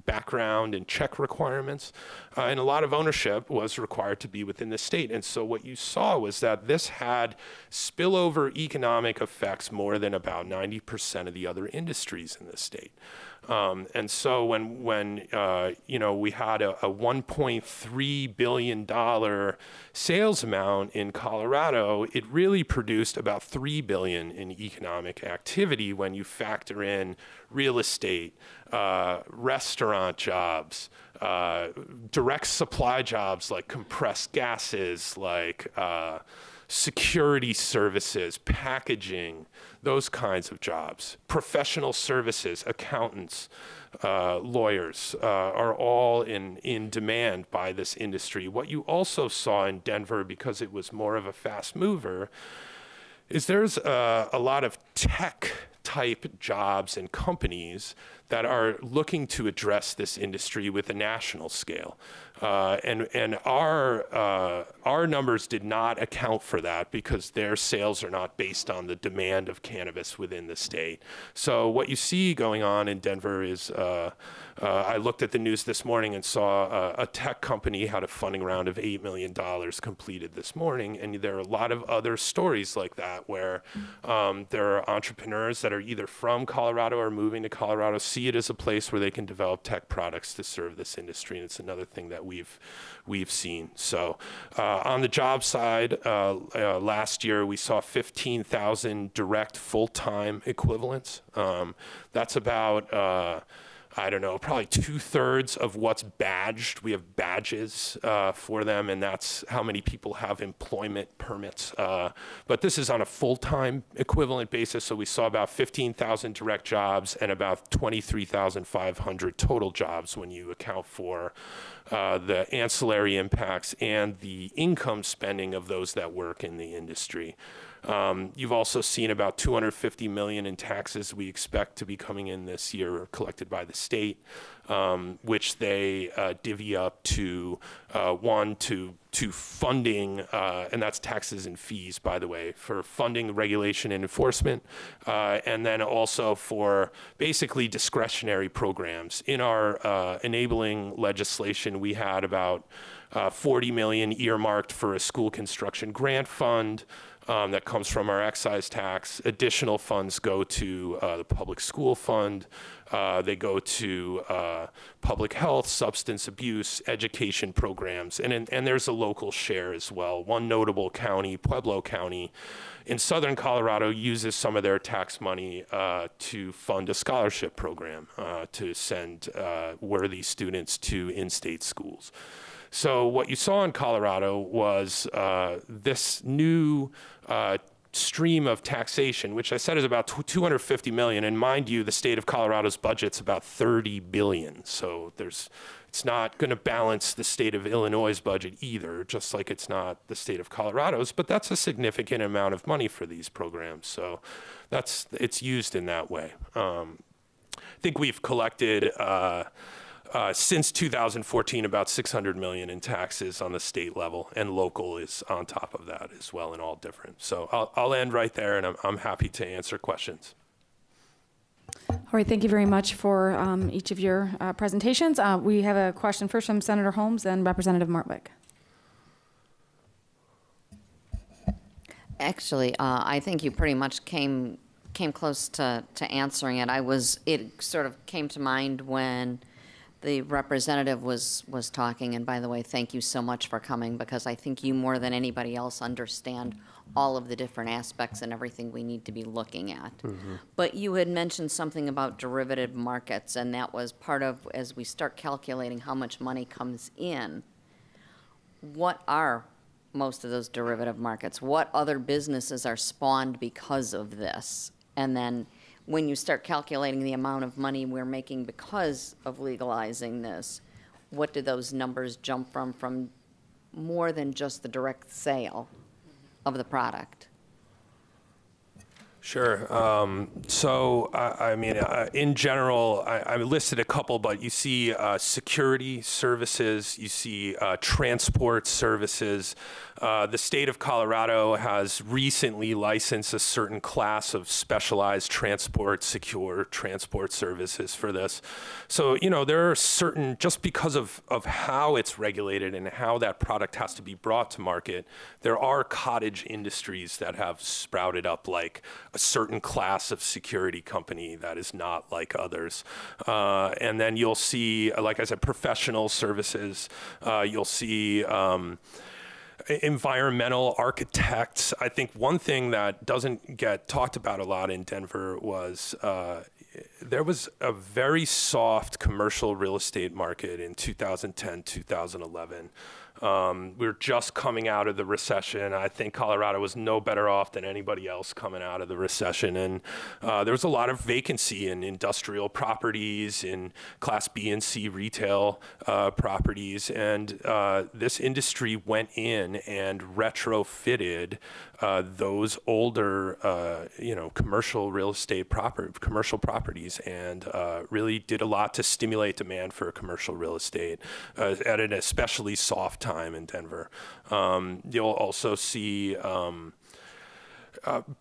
background and check requirements. And a lot of ownership was required to be within the state. And so what you saw was that this had spillover economic effects more than about 90% of the other industries in the state. And so when you know, we had a $1.3 billion sales amount in Colorado, it really produced about $3 billion in economic activity when you factor in real estate, restaurant jobs, direct supply jobs like compressed gases, like security services, packaging, those kinds of jobs. Professional services, accountants, lawyers are all in demand by this industry. What you also saw in Denver, because it was more of a fast mover, is there's a lot of tech type jobs and companies that are looking to address this industry with a national scale. And our numbers did not account for that because their sales are not based on the demand of cannabis within the state. So what you see going on in Denver is, I looked at the news this morning and saw a tech company had a funding round of $8 million completed this morning. And there are a lot of other stories like that where there are entrepreneurs that are either from Colorado or moving to Colorado, see it as a place where they can develop tech products to serve this industry. And it's another thing that we've seen. So on the job side, last year we saw 15,000 direct full-time equivalents. That's about I don't know, probably 2/3 of what's badged. We have badges for them, and that's how many people have employment permits. But this is on a full-time equivalent basis, so we saw about 15,000 direct jobs and about 23,500 total jobs when you account for the ancillary impacts and the income spending of those that work in the industry. You've also seen about $250 million in taxes we expect to be coming in this year, collected by the state, which they divvy up to to funding, and that's taxes and fees, by the way, for funding regulation and enforcement, and then also for basically discretionary programs. In our enabling legislation, we had about $40 million earmarked for a school construction grant fund that comes from our excise tax. Additional funds go to the public school fund. They go to public health, substance abuse, education programs, and there's a local share as well. One notable county, Pueblo County, in southern Colorado, uses some of their tax money to fund a scholarship program to send worthy students to in-state schools. So what you saw in Colorado was this new stream of taxation, which I said is about $250 million. And mind you, the state of Colorado's budget's about $30 billion. So it's not going to balance the state of Illinois' budget either, just like it's not the state of Colorado's. But that's a significant amount of money for these programs. So it's used in that way. I think we've collected since 2014, about $600 million in taxes on the state level, and local is on top of that as well, and all different. So I'll end right there, and I'm happy to answer questions. All right, thank you very much for each of your presentations. We have a question first from Senator Holmes and Representative Martwick. Actually, I think you pretty much came close to answering it. It sort of came to mind when the representative was talking, and by the way, thank you so much for coming, because I think you more than anybody else understand all of the different aspects and everything we need to be looking at. Mm-hmm. But you had mentioned something about derivative markets, and that was part of, as we start calculating how much money comes in, what are most of those derivative markets? What other businesses are spawned because of this? And then when you start calculating the amount of money we're making because of legalizing this, what do those numbers jump from more than just the direct sale of the product? Sure. So, I mean, in general, I listed a couple, but you see security services, you see transport services. The state of Colorado has recently licensed a certain class of specialized secure transport services for this. So, you know, there are certain, just because of how it's regulated and how that product has to be brought to market, there are cottage industries that have sprouted up, like a certain class of security company that is not like others. And then you'll see, like I said, professional services. You'll see environmental architects. I think one thing that doesn't get talked about a lot in Denver was there was a very soft commercial real estate market in 2010, 2011. We were just coming out of the recession. I think Colorado was no better off than anybody else coming out of the recession. And there was a lot of vacancy in industrial properties, in Class B and C retail properties. And this industry went in and retrofitted those older, commercial real estate commercial properties, and really did a lot to stimulate demand for commercial real estate at an especially soft time in Denver. You'll also see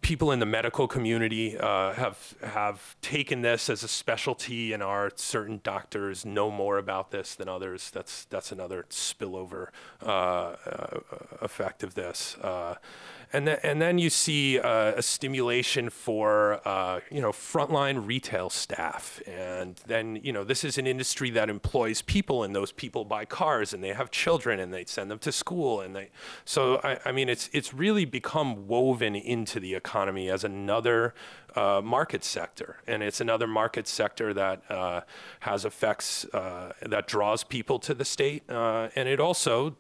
people in the medical community have taken this as a specialty, and certain doctors know more about this than others. That's another spillover effect of this. And then you see a stimulation for frontline retail staff, and then this is an industry that employs people, and those people buy cars, and they have children, and they send them to school, and so I mean it's really become woven into the economy as another market sector, and it's another market sector that has effects that draws people to the state, and it also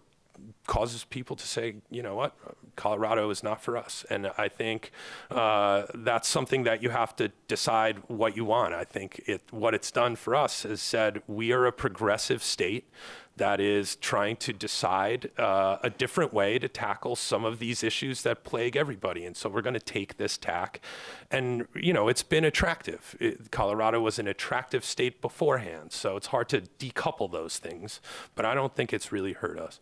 causes people to say, you know what, Colorado is not for us. And I think that's something that you have to decide what you want. I think what it's done for us is said, we are a progressive state that is trying to decide a different way to tackle some of these issues that plague everybody. And so we're going to take this tack. And, you know, it's been attractive. Colorado was an attractive state beforehand, so it's hard to decouple those things. But I don't think it's really hurt us.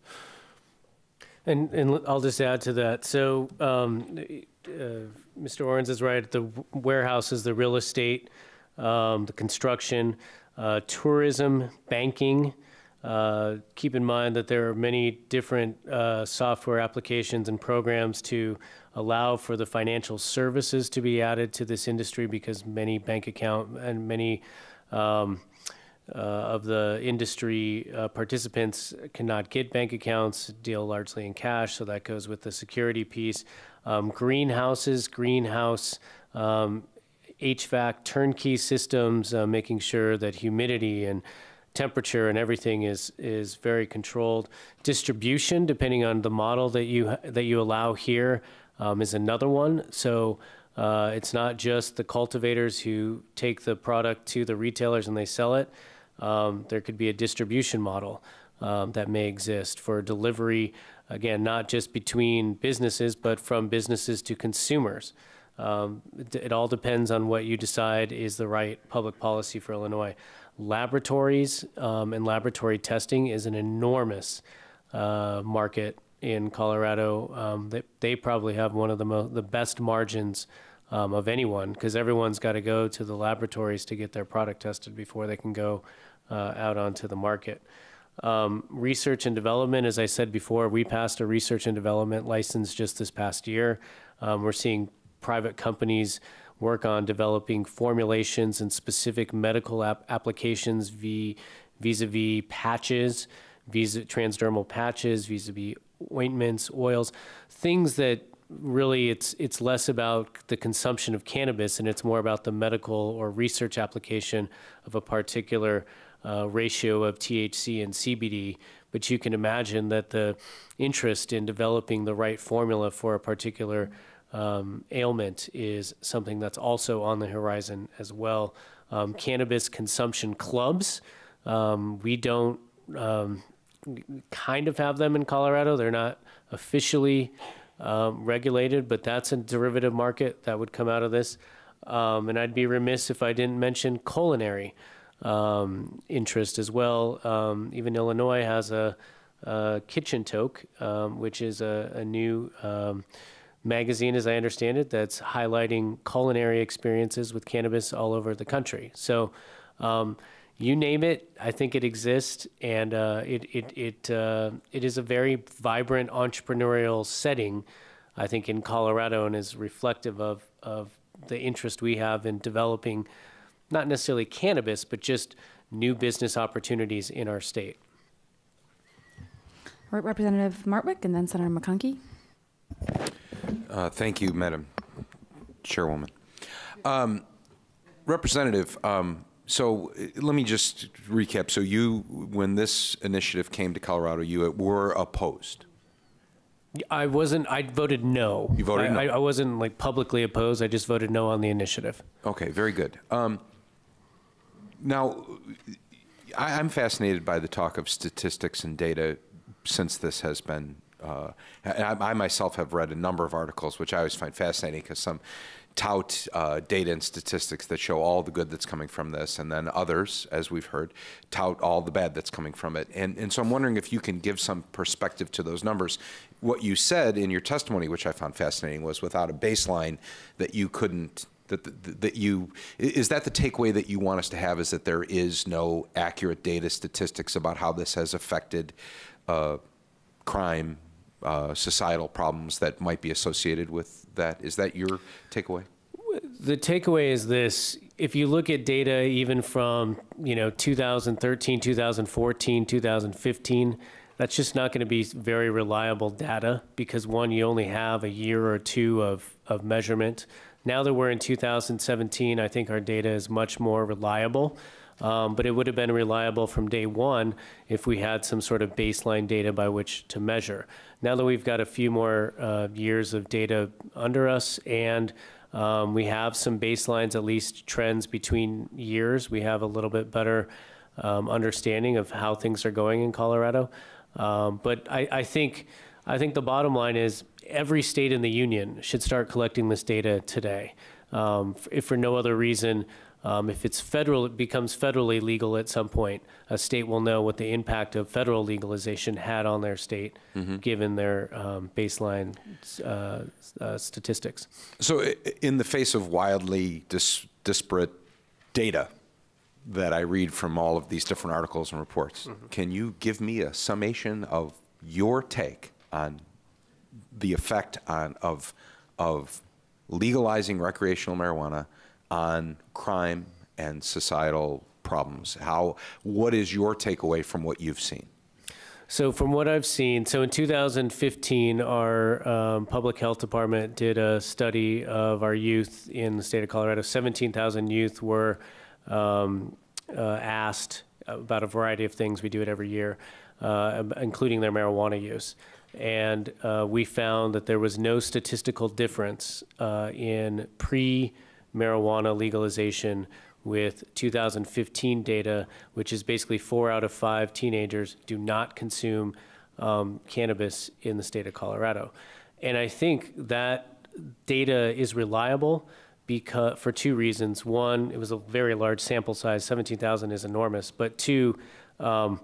And I'll just add to that. So Mr. Orens is right. The warehouses, the real estate, the construction, tourism, banking. Keep in mind that there are many different software applications and programs to allow for the financial services to be added to this industry, because many bank account and many of the industry participants cannot get bank accounts, deal largely in cash, so that goes with the security piece. Greenhouses, greenhouse, HVAC, turnkey systems, making sure that humidity and temperature and everything is very controlled. Distribution, depending on the model that you allow here, is another one. So it's not just the cultivators who take the product to the retailers and they sell it. There could be a distribution model that may exist for delivery, again, not just between businesses, but from businesses to consumers. It all depends on what you decide is the right public policy for Illinois. Laboratories and laboratory testing is an enormous market in Colorado. They probably have one of the best margins of anyone, because everyone's got to go to the laboratories to get their product tested before they can go out onto the market. Research and development, as I said before, we passed a research and development license just this past year. We're seeing private companies work on developing formulations and specific medical applications vis-a-vis patches, transdermal patches, vis-a-vis ointments, oils, things that really it's less about the consumption of cannabis and it's more about the medical or research application of a particular ratio of THC and CBD. But you can imagine that the interest in developing the right formula for a particular ailment is something that's also on the horizon as well. Cannabis consumption clubs, we don't kind of have them in Colorado. They're not officially regulated, but that's a derivative market that would come out of this. And I'd be remiss if I didn't mention culinary interest as well. Even Illinois has a Kitchen Toke, which is a new magazine, as I understand it, that's highlighting culinary experiences with cannabis all over the country. So you name it, I think it exists, and it is a very vibrant entrepreneurial setting, I think, in Colorado, and is reflective of the interest we have in developing not necessarily cannabis, but just new business opportunities in our state. All right, Representative Martwick, and then Senator McConkey. Thank you, Madam Chairwoman. Representative, so let me just recap. So you, when this initiative came to Colorado, you were opposed. I wasn't. I voted no. You voted no. I wasn't like publicly opposed. I just voted no on the initiative. Okay, very good. Now, I'm fascinated by the talk of statistics and data since this has been. I myself have read a number of articles, which I always find fascinating, because some tout data and statistics that show all the good that's coming from this, and then others, as we've heard, tout all the bad that's coming from it. And so I'm wondering if you can give some perspective to those numbers. What you said in your testimony, which I found fascinating, was without a baseline that you couldn't, is that the takeaway that you want us to have, is that there is no accurate data statistics about how this has affected crime, societal problems that might be associated with that? Is that your takeaway? The takeaway is this: if you look at data even from 2013, 2014, 2015, that's just not going to be very reliable data, because one, you only have a year or two of measurement. Now that we're in 2017, I think our data is much more reliable. But it would have been reliable from day one if we had some sort of baseline data by which to measure. Now that we've got a few more years of data under us, and we have some baselines, at least trends between years, we have a little bit better understanding of how things are going in Colorado. But I think the bottom line is every state in the union should start collecting this data today. If for no other reason, if it's federal, it becomes federally legal at some point, a state will know what the impact of federal legalization had on their state, given their baseline statistics. So in the face of wildly disparate data that I read from all of these different articles and reports, can you give me a summation of your take on the effect of legalizing recreational marijuana on crime and societal problems? What is your takeaway from what you've seen? So from what I've seen, so in 2015, our public health department did a study of our youth in the state of Colorado. 17,000 youth were asked about a variety of things. We do it every year, including their marijuana use. And we found that there was no statistical difference in pre-marijuana legalization with 2015 data, which is basically 4 out of 5 teenagers do not consume cannabis in the state of Colorado. And I think that data is reliable because, for 2 reasons. One, it was a very large sample size, 17,000 is enormous. But 2, what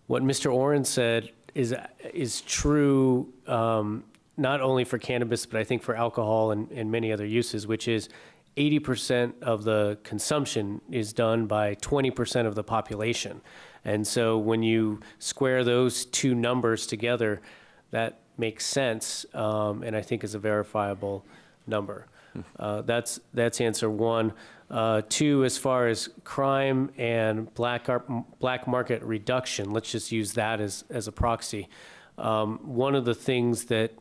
Mr. Oren said is true not only for cannabis, but I think for alcohol and many other uses, which is 80% of the consumption is done by 20% of the population. And so when you square those 2 numbers together, that makes sense, and I think is a verifiable number. That's answer 1. 2, as far as crime and black market reduction, let's just use that as a proxy. One of the things that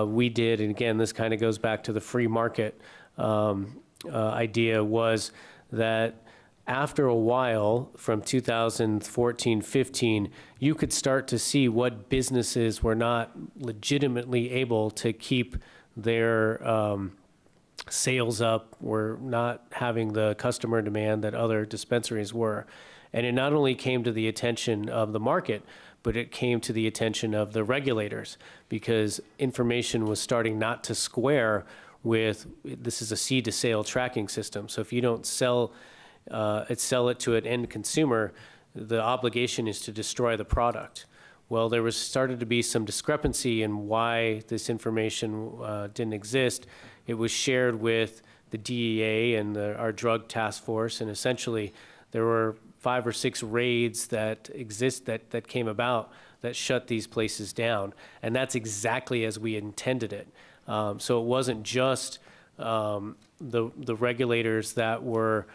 we did, and again, this kind of goes back to the free market idea, was that after a while, from 2014-15, you could start to see what businesses were not legitimately able to keep their sales up, were not having the customer demand that other dispensaries were. And it not only came to the attention of the market, but it came to the attention of the regulators, because information was starting not to square with, this is a seed to sale tracking system. So if you don't sell it to an end consumer, the obligation is to destroy the product. Well, there started to be some discrepancy in why this information didn't exist. It was shared with the DEA and our drug task force, and essentially there were 5 or 6 raids that came about that shut these places down, and that's exactly as we intended it. So it wasn't just the regulators that were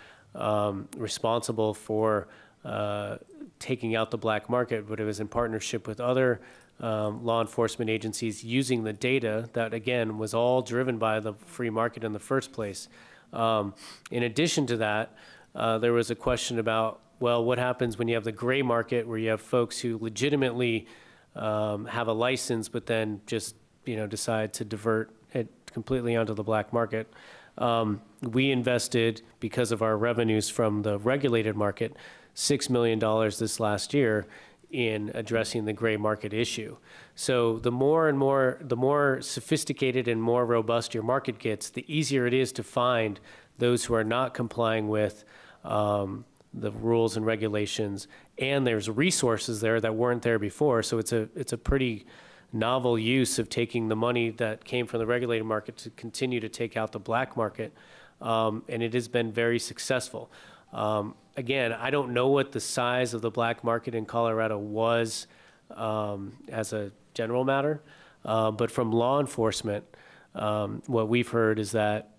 responsible for taking out the black market, but it was in partnership with other law enforcement agencies using the data that, again, was all driven by the free market in the first place. In addition to that, there was a question about, well, what happens when you have the gray market, where you have folks who legitimately have a license but then just decide to divert it completely onto the black market. We invested, because of our revenues from the regulated market, $6 million this last year in addressing the gray market issue. So the more sophisticated and more robust your market gets, the easier it is to find those who are not complying with the rules and regulations, and there's resources there that weren't there before. So it's a pretty novel use of taking the money that came from the regulated market to continue to take out the black market, and it has been very successful. Again, I don't know what the size of the black market in Colorado was as a general matter, but from law enforcement, what we've heard is that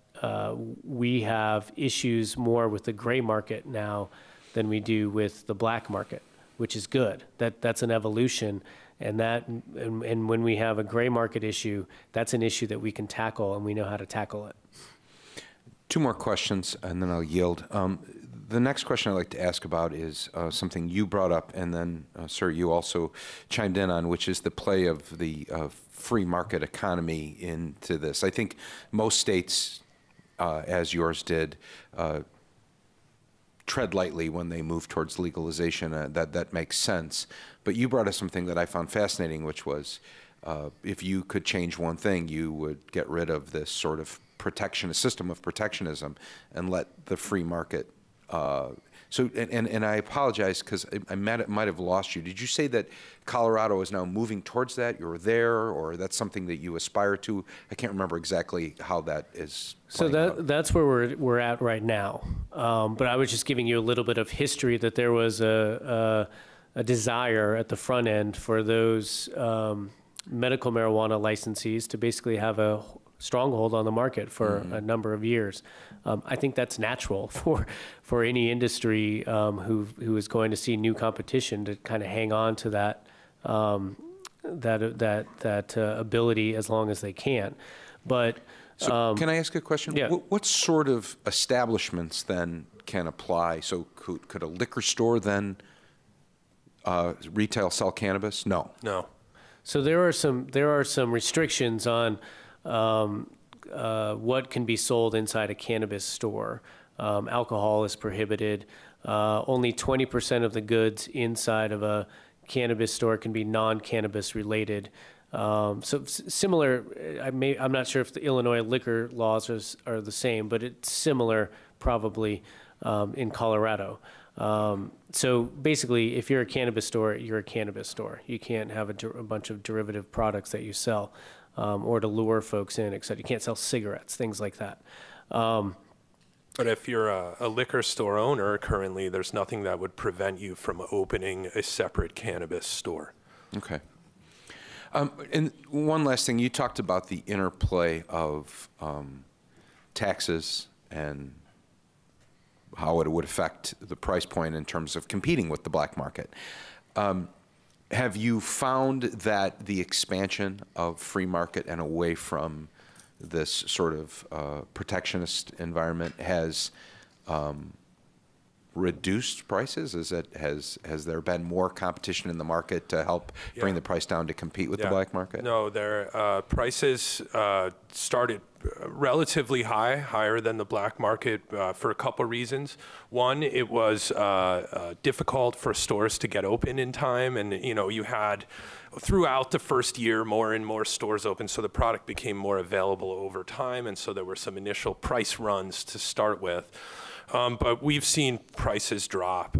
we have issues more with the gray market now than we do with the black market, which is good. That's an evolution, and when we have a gray market issue, that's an issue that we can tackle, and we know how to tackle it. 2 more questions, and then I'll yield. The next question I'd like to ask about is something you brought up, and then, sir, you also chimed in on, which is the play of the free market economy into this. I think most states, as yours did, tread lightly when they move towards legalization. That makes sense. But you brought up something that I found fascinating, which was if you could change one thing, you would get rid of this sort of system of protectionism and let the free market. And I apologize because I might have lost you. Did you say that Colorado is now moving towards that? You're there, or that's something that you aspire to? I can't remember exactly how that is. So that's where we're at right now. But I was just giving you a little bit of history that there was a desire at the front end for those medical marijuana licensees to basically have a stronghold on the market for a number of years. I think that's natural for any industry who is going to see new competition to kind of hang on to that ability as long as they can. But can I ask a question? Yeah. What sort of establishments then can apply? So could a liquor store then retail sell cannabis? No. No. So there are some restrictions on what can be sold inside a cannabis store. Alcohol is prohibited. Only 20% of the goods inside of a cannabis store can be non-cannabis related. So similar, I'm not sure if the Illinois liquor laws are the same, but it's similar probably in Colorado. So basically, if you're a cannabis store, you're a cannabis store. You can't have a bunch of derivative products that you sell. Or to lure folks in, etc. You can't sell cigarettes, things like that. But if you're a liquor store owner currently, there's nothing that would prevent you from opening a separate cannabis store. Okay. And one last thing, you talked about the interplay of taxes and how it would affect the price point in terms of competing with the black market. Have you found that the expansion of free market and away from this sort of protectionist environment has reduced prices? Has there been more competition in the market to help bring the price down to compete with the black market? No, their prices started relatively higher than the black market for a couple reasons. One, it was difficult for stores to get open in time, and you had throughout the first year more and more stores open, so the product became more available over time, and so there were some initial price runs to start with. But we've seen prices drop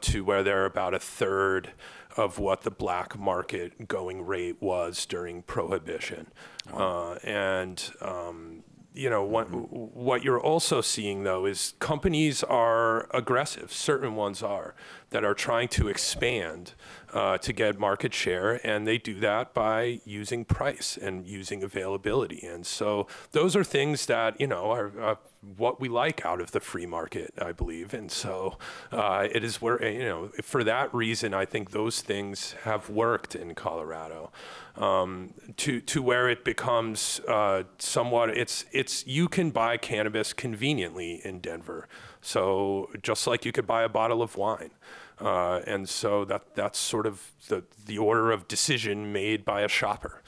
to where they're about a third of what the black market going rate was during Prohibition. What you're also seeing, though, is companies are aggressive, certain ones are, that are trying to expand to get market share, and they do that by using price and using availability. And so those are things that, are what we like out of the free market, I believe. And so it is where, for that reason, I think those things have worked in Colorado. To where it becomes somewhat, you can buy cannabis conveniently in Denver. So just like you could buy a bottle of wine. And so that's sort of the order of decision made by a shopper.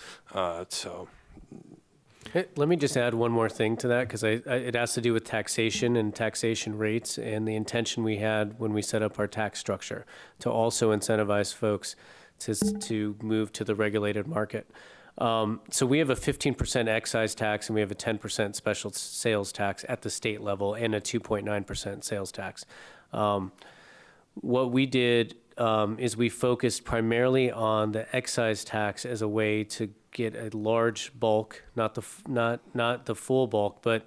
Hey, let me just add one more thing to that, because it has to do with taxation and taxation rates and the intention we had when we set up our tax structure to also incentivize folks to move to the regulated market. So we have a 15% excise tax and we have a 10% special sales tax at the state level and a 2.9% sales tax. What we did is we focused primarily on the excise tax as a way to get a large bulk, not the full bulk, but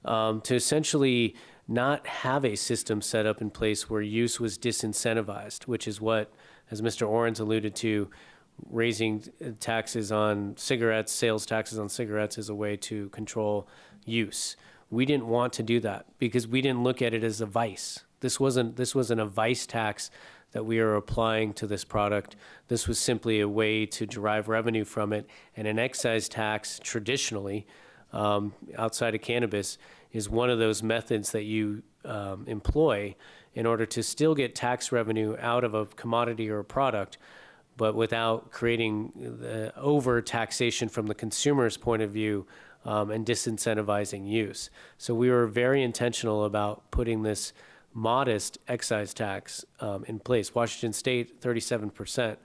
to essentially not have a system set up in place where use was disincentivized, which is what, as Mr. Orens alluded to, raising taxes on cigarettes, sales taxes on cigarettes is a way to control use. We didn't want to do that because we didn't look at it as a vice. This wasn't a vice tax that we are applying to this product. This was simply a way to derive revenue from it. And an excise tax, traditionally, outside of cannabis, is one of those methods that you employ in order to still get tax revenue out of a commodity or a product, but without creating the over-taxation from the consumer's point of view and disincentivizing use. So we were very intentional about putting this modest excise tax in place. Washington State, 37%,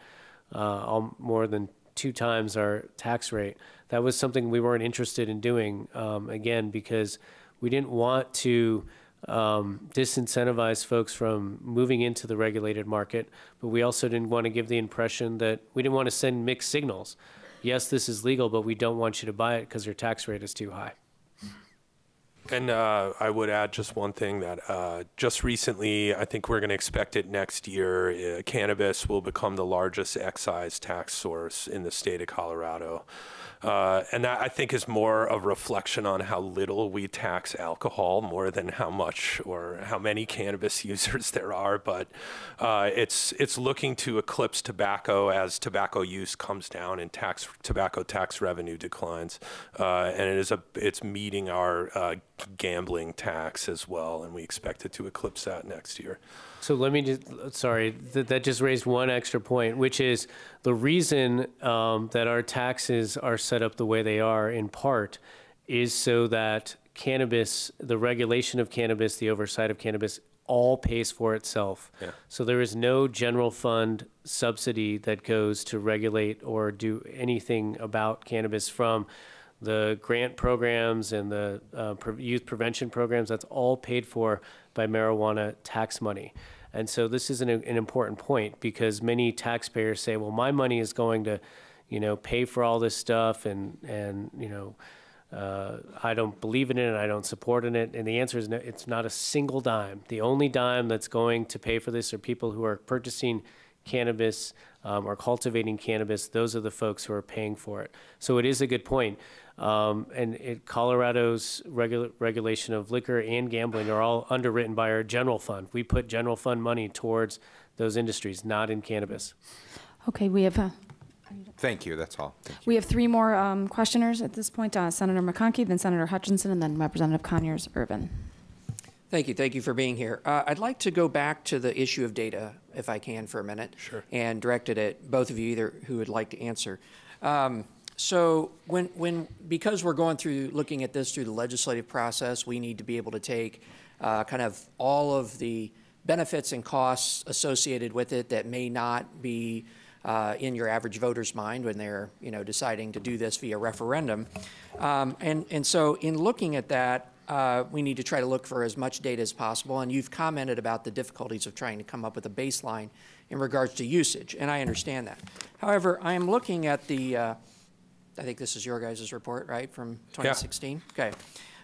more than 2 times our tax rate. That was something we weren't interested in doing, again, because we didn't want to disincentivize folks from moving into the regulated market, but we also didn't want to give the impression that we didn't want to send mixed signals. Yes, this is legal, but we don't want you to buy it because your tax rate is too high. And I would add just one thing that just recently, I think we're going to expect it next year, cannabis will become the largest excise tax source in the state of Colorado. And that, I think, is more a reflection on how little we tax alcohol more than how much or how many cannabis users there are. But it's looking to eclipse tobacco as tobacco use comes down and tobacco tax revenue declines. And it's meeting our gambling tax as well, and we expect it to eclipse that next year. So let me just, sorry, that just raised one extra point, which is the reason that our taxes are set up the way they are, in part, is so that cannabis, the regulation of cannabis, the oversight of cannabis, all pays for itself. Yeah. So there is no general fund subsidy that goes to regulate or do anything about cannabis from the grant programs and the youth prevention programs. That's all paid for by marijuana tax money. And so this is an important point, because many taxpayers say, well, my money is going to, pay for all this stuff, and I don't believe in it and I don't support in it. And the answer is no, it's not a single dime. The only dime that's going to pay for this are people who are purchasing cannabis or cultivating cannabis. Those are the folks who are paying for it. So it is a good point. Colorado's regulation of liquor and gambling are all underwritten by our general fund. We put general fund money towards those industries, not in cannabis. Okay, we have... Thank you, that's all. We have 3 more questioners at this point, Senator McConkey, then Senator Hutchinson, and then Representative Conyers-Ervin. Thank you. Thank you for being here. I'd like to go back to the issue of data, if I can, for a minute. Sure. And direct it at both of you, either who would like to answer. So because we're going through, looking at this through the legislative process, we need to be able to take kind of all of the benefits and costs associated with it that may not be in your average voter's mind when they're, deciding to do this via referendum. And so in looking at that, we need to try to look for as much data as possible. And you've commented about the difficulties of trying to come up with a baseline in regards to usage, and I understand that. However, I am looking at the, I think this is your guys' report, right, from 2016? Yeah. Okay.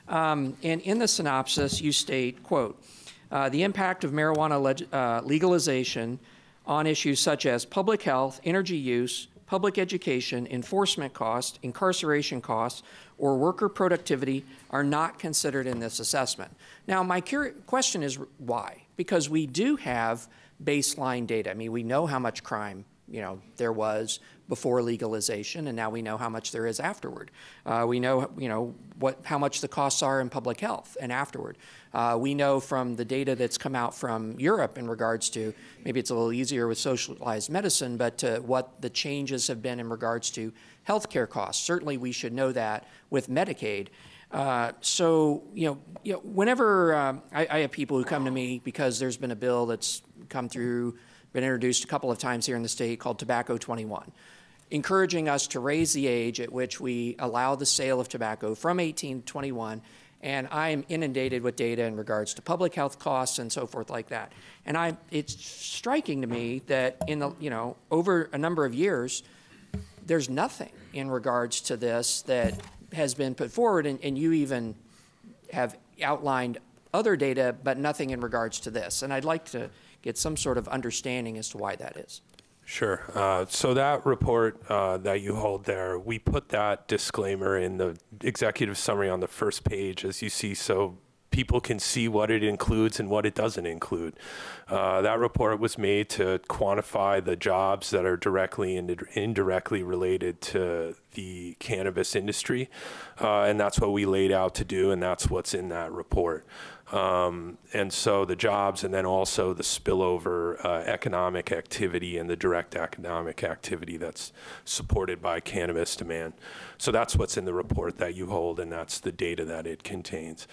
And in the synopsis, you state, quote, the impact of marijuana legalization on issues such as public health, energy use, public education, enforcement costs, incarceration costs, or worker productivity are not considered in this assessment. Now, my question is why? Because we do have baseline data. I mean, we know how much crime, there was before legalization, and now we know how much there is afterward. We know, how much the costs are in public health and afterward. We know from the data that's come out from Europe in regards to, maybe it's a little easier with socialized medicine, but what the changes have been in regards to healthcare costs. Certainly we should know that with Medicaid. So, whenever I have people who come to me because there's been a bill that's come through, been introduced a couple of times here in the state called Tobacco 21, encouraging us to raise the age at which we allow the sale of tobacco from 18 to 21. And I am inundated with data in regards to public health costs and so forth like that. And it's striking to me that in the, over a number of years, there's nothing in regards to this that has been put forward, and you even have outlined other data, but nothing in regards to this. And I'd like to get some sort of understanding as to why that is. Sure. So that report that you hold there, we put that disclaimer in the executive summary on the first page, as you see, so people can see what it includes and what it doesn't include. That report was made to quantify the jobs that are directly and indirectly related to the cannabis industry, and that's what we laid out to do, and that's what's in that report. And so the jobs and then also the spillover economic activity and the direct economic activity that's supported by cannabis demand. So that's what's in the report that you hold, and that's the data that it contains.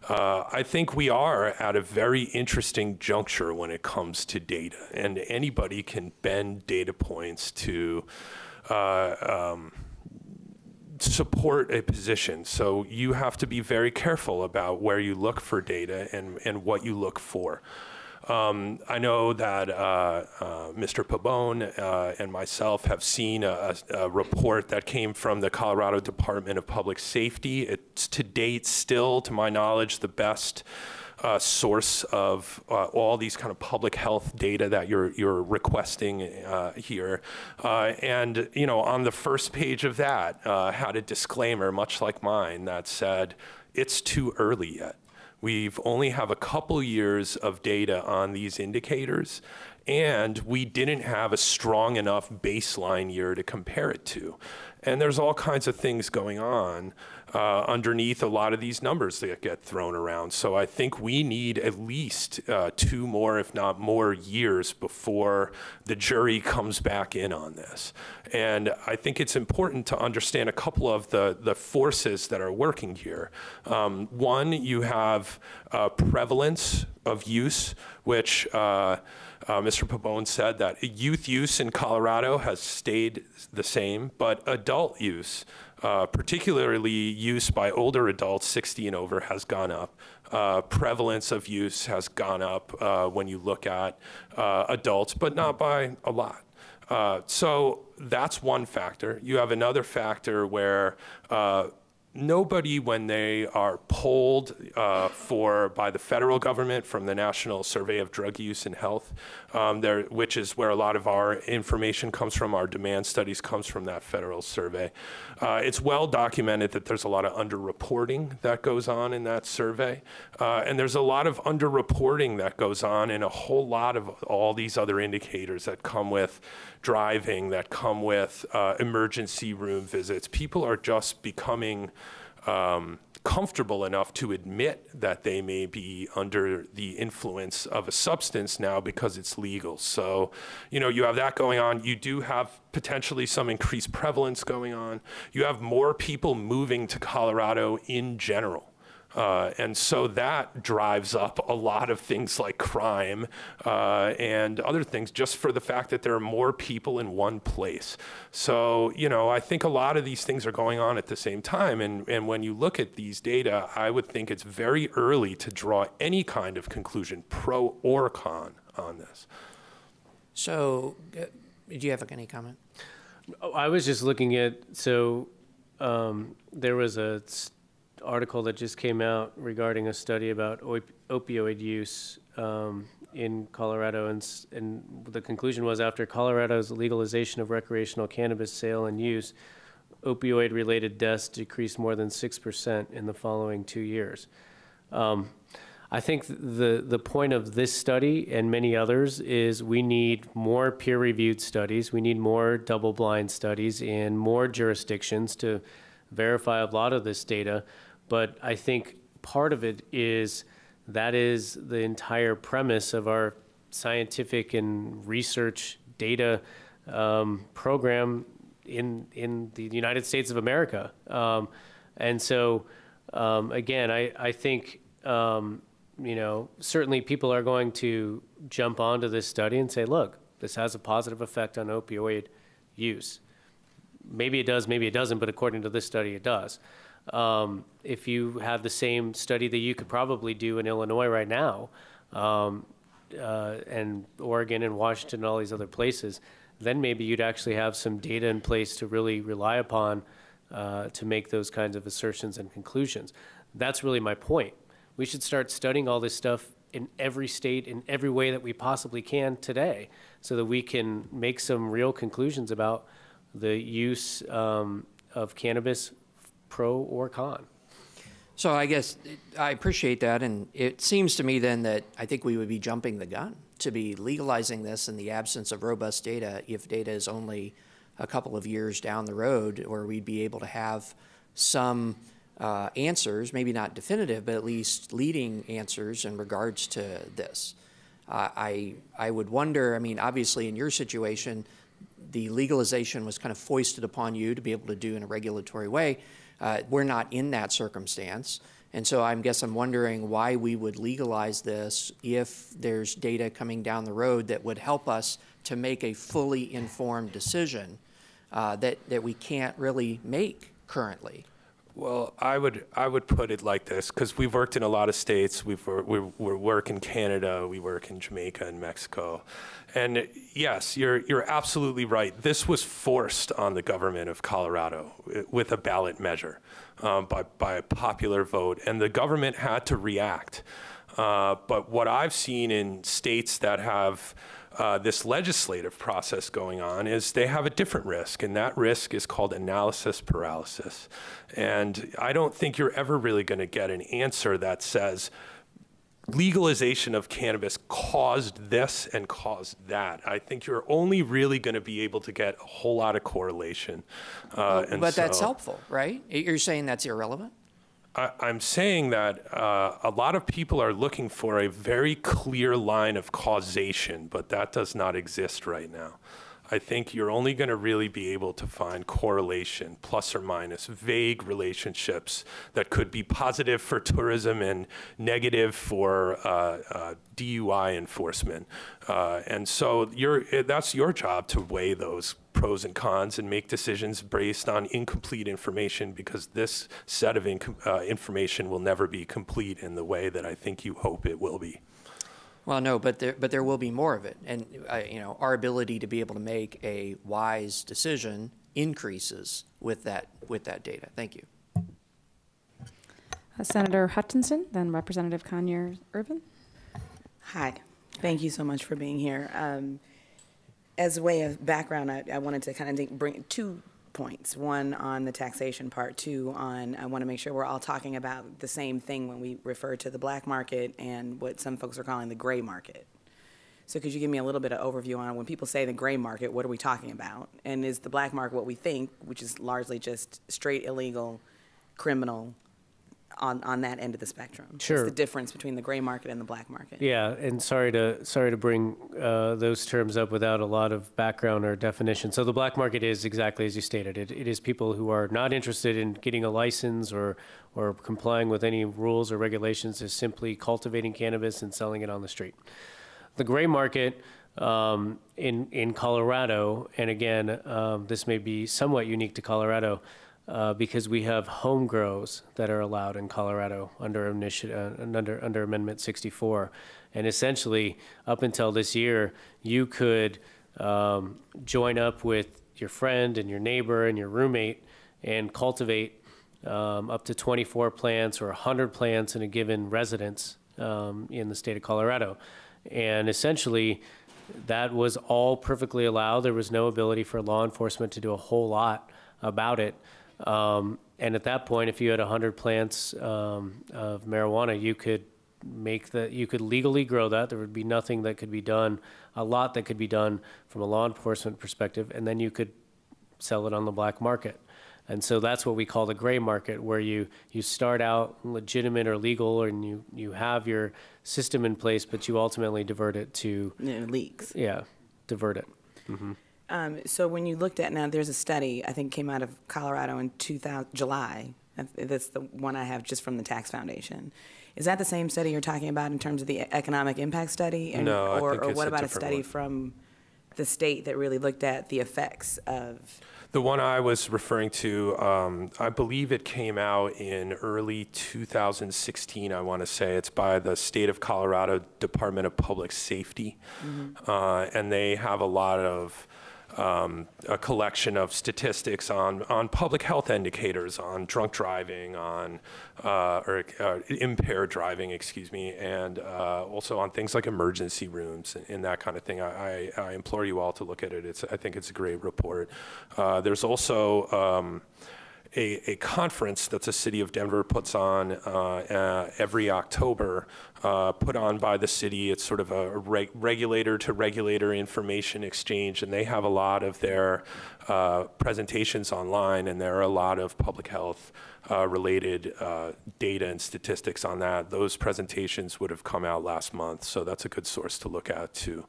I think we are at a very interesting juncture when it comes to data, and anybody can bend data points to support a position. So you have to be very careful about where you look for data and what you look for. I know that Mr. Pabon and myself have seen a report that came from the Colorado Department of Public Safety. It's to date still, to my knowledge, the best source of all these kind of public health data that you're requesting here. And you know, on the first page of that had a disclaimer, much like mine, that said, it's too early yet. We've only have a couple years of data on these indicators, and we didn't have a strong enough baseline year to compare it to. And there's all kinds of things going on underneath a lot of these numbers that get thrown around. So I think we need at least 2 more, if not more, years before the jury comes back in on this. And I think it's important to understand a couple of the forces that are working here. One, you have prevalence of use, which Mr. Pabon said that youth use in Colorado has stayed the same, but adult use, particularly use by older adults 60 and over, has gone up. Prevalence of use has gone up when you look at adults, but not by a lot. So that's one factor. You have another factor where nobody, when they are polled by the federal government from the National Survey of Drug Use and Health, which is where a lot of our information comes from, our demand studies comes from that federal survey. It's well documented that there's a lot of underreporting that goes on in that survey. And there's a lot of underreporting that goes on in a whole lot of all these other indicators that come with driving, that come with emergency room visits. People are just becoming comfortable enough to admit that they may be under the influence of a substance now because it's legal. So, you know, you have that going on. You do have potentially some increased prevalence going on. You have more people moving to Colorado in general. And so that drives up a lot of things like crime and other things, just for the fact that there are more people in one place. So, you know, I think a lot of these things are going on at the same time. And when you look at these data, I would think it's very early to draw any kind of conclusion, pro or con, on this. So, do you have any comment? I was just looking at, so there was a article that just came out regarding a study about opioid use in Colorado, and the conclusion was, after Colorado's legalization of recreational cannabis sale and use, opioid-related deaths decreased more than 6% in the following 2 years. I think the point of this study and many others is we need more peer-reviewed studies, we need more double-blind studies in more jurisdictions to verify a lot of this data. But I think part of it is that is the entire premise of our scientific and research data program in the United States of America. And so, again, I think, you know, certainly people are going to jump onto this study and say, look, this has a positive effect on opioid use. Maybe it does, maybe it doesn't, but according to this study, it does. If you have the same study that you could probably do in Illinois right now, and Oregon and Washington and all these other places, then maybe you'd actually have some data in place to really rely upon to make those kinds of assertions and conclusions. That's really my point. We should start studying all this stuff in every state, in every way that we possibly can today, so that we can make some real conclusions about the use of cannabis, pro or con. So I guess I appreciate that, and it seems to me then that I think we would be jumping the gun to be legalizing this in the absence of robust data, if data is only a couple of years down the road, or we'd be able to have some answers, maybe not definitive, but at least leading answers in regards to this. I would wonder, I mean, obviously in your situation, the legalization was kind of foisted upon you to be able to do in a regulatory way. We're not in that circumstance. And so I'm wondering why we would legalize this if there's data coming down the road that would help us to make a fully informed decision that we can't really make currently. Well, I would put it like this, because we've worked in a lot of states. We work in Canada, we work in Jamaica and Mexico, and yes, you're absolutely right. This was forced on the government of Colorado with a ballot measure by a popular vote, and the government had to react. But what I've seen in states that have this legislative process going on is they have a different risk, and that risk is called analysis paralysis. And I don't think you're ever really going to get an answer that says legalization of cannabis caused this and caused that. I think you're only really going to be able to get a whole lot of correlation. But that's helpful, right? You're saying that's irrelevant? I'm saying that a lot of people are looking for a very clear line of causation, but that does not exist right now. I think you're only going to really be able to find correlation, plus or minus, vague relationships that could be positive for tourism and negative for DUI enforcement. And so that's your job to weigh those pros and cons and make decisions based on incomplete information, because this set of information will never be complete in the way that I think you hope it will be. Well, no, but there will be more of it, and you know, our ability to be able to make a wise decision increases with that data. Thank you. Senator Hutchinson, then Representative Conyers-Ervin. Hi, thank you so much for being here. As a way of background, I wanted to kind of bring 2 points. One on the taxation part, 2 on I want to make sure we're all talking about the same thing when we refer to the black market and what some folks are calling the gray market. So could you give me a little bit of overview on when people say the gray market, what are we talking about? And is the black market what we think, which is largely just straight illegal, criminal, on that end of the spectrum? Sure. What's the difference between the gray market and the black market? Yeah, and sorry to bring those terms up without a lot of background or definition. So the black market is exactly as you stated. It is people who are not interested in getting a license or complying with any rules or regulations, is simply cultivating cannabis and selling it on the street. The gray market in Colorado, and again, this may be somewhat unique to Colorado, because we have home grows that are allowed in Colorado under Amendment 64. And essentially, up until this year, you could join up with your friend and your neighbor and your roommate and cultivate up to 24 plants or 100 plants in a given residence in the state of Colorado. And essentially, that was all perfectly allowed. There was no ability for law enforcement to do a whole lot about it. And at that point, if you had 100 plants of marijuana, you could legally grow that. There would be nothing that could be done, a lot that could be done from a law enforcement perspective, and then you could sell it on the black market. And so that's what we call the gray market, where you start out legitimate or legal, and you have your system in place, but you ultimately divert it to... It leaks. Yeah, divert it. Mm-hmm. So when you looked at, now there's a study, I think came out of Colorado in July. That's the one I have just from the Tax Foundation. Is that the same study you're talking about in terms of the economic impact study? And, no, I think or it's what a about a different study one. from the state that really looked at the effects of... The one I was referring to, I believe it came out in early 2016, I want to say. It's by the State of Colorado Department of Public Safety. Mm-hmm. And they have a lot of a collection of statistics on public health indicators, on drunk driving, on impaired driving, excuse me, and also on things like emergency rooms and that kind of thing. I implore you all to look at it. I think it's a great report. There's also a conference that the city of Denver puts on every October, put on by the city. It's sort of a regulator to regulator information exchange, and they have a lot of their presentations online, and there are a lot of public health related data and statistics on that. Those presentations would have come out last month, so that's a good source to look at too.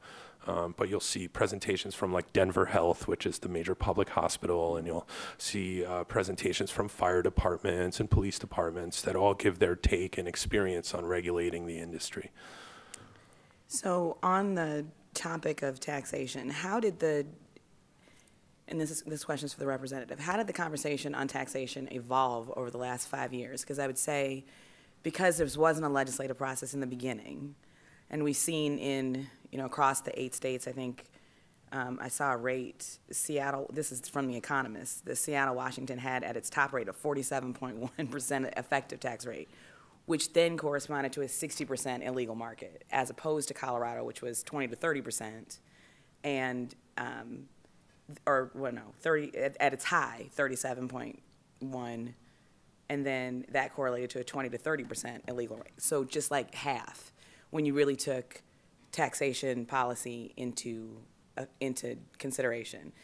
But you'll see presentations from like Denver Health, which is the major public hospital, and you'll see presentations from fire departments and police departments that all give their take and experience on regulating the industry. So on the topic of taxation, how did and this question is for the representative, how did the conversation on taxation evolve over the last 5 years? Because I would say, because there wasn't a legislative process in the beginning, and we've seen in, across the 8 states, I think I saw a rate, Seattle, this is from The Economist, the Seattle, Washington had at its top rate a 47.1% effective tax rate, which then corresponded to a 60% illegal market, as opposed to Colorado, which was 20 to 30%, and, 30, at its high, 37.1, and then that correlated to a 20 to 30% illegal rate. So just like half, when you really took taxation policy into consideration.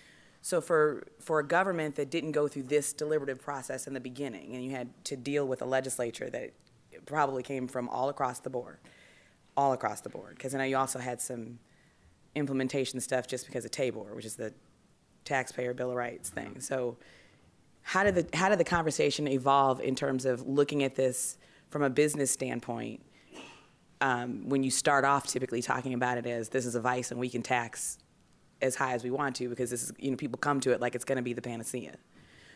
So for a government that didn't go through this deliberative process in the beginning, and you had to deal with a legislature that probably came from all across the board, because I know you also had some implementation stuff just because of TABOR, which is the Taxpayer Bill of Rights thing. So how did the conversation evolve in terms of looking at this from a business standpoint? When you start off typically talking about it as this is a vice and we can tax as high as we want to, because this is, people come to it like it's going to be the panacea.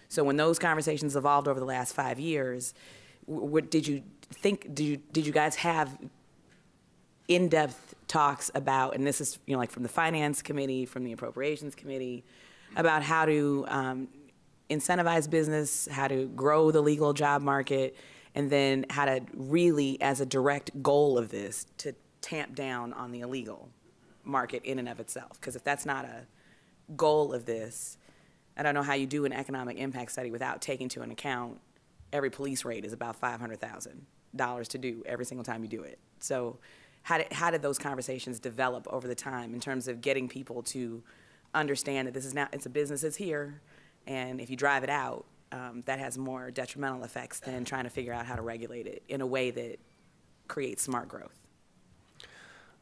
So when those conversations evolved over the last 5 years, what did you think? Did you guys have in-depth talks about? And this is like from the Finance Committee, from the Appropriations Committee, about how to incentivize business, how to grow the legal job market, and then how to really, as a direct goal of this, to tamp down on the illegal market in and of itself. Because if that's not a goal of this, I don't know how you do an economic impact study without taking into account every police raid is about $500,000 to do every single time you do it. So how did those conversations develop over the time in terms of getting people to understand that this is now, it's a business that's here, and if you drive it out, that has more detrimental effects than trying to figure out how to regulate it in a way that creates smart growth?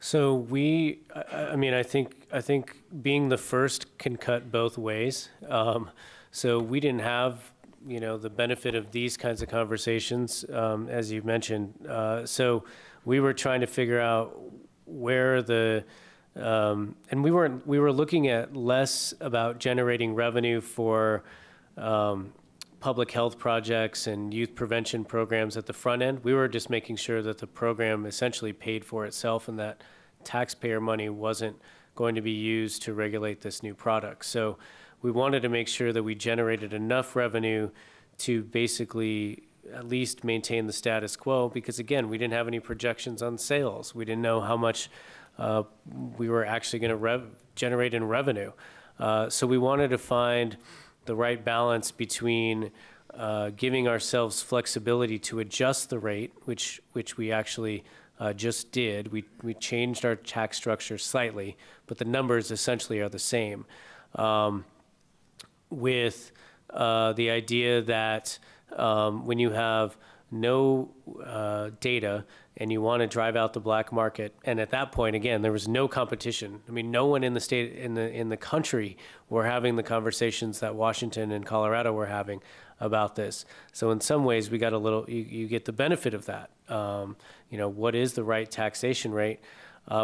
So I think being the first can cut both ways. So we didn't have, the benefit of these kinds of conversations, as you mentioned. So we were trying to figure out where and we were looking at less about generating revenue for public health projects and youth prevention programs at the front end. We were just making sure that the program essentially paid for itself and that taxpayer money wasn't going to be used to regulate this new product. So we wanted to make sure that we generated enough revenue to basically at least maintain the status quo, because again, we didn't have any projections on sales. We didn't know how much we were actually going to generate in revenue. So we wanted to find the right balance between giving ourselves flexibility to adjust the rate, which we actually just did. We changed our tax structure slightly, but the numbers essentially are the same. With the idea that when you have no data and you want to drive out the black market, and at that point, again, there was no competition. I mean, no one in the state, in the country, were having the conversations that Washington and Colorado were having about this. So in some ways, we got a little. You get the benefit of that. What is the right taxation rate?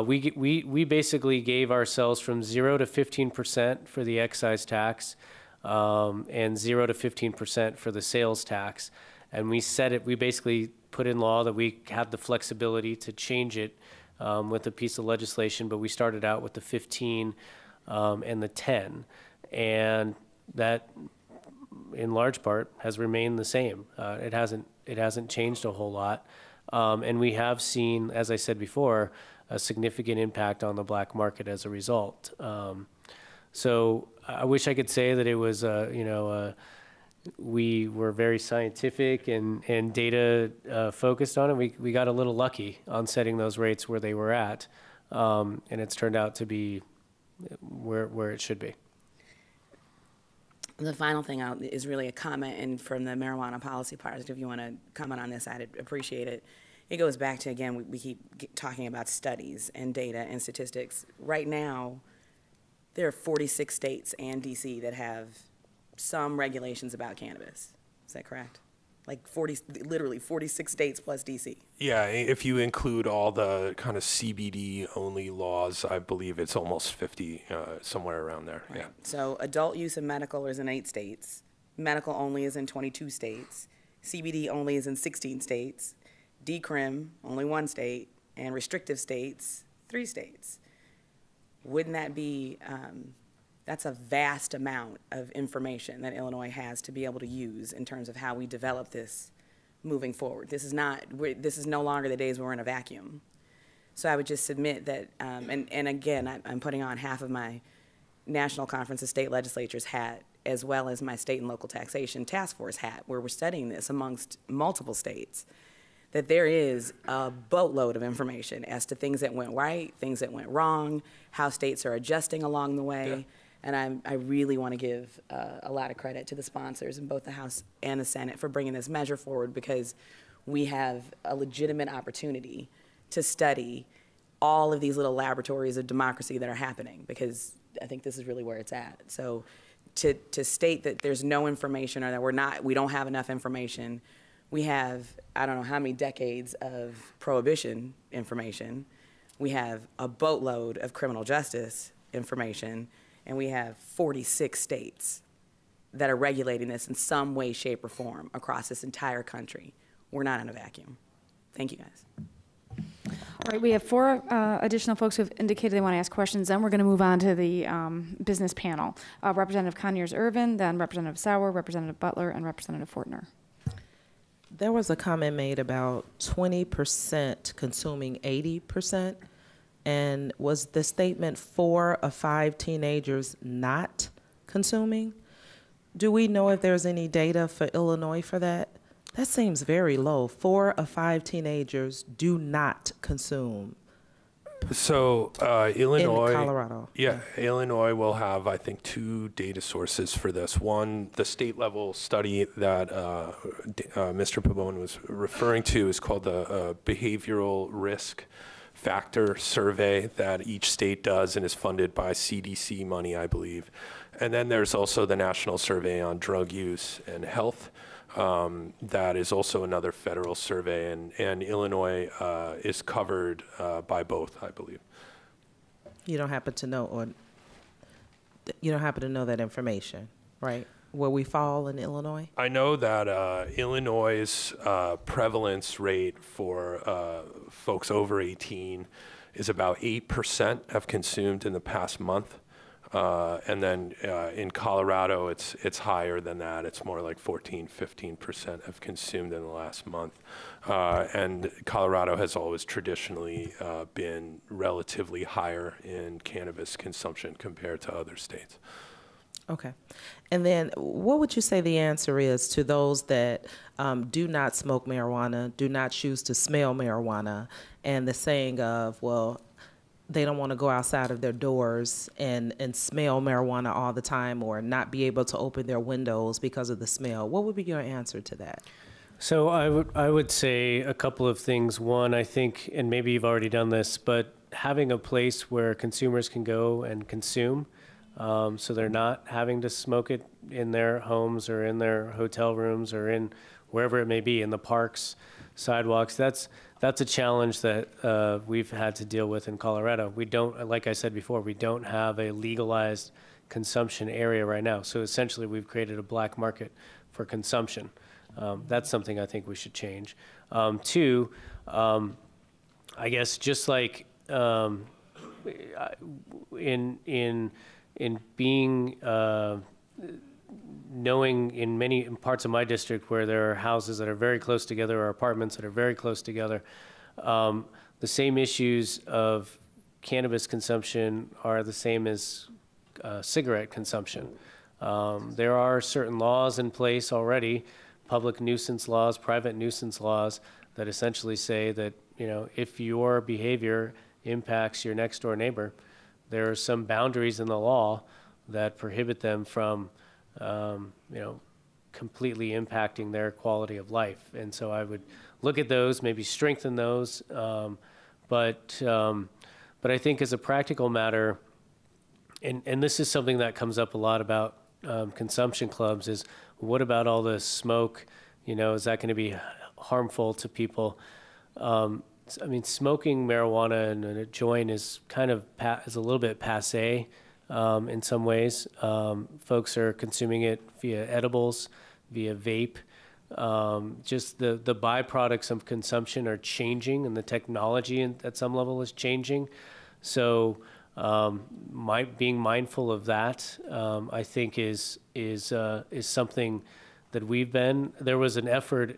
We basically gave ourselves from 0 to 15% for the excise tax, and 0 to 15% for the sales tax. And we basically put in law that we had the flexibility to change it with a piece of legislation, but we started out with the 15 and the 10. And that, in large part, has remained the same. It hasn't changed a whole lot. And we have seen, as I said before, a significant impact on the black market as a result. So I wish I could say that it was we were very scientific and data focused on it. We got a little lucky on setting those rates where they were at, and it's turned out to be where it should be. The final thing is really a comment, and from the marijuana policy part, if you want to comment on this, I'd appreciate it. It goes back to, again, we keep talking about studies and data and statistics. Right now, there are 46 states and D.C. that have some regulations about cannabis. Is that correct? Like literally 46 states plus D.C. Yeah, if you include all the kind of CBD-only laws, I believe it's almost 50, somewhere around there. Right. Yeah. So adult use of medical is in 8 states. Medical only is in 22 states. CBD only is in 16 states. Decrim, only 1 state. And restrictive states, 3 states. Wouldn't that be, that's a vast amount of information that Illinois has to be able to use in terms of how we develop this moving forward. This is no longer the days where we're in a vacuum. So I would just submit that, and again, I'm putting on half of my National Conference of State Legislatures hat, as well as my state and local taxation task force hat, where we're studying this amongst multiple states, that there is a boatload of information as to things that went right, things that went wrong, how states are adjusting along the way. Yeah. And I really want to give a lot of credit to the sponsors in both the House and the Senate for bringing this measure forward, because we have a legitimate opportunity to study all of these little laboratories of democracy that are happening, because I think this is really where it's at. So to state that there's no information, or that we don't have enough information, we have, I don't know how many decades of prohibition information, we have a boatload of criminal justice information, and we have 46 states that are regulating this in some way, shape, or form across this entire country. We're not in a vacuum. Thank you, guys. All right, we have 4 additional folks who have indicated they want to ask questions. Then we're going to move on to the business panel. Representative Conyers-Ervin, then Representative Sauer, Representative Butler, and Representative Fortner. There was a comment made about 20% consuming 80%. And was the statement 4 of 5 teenagers not consuming? Do we know if there's any data for Illinois for that? That seems very low. 4 of 5 teenagers do not consume. So Illinois, in Colorado. Yeah, Illinois will have, I think, 2 data sources for this. One, the state level study that Mr. Pabon was referring to is called the Behavioral Risk Factor Survey that each state does and is funded by CDC money, I believe. And then there's also the National Survey on Drug Use and Health. That is also another federal survey, and Illinois is covered by both, I believe. You don't happen to know, or you don't happen to know that information, right? Where we fall in Illinois? I know that Illinois' prevalence rate for folks over 18 is about 8% have consumed in the past month. And then in Colorado, it's higher than that. It's more like 14, 15% have consumed in the last month. And Colorado has always traditionally been relatively higher in cannabis consumption compared to other states. Okay. And then what would you say the answer is to those that do not smoke marijuana, do not choose to smell marijuana, and the saying of, well, they don't want to go outside of their doors and smell marijuana all the time, or not be able to open their windows because of the smell? What would be your answer to that? So I would say a couple of things. One, I think, and maybe you've already done this, but having a place where consumers can go and consume, so they're not having to smoke it in their homes or in their hotel rooms or in wherever it may be, in the parks, sidewalks. That's a challenge that we've had to deal with in Colorado. We don't, like I said before, we don't have a legalized consumption area right now. So essentially we've created a black market for consumption. That's something I think we should change. 2, I guess just like in being, knowing in many parts of my district where there are houses that are very close together or apartments that are very close together, the same issues of cannabis consumption are the same as cigarette consumption. There are certain laws in place already, public nuisance laws, private nuisance laws, that essentially say that, you know, if your behavior impacts your next door neighbor, there are some boundaries in the law that prohibit them from, you know, completely impacting their quality of life. And so I would look at those, maybe strengthen those. But I think as a practical matter, and this is something that comes up a lot about consumption clubs, is what about all the smoke? You know, is that going to be harmful to people? I mean, smoking marijuana and a joint is kind of is a little bit passé in some ways. Folks are consuming it via edibles, via vape. Just the byproducts of consumption are changing, and the technology at some level is changing. So being mindful of that, I think, is something that we've been. There was an effort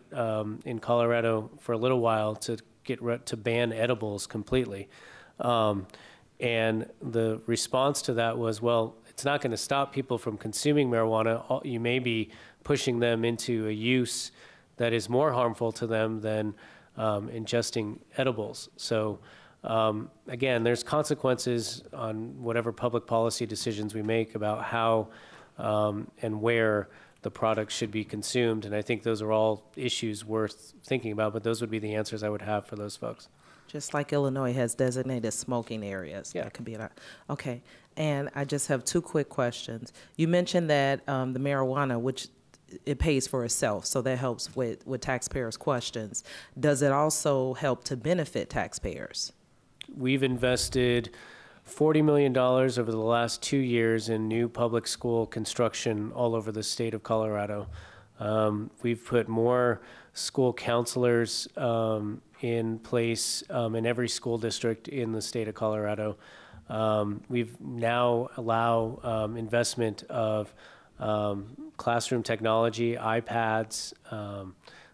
in Colorado for a little while to to ban edibles completely. And the response to that was, well, it's not going to stop people from consuming marijuana. You may be pushing them into a use that is more harmful to them than ingesting edibles. So again, there's consequences on whatever public policy decisions we make about how and where the product should be consumed. And I think those are all issues worth thinking about, but those would be the answers I would have for those folks. Just like Illinois has designated smoking areas. Yeah. That could be okay. And I just have two quick questions. You mentioned that the marijuana, which it pays for itself, so that helps with taxpayers' questions. Does it also help to benefit taxpayers? We've invested $40 million over the last 2 years in new public school construction all over the state of Colorado. We've put more school counselors in place in every school district in the state of Colorado. We've now allow investment of classroom technology, iPads,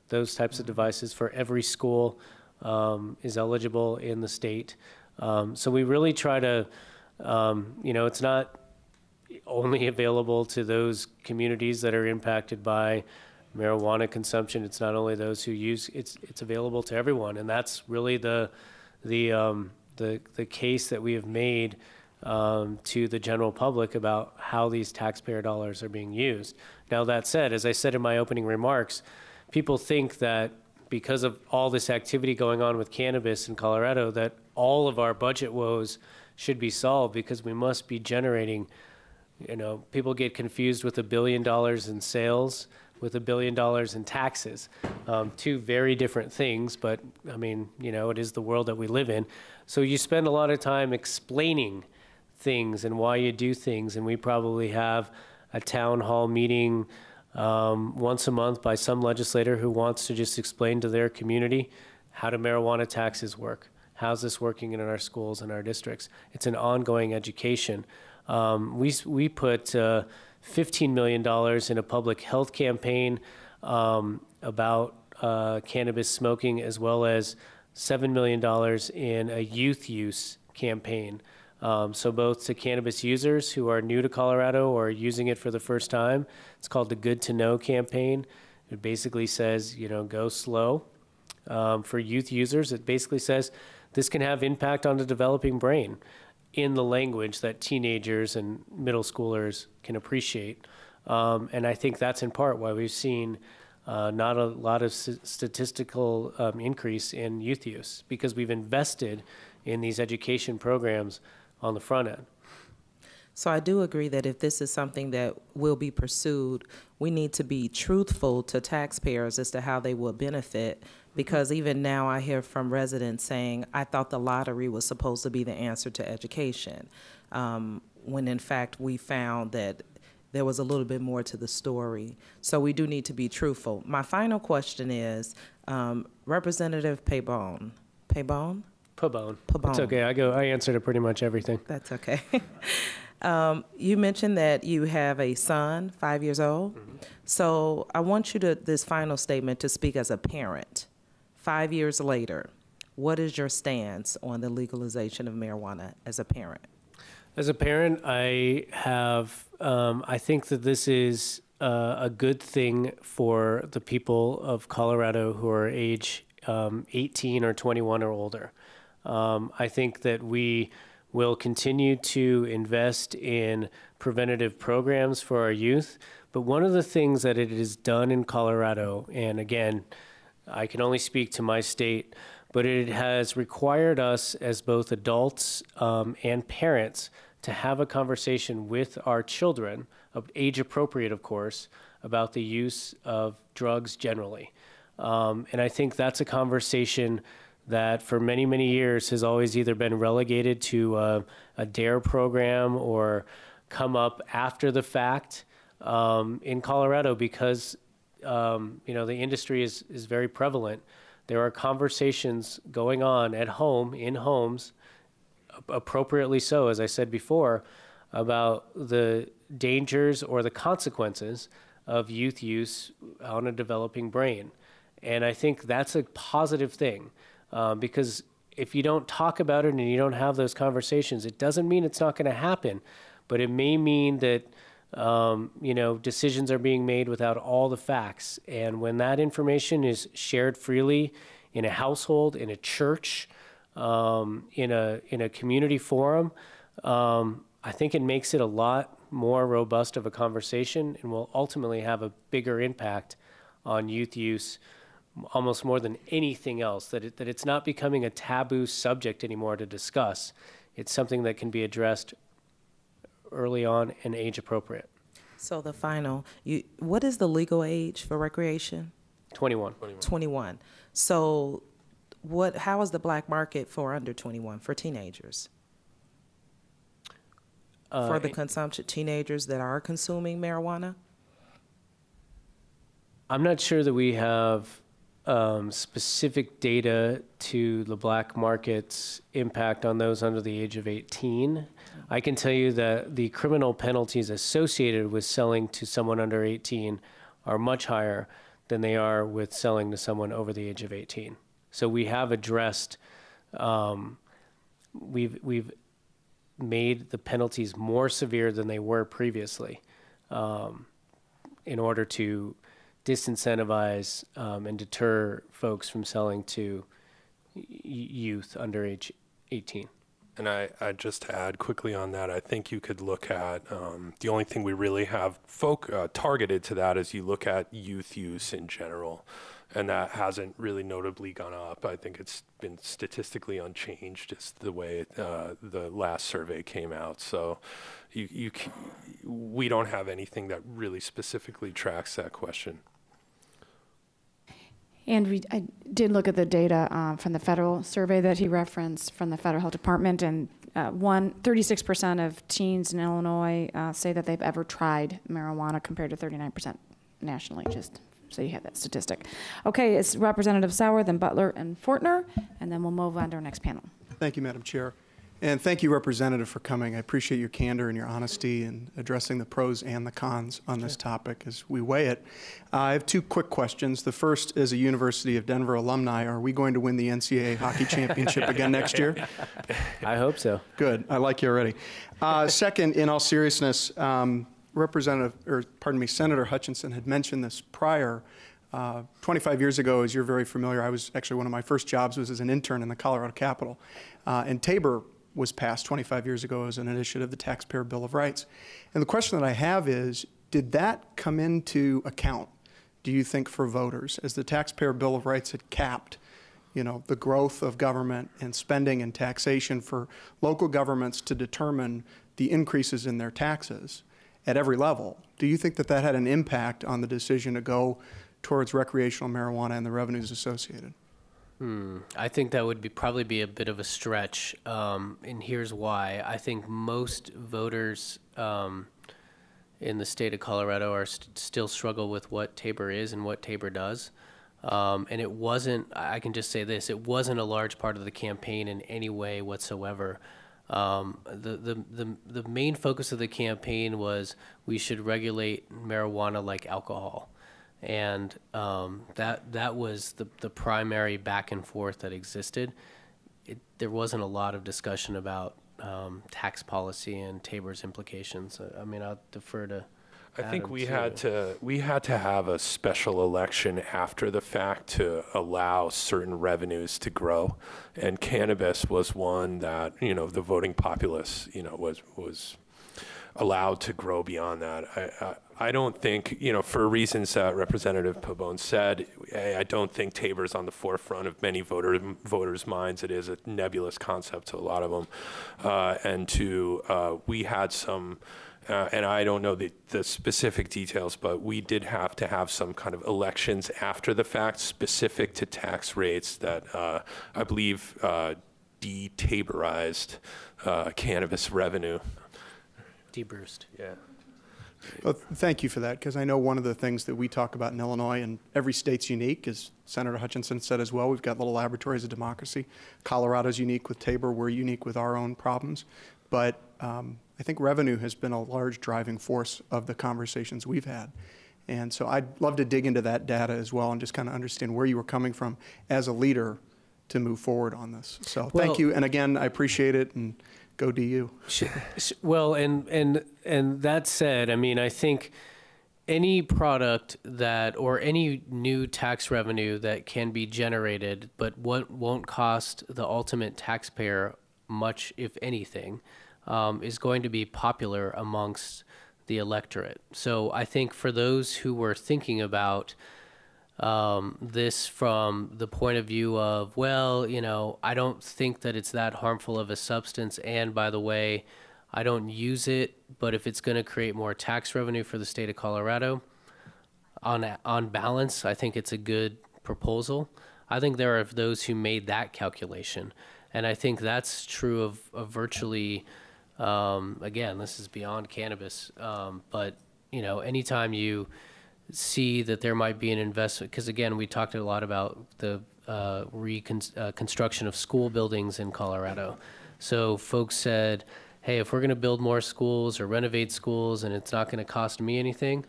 those types of devices for every school is eligible in the state. So we really try to, you know, it's not only available to those communities that are impacted by marijuana consumption. It's not only those who use it's available to everyone, and that's really the case that we have made to the general public about how these taxpayer dollars are being used. Now, that said, as I said in my opening remarks, people think that because of all this activity going on with cannabis in Colorado, that all of our budget woes should be solved because we must be generating, you know, people get confused with $1 billion in sales with $1 billion in taxes. Two very different things, but I mean, you know, it is the world that we live in. So you spend a lot of time explaining things and why you do things, and we probably have a town hall meeting once a month by some legislator who wants to just explain to their community how do marijuana taxes work? How's this working in our schools and our districts? It's an ongoing education. We put $15 million in a public health campaign about cannabis smoking, as well as $7 million in a youth use campaign. So both to cannabis users who are new to Colorado or using it for the first time. It's called the Good to Know campaign. It basically says, you know, go slow. For youth users, it basically says this can have impact on the developing brain in the language that teenagers and middle schoolers can appreciate. And I think that's in part why we've seen not a lot of statistical increase in youth use, because we've invested in these education programs on the front end. So I do agree that if this is something that will be pursued, we need to be truthful to taxpayers as to how they will benefit, because even now I hear from residents saying, I thought the lottery was supposed to be the answer to education, when in fact we found that there was a little bit more to the story. So we do need to be truthful. My final question is, Representative Pabon. Pabon. It's okay. I answer to pretty much everything. That's okay. You mentioned that you have a son, 5 years old. Mm-hmm. So I want you to, this final statement, to speak as a parent. 5 years later, what is your stance on the legalization of marijuana as a parent? As a parent, I think that this is a good thing for the people of Colorado who are age 18 or 21 or older. I think that we will continue to invest in preventative programs for our youth. But one of the things that it has done in Colorado, and again, I can only speak to my state, but it has required us as both adults and parents to have a conversation with our children, age appropriate, of course, about the use of drugs generally. And I think that's a conversation that for many, many years has always either been relegated to a DARE program or come up after the fact in Colorado because the industry is very prevalent. There are conversations going on at home, in homes, appropriately so, as I said before, about the dangers or the consequences of youth use on a developing brain. And I think that's a positive thing because if you don't talk about it and you don't have those conversations, it doesn't mean it's not going to happen, but it may mean that decisions are being made without all the facts. And when that information is shared freely in a household, in a church, in a community forum, I think it makes it a lot more robust of a conversation and will ultimately have a bigger impact on youth use, almost more than anything else, that it's not becoming a taboo subject anymore to discuss. It's something that can be addressed early on and age appropriate. So the final, what is the legal age for recreation? 21. 21. So how is the black market for under 21, for teenagers? For the consumption, teenagers that are consuming marijuana? I'm not sure that we have specific data to the black market's impact on those under the age of 18. I can tell you that the criminal penalties associated with selling to someone under 18 are much higher than they are with selling to someone over the age of 18. So we have addressed, we've made the penalties more severe than they were previously in order to disincentivize and deter folks from selling to youth under age 18. And I just to add quickly on that, I think you could look at, the only thing we really have targeted to that is you look at youth use in general, and that hasn't really notably gone up. I think it's been statistically unchanged just the way the last survey came out. So we don't have anything that really specifically tracks that question. And I did look at the data from the federal survey that he referenced from the Federal Health Department, and 36% of teens in Illinois say that they've ever tried marijuana compared to 39% nationally, just so you have that statistic. Okay, it's Representative Sauer, then Butler and Fortner, and then we'll move on to our next panel. Thank you, Madam Chair. And thank you, Representative, for coming. I appreciate your candor and your honesty in addressing the pros and the cons on this topic as we weigh it. I have two quick questions. The first, as a University of Denver alumni, are we going to win the NCAA hockey championship again next year? I hope so. Good. I like you already. Second, in all seriousness, Senator Hutchinson had mentioned this prior. 25 years ago, as you're very familiar, I was actually, one of my first jobs was as an intern in the Colorado Capitol. And Tabor was passed 25 years ago as an initiative, the Taxpayer Bill of Rights. And the question that I have is, did that come into account, do you think, for voters, as the Taxpayer Bill of Rights had capped, the growth of government and spending and taxation for local governments to determine the increases in their taxes at every level? Do you think that that had an impact on the decision to go towards recreational marijuana and the revenues associated? I think that would probably be a bit of a stretch, and here's why. I think most voters in the state of Colorado are still struggle with what Tabor is and what Tabor does. And it wasn't, I can just say this, it wasn't a large part of the campaign in any way whatsoever. The main focus of the campaign was we should regulate marijuana like alcohol. And that was the primary back and forth that existed. There wasn't a lot of discussion about tax policy and Tabor's implications. I mean, I'll defer to I think Adam, we too. had to have a special election after the fact to allow certain revenues to grow, and cannabis was one that, you know, the voting populace, you know, was allowed to grow beyond that. I don't think, you know, for reasons that Representative Pabon said, I don't think Tabor's on the forefront of many voters' minds. It is a nebulous concept to a lot of them, we had some. And I don't know the specific details, but we did have to have some kind of elections after the fact specific to tax rates that I believe de-Taborized cannabis revenue. De-Bruced. Yeah. Well, thank you for that, because I know one of the things that we talk about in Illinois, and every state's unique, as Senator Hutchinson said as well, we've got little laboratories of democracy. Colorado's unique with Tabor. We're unique with our own problems. But I think revenue has been a large driving force of the conversations we've had. And so I'd love to dig into that data as well and just kind of understand where you were coming from as a leader to move forward on this. So thank you. And again, I appreciate it, and go DU. Well, and that said, I mean, I think any product that, or any new tax revenue that can be generated, but what won't cost the ultimate taxpayer much, if anything, is going to be popular amongst the electorate. So I think for those who were thinking about this from the point of view of, well, you know, I don't think that it's that harmful of a substance, and by the way, I don't use it, but if it's going to create more tax revenue for the state of Colorado, on balance, I think it's a good proposal. I think there are those who made that calculation, and I think that's true of virtually, again, this is beyond cannabis, but, you know, anytime you see that there might be an investment, because again, we talked a lot about the reconstruction of school buildings in Colorado. So folks said, hey, if we're going to build more schools or renovate schools and it's not going to cost me anything,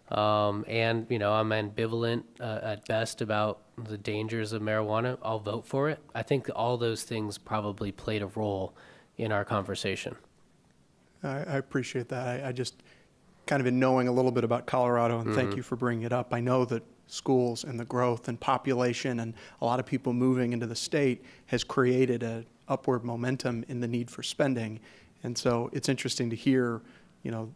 and, you know, I'm ambivalent at best about the dangers of marijuana, I'll vote for it. I think all those things probably played a role in our conversation. I appreciate that. I just kind of in knowing a little bit about Colorado, and thank you for bringing it up. I know that schools and the growth and population and a lot of people moving into the state has created an upward momentum in the need for spending. And so it's interesting to hear, you know,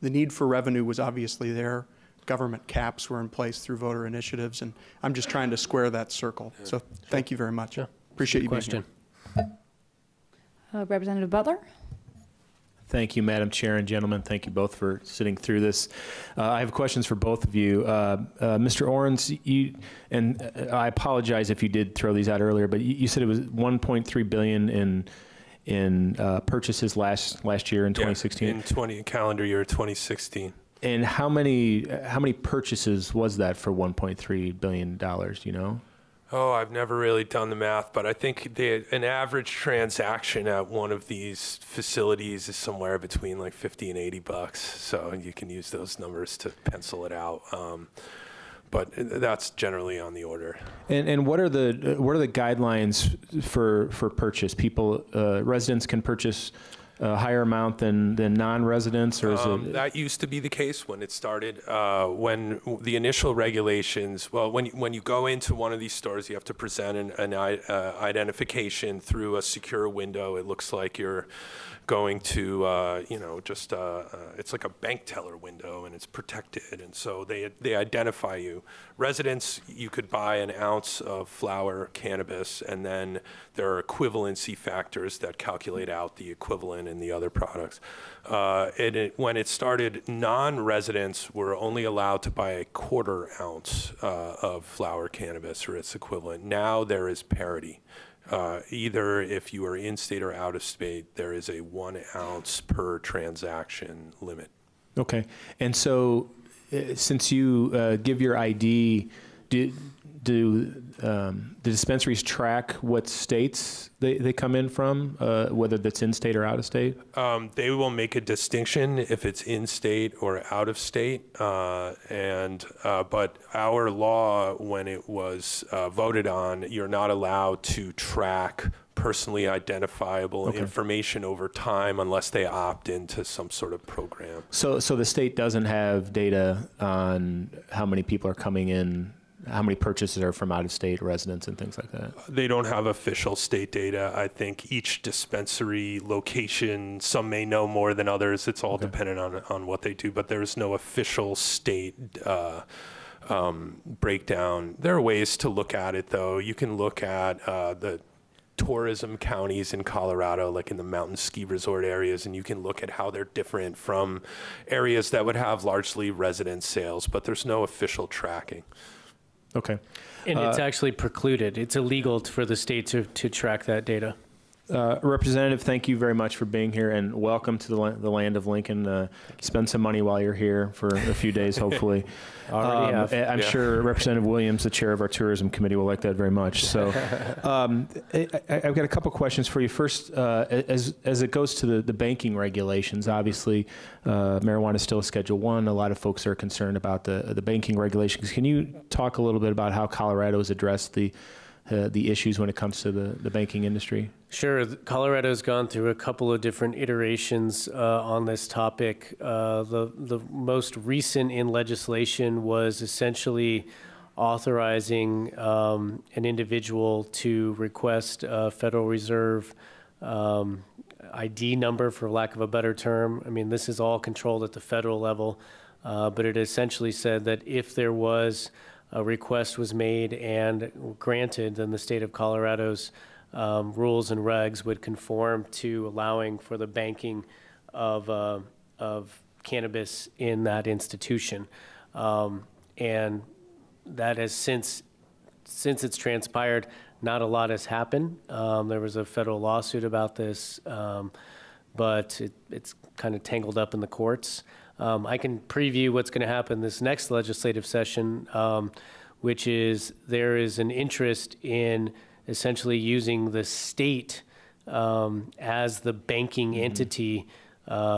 the need for revenue was obviously there. Government caps were in place through voter initiatives, and I'm just trying to square that circle. So thank you very much. Yeah. Appreciate you being Question. here. Representative Butler? Thank you, Madam Chair and gentlemen. Thank you both for sitting through this. I have questions for both of you. Mr. Orens, and I apologize if you did throw these out earlier, but you said it was $1.3 billion in purchases last year in 2016. In calendar year 2016. And how many purchases was that for $1.3 billion? Do you know? Oh, I've never really done the math, but I think an average transaction at one of these facilities is somewhere between like $50 and $80. So you can use those numbers to pencil it out. But that's generally on the order. And what are the guidelines for purchase? People, residents can purchase a higher amount than non-residents, or is it? That used to be the case when it started. When the initial regulations, well, when you go into one of these stores, you have to present an identification through a secure window. It looks like you're going to, it's like a bank teller window, and it's protected, and so they identify you. Residents, you could buy an ounce of flower cannabis, and then there are equivalency factors that calculate out the equivalent in the other products. When it started, non-residents were only allowed to buy a 1/4 ounce of flower cannabis or its equivalent. Now there is parity. Either if you are in state or out of state, there is a 1 ounce per transaction limit. Okay. And so since you give your ID, do the dispensaries track what states they come in from, whether that's in state or out of state? They will make a distinction if it's in state or out of state. But our law, when it was voted on, you're not allowed to track personally identifiable information over time unless they opt into some sort of program. So the state doesn't have data on how many people are coming in, how many purchases are from out-of-state residents and things like that? They don't have official state data. I think each dispensary location, some may know more than others. It's all dependent on what they do, but there's no official state breakdown. There are ways to look at it, though. You can look at the tourism counties in Colorado, like in the mountain ski resort areas, and you can look at how they're different from areas that would have largely resident sales, but there's no official tracking. Okay. And it's actually precluded. It's illegal for the state to track that data. Representative, thank you very much for being here, and welcome to the land of Lincoln. Spend some money while you're here for a few days, hopefully. Already have. I'm sure Representative Williams, the chair of our tourism committee, will like that very much. So I've got a couple questions for you. First, as it goes to the banking regulations, obviously marijuana is still a Schedule I. A lot of folks are concerned about the banking regulations. Can you talk a little bit about how Colorado has addressed the issues when it comes to the banking industry? Sure. Colorado's gone through a couple of different iterations on this topic. The most recent in legislation was essentially authorizing an individual to request a Federal Reserve ID number, for lack of a better term. I mean, this is all controlled at the federal level, but it essentially said that if there was a request was made and granted, then the state of Colorado's rules and regs would conform to allowing for the banking of cannabis in that institution. And that has since it's transpired, not a lot has happened. There was a federal lawsuit about this, but it's kind of tangled up in the courts. I can preview what's going to happen this next legislative session, which is there is an interest in essentially using the state as the banking entity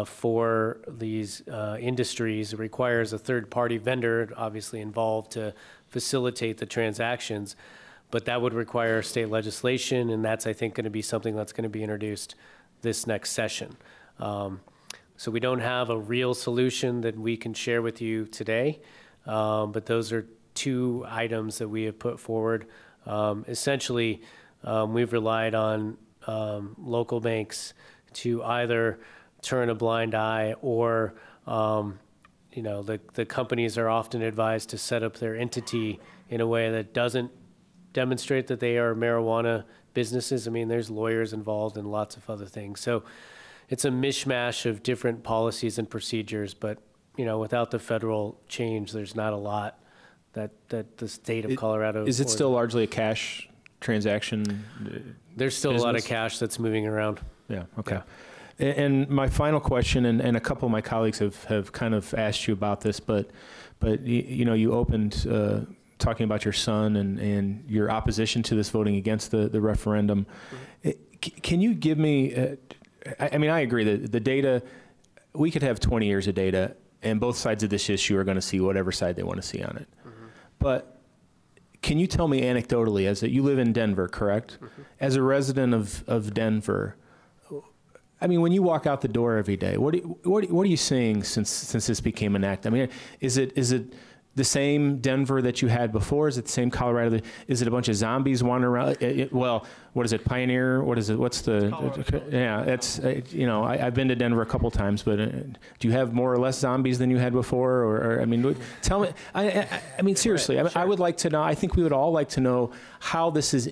for these industries. It requires a third-party vendor, obviously involved, to facilitate the transactions, but that would require state legislation, and that's, I think, going to be something that's going to be introduced this next session. So we don't have a real solution that we can share with you today, but those are two items that we have put forward. Essentially, we've relied on local banks to either turn a blind eye or, the companies are often advised to set up their entity in a way that doesn't demonstrate that they are marijuana businesses. I mean, there's lawyers involved and lots of other things. So it's a mishmash of different policies and procedures, but without the federal change, there's not a lot that the state of Colorado. Is it still largely a cash transaction? There's still a lot of cash that's moving around. Yeah. Okay. Yeah. And my final question, and a couple of my colleagues have kind of asked you about this, but you opened talking about your son and your opposition to this, voting against the referendum. Mm-hmm. Can you give me? I mean, I agree that the data, we could have 20 years of data, and both sides of this issue are going to see whatever side they want to see on it. Mm-hmm. But can you tell me anecdotally, you live in Denver, correct? Mm-hmm. As a resident of Denver, I mean, when you walk out the door every day, what are you seeing since this became an act? I mean, is it the same Denver that you had before? Is it the same Colorado? Is it a bunch of zombies wandering around? Well, what is it, Pioneer? What is it? What's the? Yeah, it's I've been to Denver a couple times, but do you have more or less zombies than you had before? Or I mean, tell me. I mean, seriously, I would like to know. I think we would all like to know how this has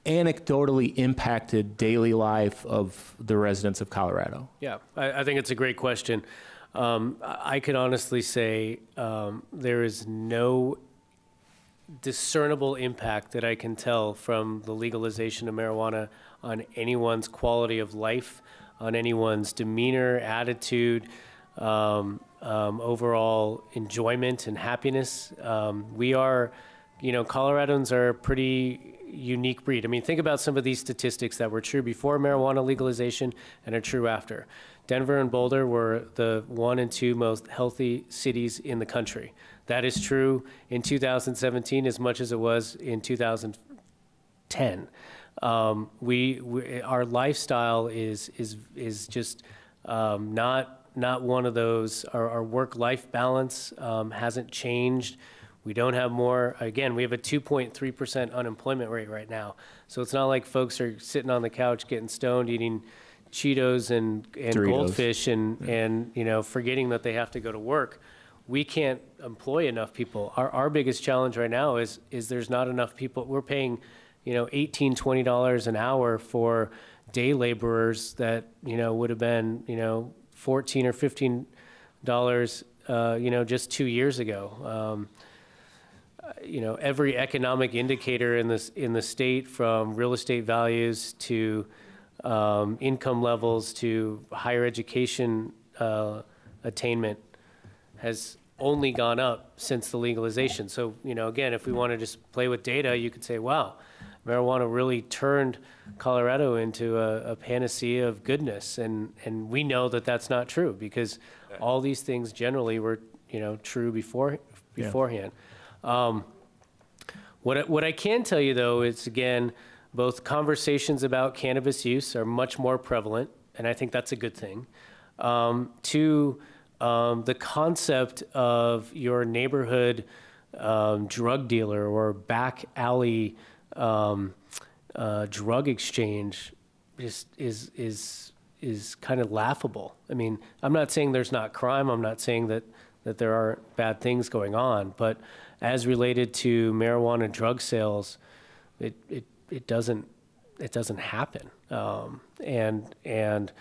anecdotally impacted daily life of the residents of Colorado. Yeah, I think it's a great question. I can honestly say there is no discernible impact that I can tell from the legalization of marijuana on anyone's quality of life, on anyone's demeanor, attitude, overall enjoyment and happiness. We are, Coloradans are a pretty unique breed. I mean, think about some of these statistics that were true before marijuana legalization and are true after. Denver and Boulder were the 1 and 2 most healthy cities in the country. That is true in 2017 as much as it was in 2010. Our lifestyle is just not one of those. Our work-life balance hasn't changed. We don't have more. Again, we have a 2.3% unemployment rate right now. So it's not like folks are sitting on the couch getting stoned, eating Cheetos and goldfish and forgetting that they have to go to work. We can't employ enough people. Our biggest challenge right now is there's not enough people. We're paying, $18, $20 an hour for day laborers that, would have been, $14 or $15, just 2 years ago. Every economic indicator in the state, from real estate values to income levels to higher education attainment, has only gone up since the legalization. So, again, if we want to just play with data, you could say, wow, marijuana really turned Colorado into a panacea of goodness. And we know that that's not true, because all these things generally were, true beforehand. What I can tell you, though, is, again, both conversations about cannabis use are much more prevalent, and I think that's a good thing. Two, the concept of your neighborhood drug dealer or back alley drug exchange is kind of laughable. I mean, I'm not saying there's not crime. I'm not saying that there aren't bad things going on, but as related to marijuana drug sales, it doesn't happen. And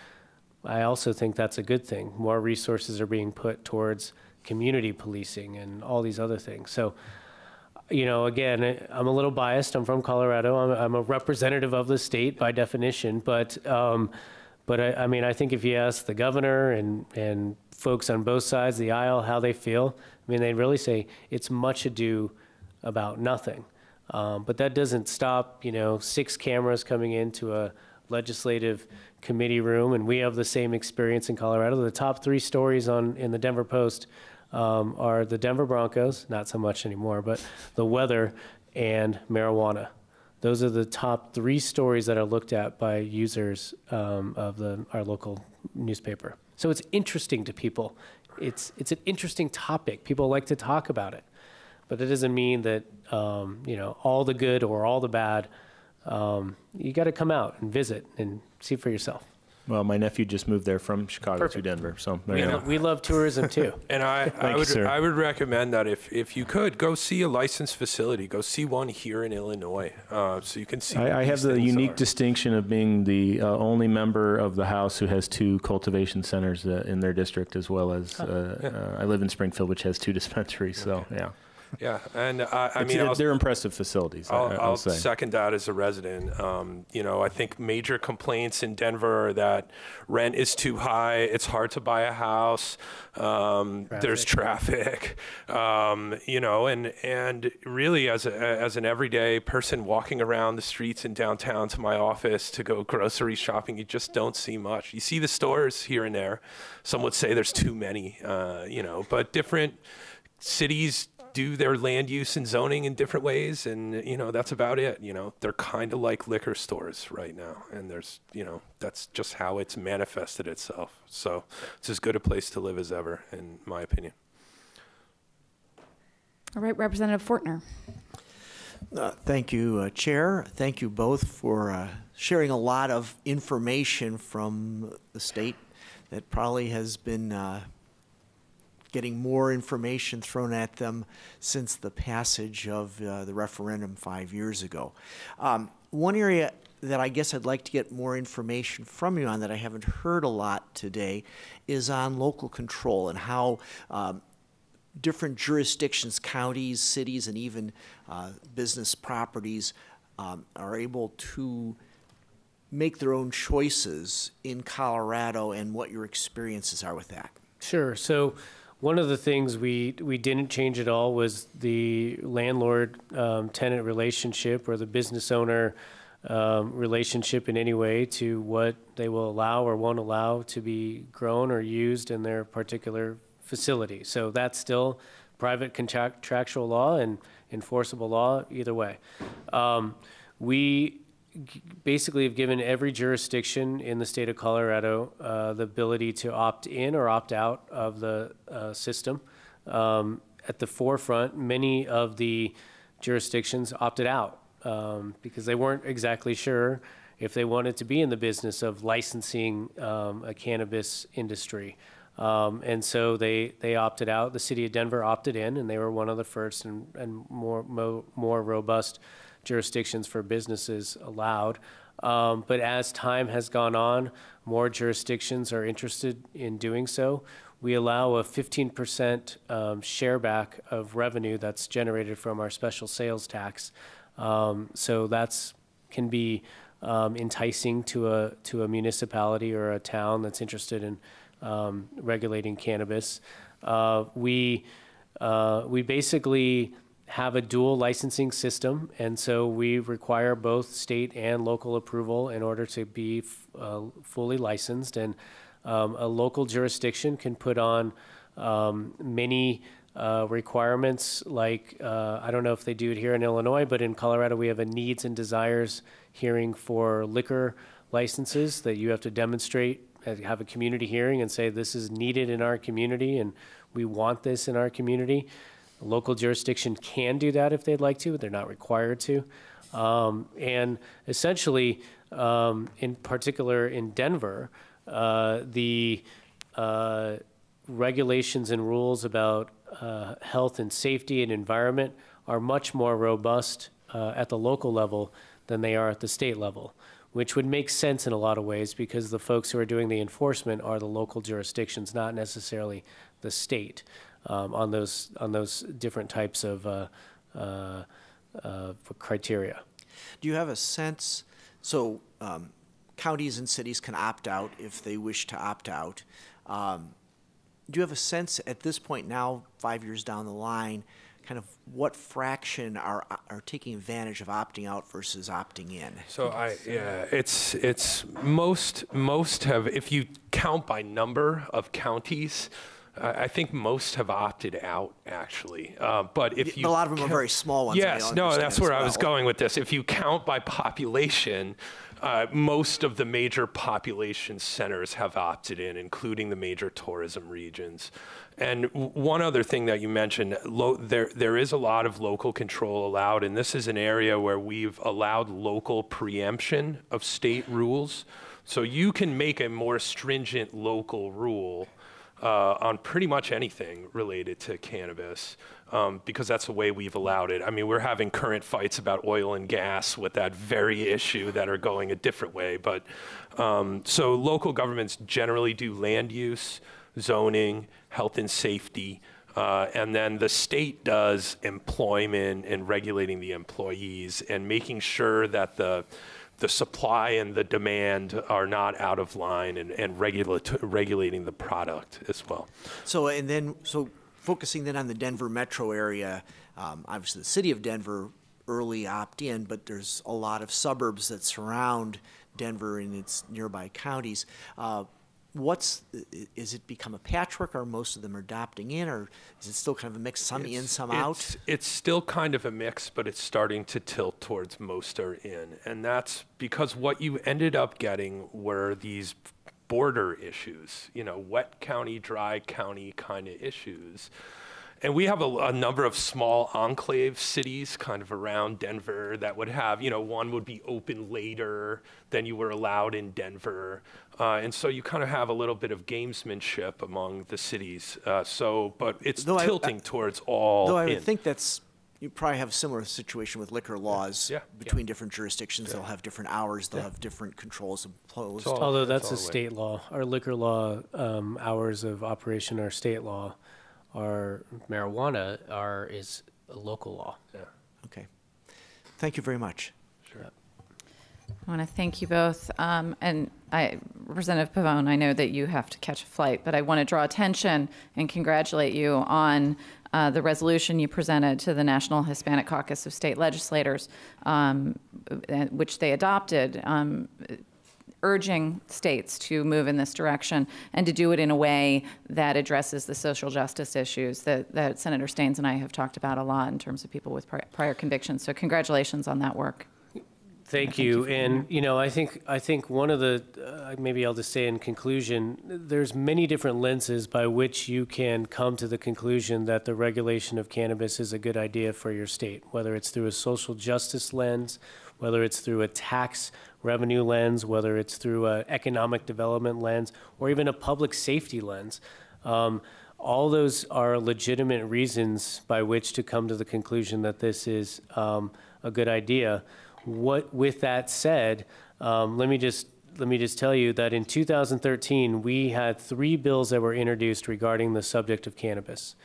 I also think that's a good thing. More resources are being put towards community policing and all these other things. So, again, I'm a little biased. I'm from Colorado. I'm a representative of the state by definition. But I think if you ask the governor and folks on both sides of the aisle how they feel, they'd really say it's much ado about nothing. But that doesn't stop, 6 cameras coming into a legislative committee room, and we have the same experience in Colorado. The top 3 stories in the Denver Post are the Denver Broncos, not so much anymore, but the weather and marijuana. Those are the top 3 stories that are looked at by users of our local newspaper. So it's interesting to people. It's an interesting topic. People like to talk about it, but it doesn't mean that all the good or all the bad. You got to come out and visit and see for yourself. Well, my nephew just moved there from Chicago to Denver, so we love tourism too. And I would recommend that if you could, go see a licensed facility, go see one here in Illinois, so you can see. I have the unique distinction of being the only member of the House who has 2 cultivation centers in their district, as well as I live in Springfield, which has 2 dispensaries. So yeah. Yeah, and they're impressive facilities. I'll second that as a resident. I think major complaints in Denver are that rent is too high. It's hard to buy a house. There's traffic. And really, as an everyday person walking around the streets in downtown to my office to go grocery shopping, you just don't see much. You see the stores here and there. Some would say there's too many. But different cities do their land use and zoning in different ways, and that's about it. They're kind of like liquor stores right now, and that's just how it's manifested itself. So it's as good a place to live as ever, in my opinion. All right, Representative Fortner. Thank you, Chair. Thank you both for sharing a lot of information from the state that probably has been getting more information thrown at them since the passage of the referendum 5 years ago. One area that I guess I'd like to get more information from you on that I haven't heard a lot today is on local control and how different jurisdictions, counties, cities, and even business properties are able to make their own choices in Colorado, and what your experiences are with that. Sure. So one of the things we didn't change at all was the landlord-tenant relationship, or the business owner relationship in any way, to what they will allow or won't allow to be grown or used in their particular facility. So that's still private contractual law and enforceable law either way. We basically have given every jurisdiction in the state of Colorado the ability to opt in or opt out of the system. At the forefront, many of the jurisdictions opted out because they weren't exactly sure if they wanted to be in the business of licensing a cannabis industry. And so they opted out. The city of Denver opted in, and they were one of the first and more robust jurisdictions for businesses allowed. But as time has gone on, more jurisdictions are interested in doing so. We allow a 15% share back of revenue that's generated from our special sales tax. So that's can be enticing to a municipality or a town that's interested in regulating cannabis. We basically have a dual licensing system, and so we require both state and local approval in order to be fully licensed. And a local jurisdiction can put on many requirements, like I don't know if they do it here in Illinois, but in Colorado we have a needs and desires hearing for liquor licenses that you have to demonstrate, have a community hearing and say this is needed in our community and we want this in our community. A local jurisdiction can do that if they'd like to, but they're not required to. And essentially, in particular in Denver, the regulations and rules about health and safety and environment are much more robust at the local level than they are at the state level, which would make sense in a lot of ways because the folks who are doing the enforcement are the local jurisdictions, not necessarily the state, on those different types of criteria. Do you have a sense, so counties and cities can opt out if they wish to opt out. Do you have a sense at this point now, 5 years down the line, kind of what fraction are taking advantage of opting out versus opting in? So it's most have, if you count by number of counties, I think most have opted out, actually. But if you, a lot of them are very small ones. Yes, no, that's where I was going with this. If you count by population, most of the major population centers have opted in, including the major tourism regions. And one other thing that you mentioned, there is a lot of local control allowed, and this is an area where we've allowed local preemption of state rules. So you can make a more stringent local rule on pretty much anything related to cannabis, because that's the way we've allowed it. I mean, we're having current fights about oil and gas with that very issue that are going a different way. But so local governments generally do land use, zoning, health and safety, and then the state does employment and regulating the employees and making sure that the supply and the demand are not out of line, and regulating the product as well. So focusing then on the Denver metro area, obviously the city of Denver early opt-in, but there's a lot of suburbs that surround Denver and its nearby counties. Is it become a patchwork, or most of them are adopting in, or is it still kind of a mix, some in, some out? It's still kind of a mix, but it's starting to tilt towards most are in. And that's because what you ended up getting were these border issues, wet county, dry county kind of issues. And we have a number of small enclave cities kind of around Denver that would have, one would be open later than you were allowed in Denver. And so you kind of have a little bit of gamesmanship among the cities. But it's tilting towards all Though I in. would think you probably have a similar situation with liquor laws between different jurisdictions. They'll have different hours, they'll have different controls imposed. Although that's a state law. Our liquor law hours of operation are state law. Our marijuana is a local law. Yeah. Okay. Thank you very much. Sure. I want to thank you both. And Representative Pavone, I know that you have to catch a flight, but I want to draw attention and congratulate you on the resolution you presented to the National Hispanic Caucus of State Legislators, which they adopted, urging states to move in this direction and to do it in a way that addresses the social justice issues that Senator Staines and I have talked about a lot in terms of people with prior convictions. So congratulations on that work. Thank you. And, you know, I think one of the, maybe I'll just say in conclusion, there's many different lenses by which you can come to the conclusion that the regulation of cannabis is a good idea for your state, whether it's through a social justice lens, whether it's through a tax revenue lens, whether it's through an economic development lens, or even a public safety lens. All those are legitimate reasons by which to come to the conclusion that this is a good idea. With that said, let me just tell you that in 2013 we had 3 bills that were introduced regarding the subject of cannabis.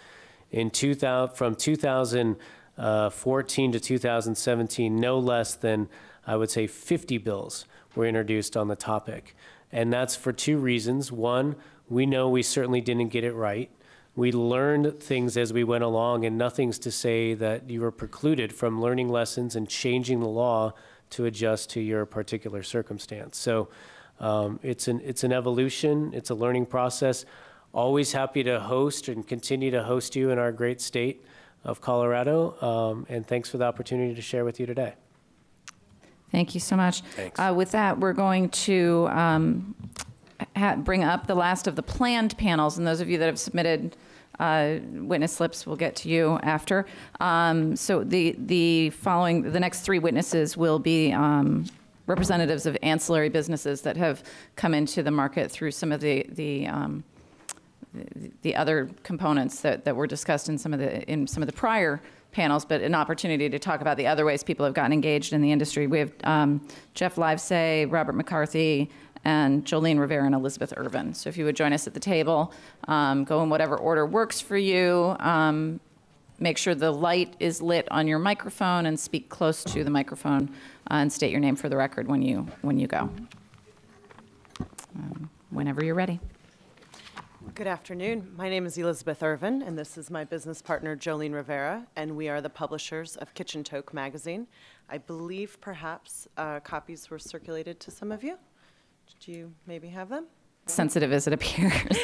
From 2014 to 2017, no less than, I would say, 50 bills were introduced on the topic, and that's for 2 reasons. One, we know we certainly didn't get it right. We learned things as we went along, and nothing's to say that you were precluded from learning lessons and changing the law to adjust to your particular circumstance. So it's an evolution, it's a learning process. Always happy to host and continue to host you in our great state of Colorado, and thanks for the opportunity to share with you today. Thank you so much. Thanks. With that, we're going to bring up the last of the planned panels, and those of you that have submitted witness slips will get to you after. So the next 3 witnesses will be representatives of ancillary businesses that have come into the market through some of the other components that were discussed in some of the prior panels, but an opportunity to talk about the other ways people have gotten engaged in the industry. We have Jeff Livesay, Robert McCarthy, and Jolene Rivera and Elizabeth Irvin. So if you would join us at the table, go in whatever order works for you. Make sure the light is lit on your microphone and speak close to the microphone and state your name for the record when you go. Whenever you're ready. Good afternoon. My name is Elizabeth Irvin, and this is my business partner, Jolene Rivera, and we are the publishers of Kitchen Toke magazine. I believe perhaps copies were circulated to some of you. Do you maybe have them? Sensitive as it appears.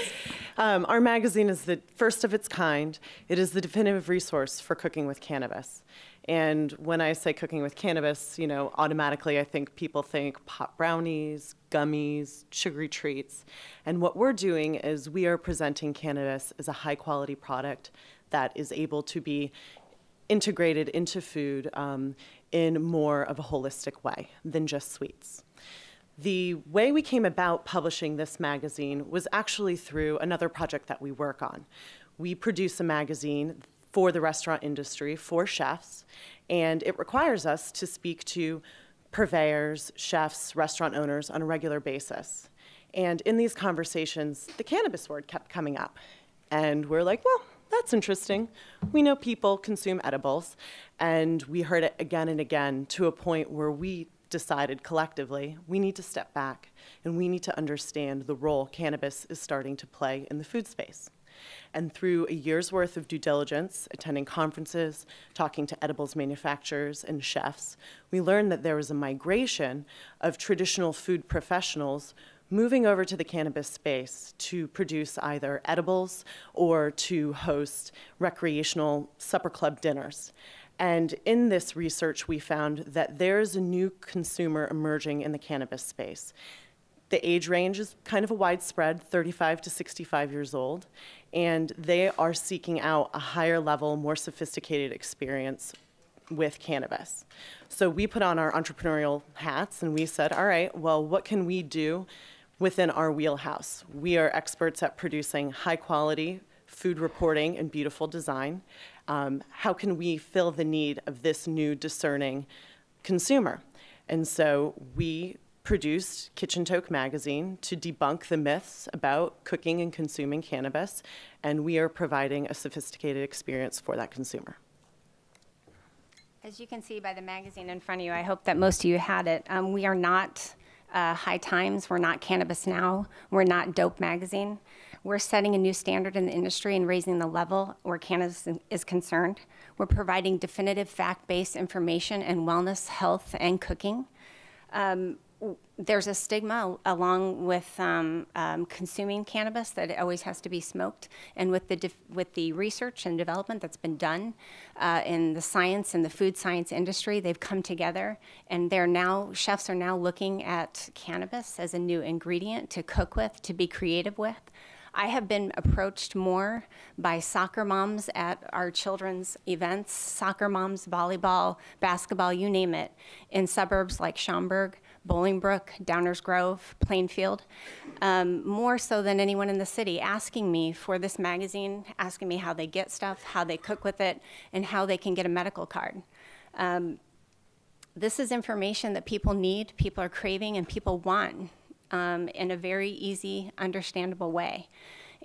Our magazine is the first of its kind. It is the definitive resource for cooking with cannabis. And when I say cooking with cannabis, you know, automatically I think people think pot brownies, gummies, sugary treats. And what we're doing is we are presenting cannabis as a high quality product that is able to be integrated into food in more of a holistic way than just sweets. The way we came about publishing this magazine was actually through another project that we work on. We produce a magazine for the restaurant industry, for chefs, and it requires us to speak to purveyors, chefs, restaurant owners on a regular basis. And in these conversations, the cannabis word kept coming up. And we're like, well, that's interesting. We know people consume edibles, and we heard it again and again to a point where we decided collectively we need to step back and we need to understand the role cannabis is starting to play in the food space. And through a year's worth of due diligence, attending conferences, talking to edibles manufacturers and chefs, we learned that there was a migration of traditional food professionals moving over to the cannabis space to produce either edibles or to host recreational supper club dinners. And in this research, we found that there's a new consumer emerging in the cannabis space. The age range is kind of a widespread, 35 to 65 years old, and they are seeking out a higher level, more sophisticated experience with cannabis. So we put on our entrepreneurial hats and we said, all right, well, what can we do within our wheelhouse? We are experts at producing high quality food reporting and beautiful design. How can we fill the need of this new discerning consumer? And so we produced Kitchen Toke magazine to debunk the myths about cooking and consuming cannabis, and we are providing a sophisticated experience for that consumer. As you can see by the magazine in front of you, I hope that most of you had it. We are not High Times, we're not Cannabis Now, we're not Dope Magazine. We're setting a new standard in the industry and raising the level where cannabis is concerned. We're providing definitive fact-based information in wellness, health, and cooking. there's a stigma along with consuming cannabis that it always has to be smoked. And with the research and development that's been done in the science and the food science industry, they've come together, and chefs are now looking at cannabis as a new ingredient to cook with, to be creative with. I have been approached more by soccer moms at our children's events, soccer moms, volleyball, basketball, you name it, in suburbs like Schaumburg, Bolingbrook, Downers Grove, Plainfield, more so than anyone in the city, asking me for this magazine, asking me how they get stuff, how they cook with it, and how they can get a medical card. This is information that people need, people are craving, and people want. In a very easy, understandable way.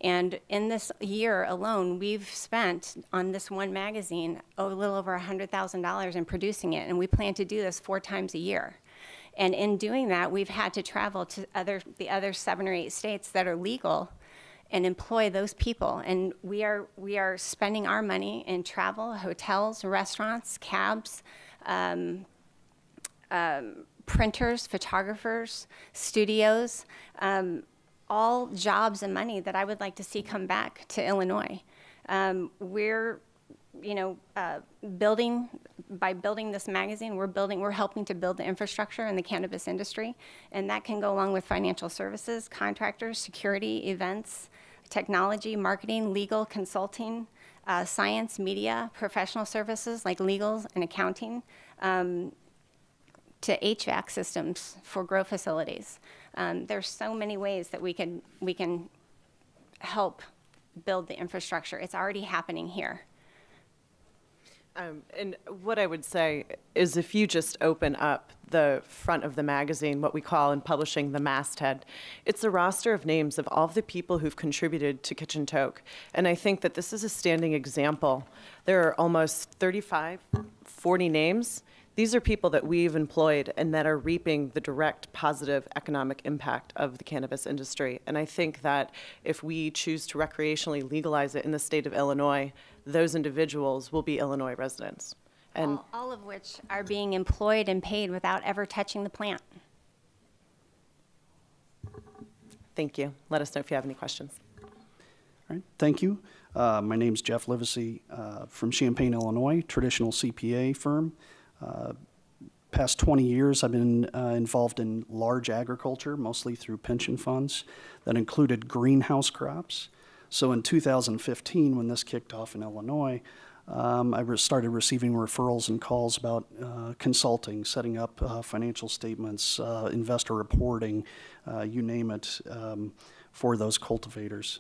And in this year alone, we've spent on this one magazine a little over $100,000 in producing it, and we plan to do this 4 times a year. And in doing that, we've had to travel to the other 7 or 8 states that are legal and employ those people. And we are spending our money in travel, hotels, restaurants, cabs, printers, photographers, studios, all jobs and money that I would like to see come back to Illinois. We're, by building this magazine, we're helping to build the infrastructure in the cannabis industry, and that can go along with financial services, contractors, security, events, technology, marketing, legal, consulting, science, media, professional services like legals and accounting, to HVAC systems for grow facilities. There's so many ways that we can help build the infrastructure. It's already happening here. And what I would say is if you just open up the front of the magazine, what we call in publishing the masthead, it's a roster of names of all of the people who've contributed to Kitchen Toke. And I think that this is a standing example. There are almost 35, 40 names. These are people that we've employed and that are reaping the direct positive economic impact of the cannabis industry. And I think that if we choose to recreationally legalize it in the state of Illinois, those individuals will be Illinois residents. And all of which are being employed and paid without ever touching the plant. Thank you. Let us know if you have any questions. All right, thank you. My name's Jeff Livesey from Champaign, Illinois, traditional CPA firm. Past 20 years, I've been involved in large agriculture, mostly through pension funds, that included greenhouse crops. So in 2015, when this kicked off in Illinois, I started receiving referrals and calls about consulting, setting up financial statements, investor reporting, you name it, for those cultivators.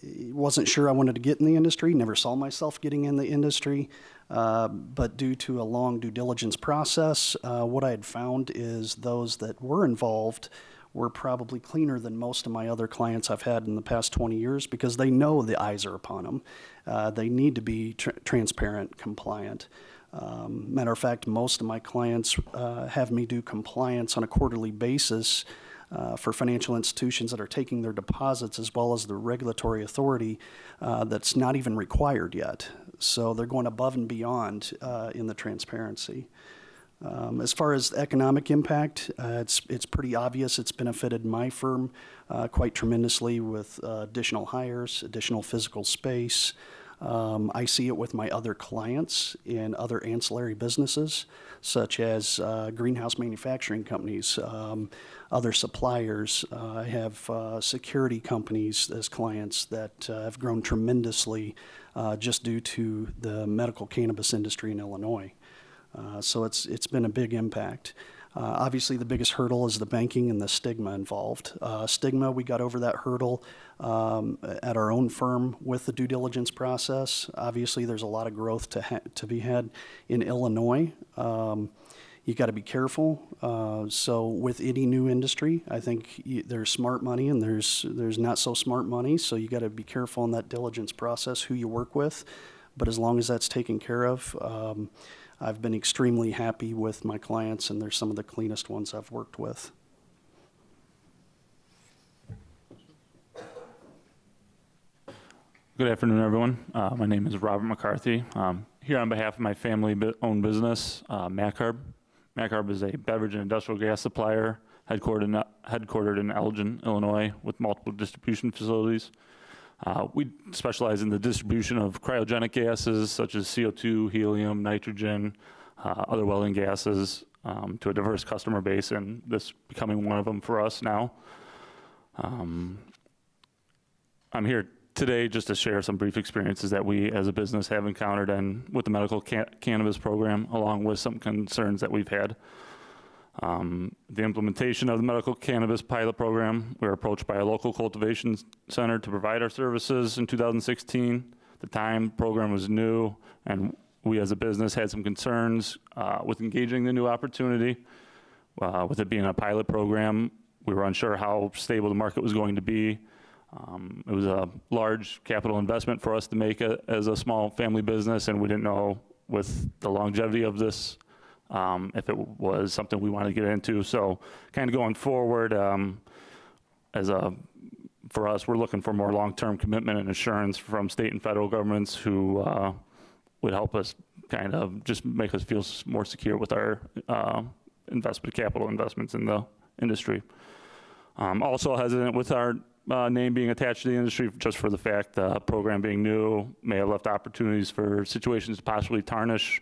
Wasn't sure I wanted to get in the industry, never saw myself getting in the industry, but due to a long due diligence process, what I had found is those that were involved were probably cleaner than most of my other clients I've had in the past 20 years because they know the eyes are upon them. They need to be transparent, compliant. Matter of fact, most of my clients have me do compliance on a quarterly basis for financial institutions that are taking their deposits as well as the regulatory authority that's not even required yet. So they're going above and beyond in the transparency. As far as economic impact, it's pretty obvious. It's benefited my firm quite tremendously with additional hires, additional physical space. I see it with my other clients in other ancillary businesses, such as greenhouse manufacturing companies, other suppliers. I have security companies as clients that have grown tremendously just due to the medical cannabis industry in Illinois. So it's been a big impact. Obviously, the biggest hurdle is the banking and the stigma involved. Stigma, we got over that hurdle at our own firm with the due diligence process. Obviously, there's a lot of growth to be had in Illinois. You got to be careful. So with any new industry, I think there's smart money and there's not so smart money. So you got to be careful in that diligence process, who you work with. But as long as that's taken care of, I've been extremely happy with my clients, and they're some of the cleanest ones I've worked with. Good afternoon, everyone. My name is Robert McCarthy. I'm here on behalf of my family-owned business, Macarb. MacArb is a beverage and industrial gas supplier headquartered in Elgin, Illinois, with multiple distribution facilities. We specialize in the distribution of cryogenic gases such as CO2, helium, nitrogen, other welding gases to a diverse customer base, and this becoming one of them for us now. I'm here today just to share some brief experiences that we as a business have encountered and with the medical cannabis program, along with some concerns that we've had. The implementation of the medical cannabis pilot program, we were approached by a local cultivation center to provide our services in 2016. At the time, program was new, and we as a business had some concerns with engaging the new opportunity. With it being a pilot program, we were unsure how stable the market was going to be. It was a large capital investment for us to make as a small family business, and we didn't know with the longevity of this if it was something we wanted to get into. So kind of going forward, for us, we're looking for more long-term commitment and assurance from state and federal governments who would help us kind of just make us feel more secure with our capital investments in the industry. Also hesitant with our name being attached to the industry just for the fact the program being new may have left opportunities for situations to possibly tarnish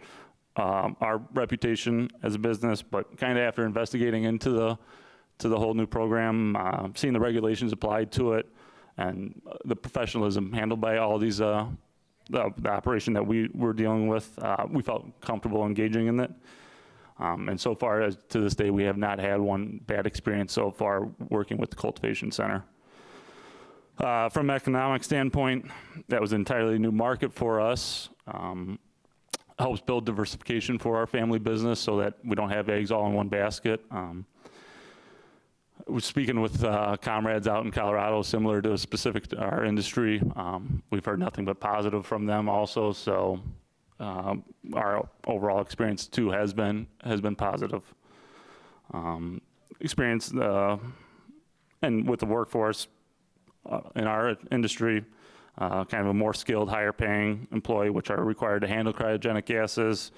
our reputation as a business, but kind of after investigating into the whole new program, seeing the regulations applied to it and the professionalism handled by all these the operation that we were dealing with, we felt comfortable engaging in it. And so far, to this day, we have not had one bad experience so far working with the cultivation center. From an economic standpoint, that was an entirely new market for us. Helps build diversification for our family business so that we don't have eggs all in one basket. We're speaking with comrades out in Colorado, similar to specific to our industry. We've heard nothing but positive from them also. So our overall experience too has been positive. Experience and with the workforce in our industry, kind of a more skilled, higher paying employee, which are required to handle cryogenic gases.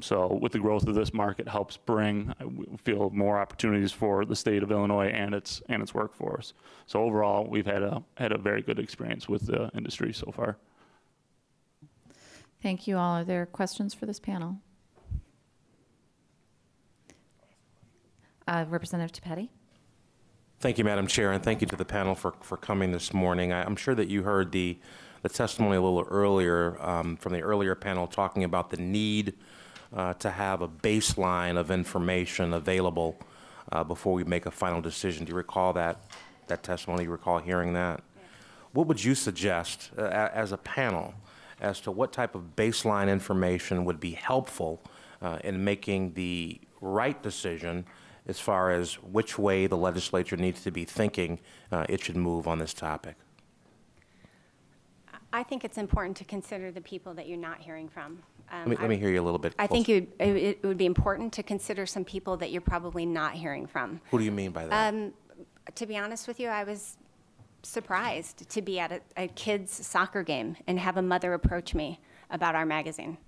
So with the growth of this market helps bring, we feel, more opportunities for the state of Illinois and its workforce. So overall, we've had a very good experience with the industry so far. Thank you all. Are there questions for this panel? Representative Tepeti. Thank you, Madam Chair, and thank you to the panel for coming this morning. I'm sure that you heard the testimony a little earlier from the earlier panel talking about the need to have a baseline of information available before we make a final decision. Do you recall that testimony? Do you recall hearing that? Yeah. What would you suggest as a panel as to what type of baseline information would be helpful in making the right decision as far as which way the legislature needs to be thinking it should move on this topic? I think it's important to consider the people that you're not hearing from. Let me hear you a little bit closer. I think it would be important to consider some people that you're probably not hearing from. Who do you mean by that? To be honest with you, I was surprised to be at a kid's soccer game and have a mother approach me about our magazine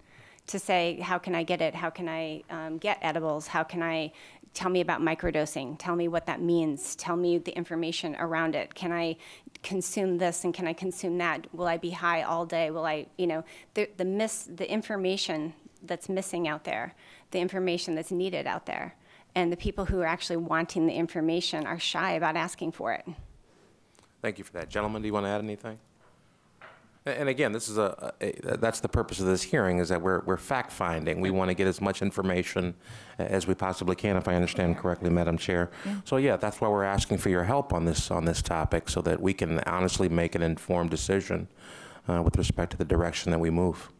to say, how can I get it? How can I get edibles? How can I tell me about microdosing? Tell me what that means. Tell me the information around it. Can I consume this and can I consume that? Will I be high all day? Will I, the information that's missing out there, the information that's needed out there, and the people who are actually wanting the information are shy about asking for it. Thank you for that. Gentlemen, do you want to add anything? And again, this is that's the purpose of this hearing, is that we're fact-finding. We want to get as much information as we possibly can, if I understand correctly, Madam Chair. Yeah. So yeah, that's why we're asking for your help on this topic, so that we can honestly make an informed decision with respect to the direction that we move.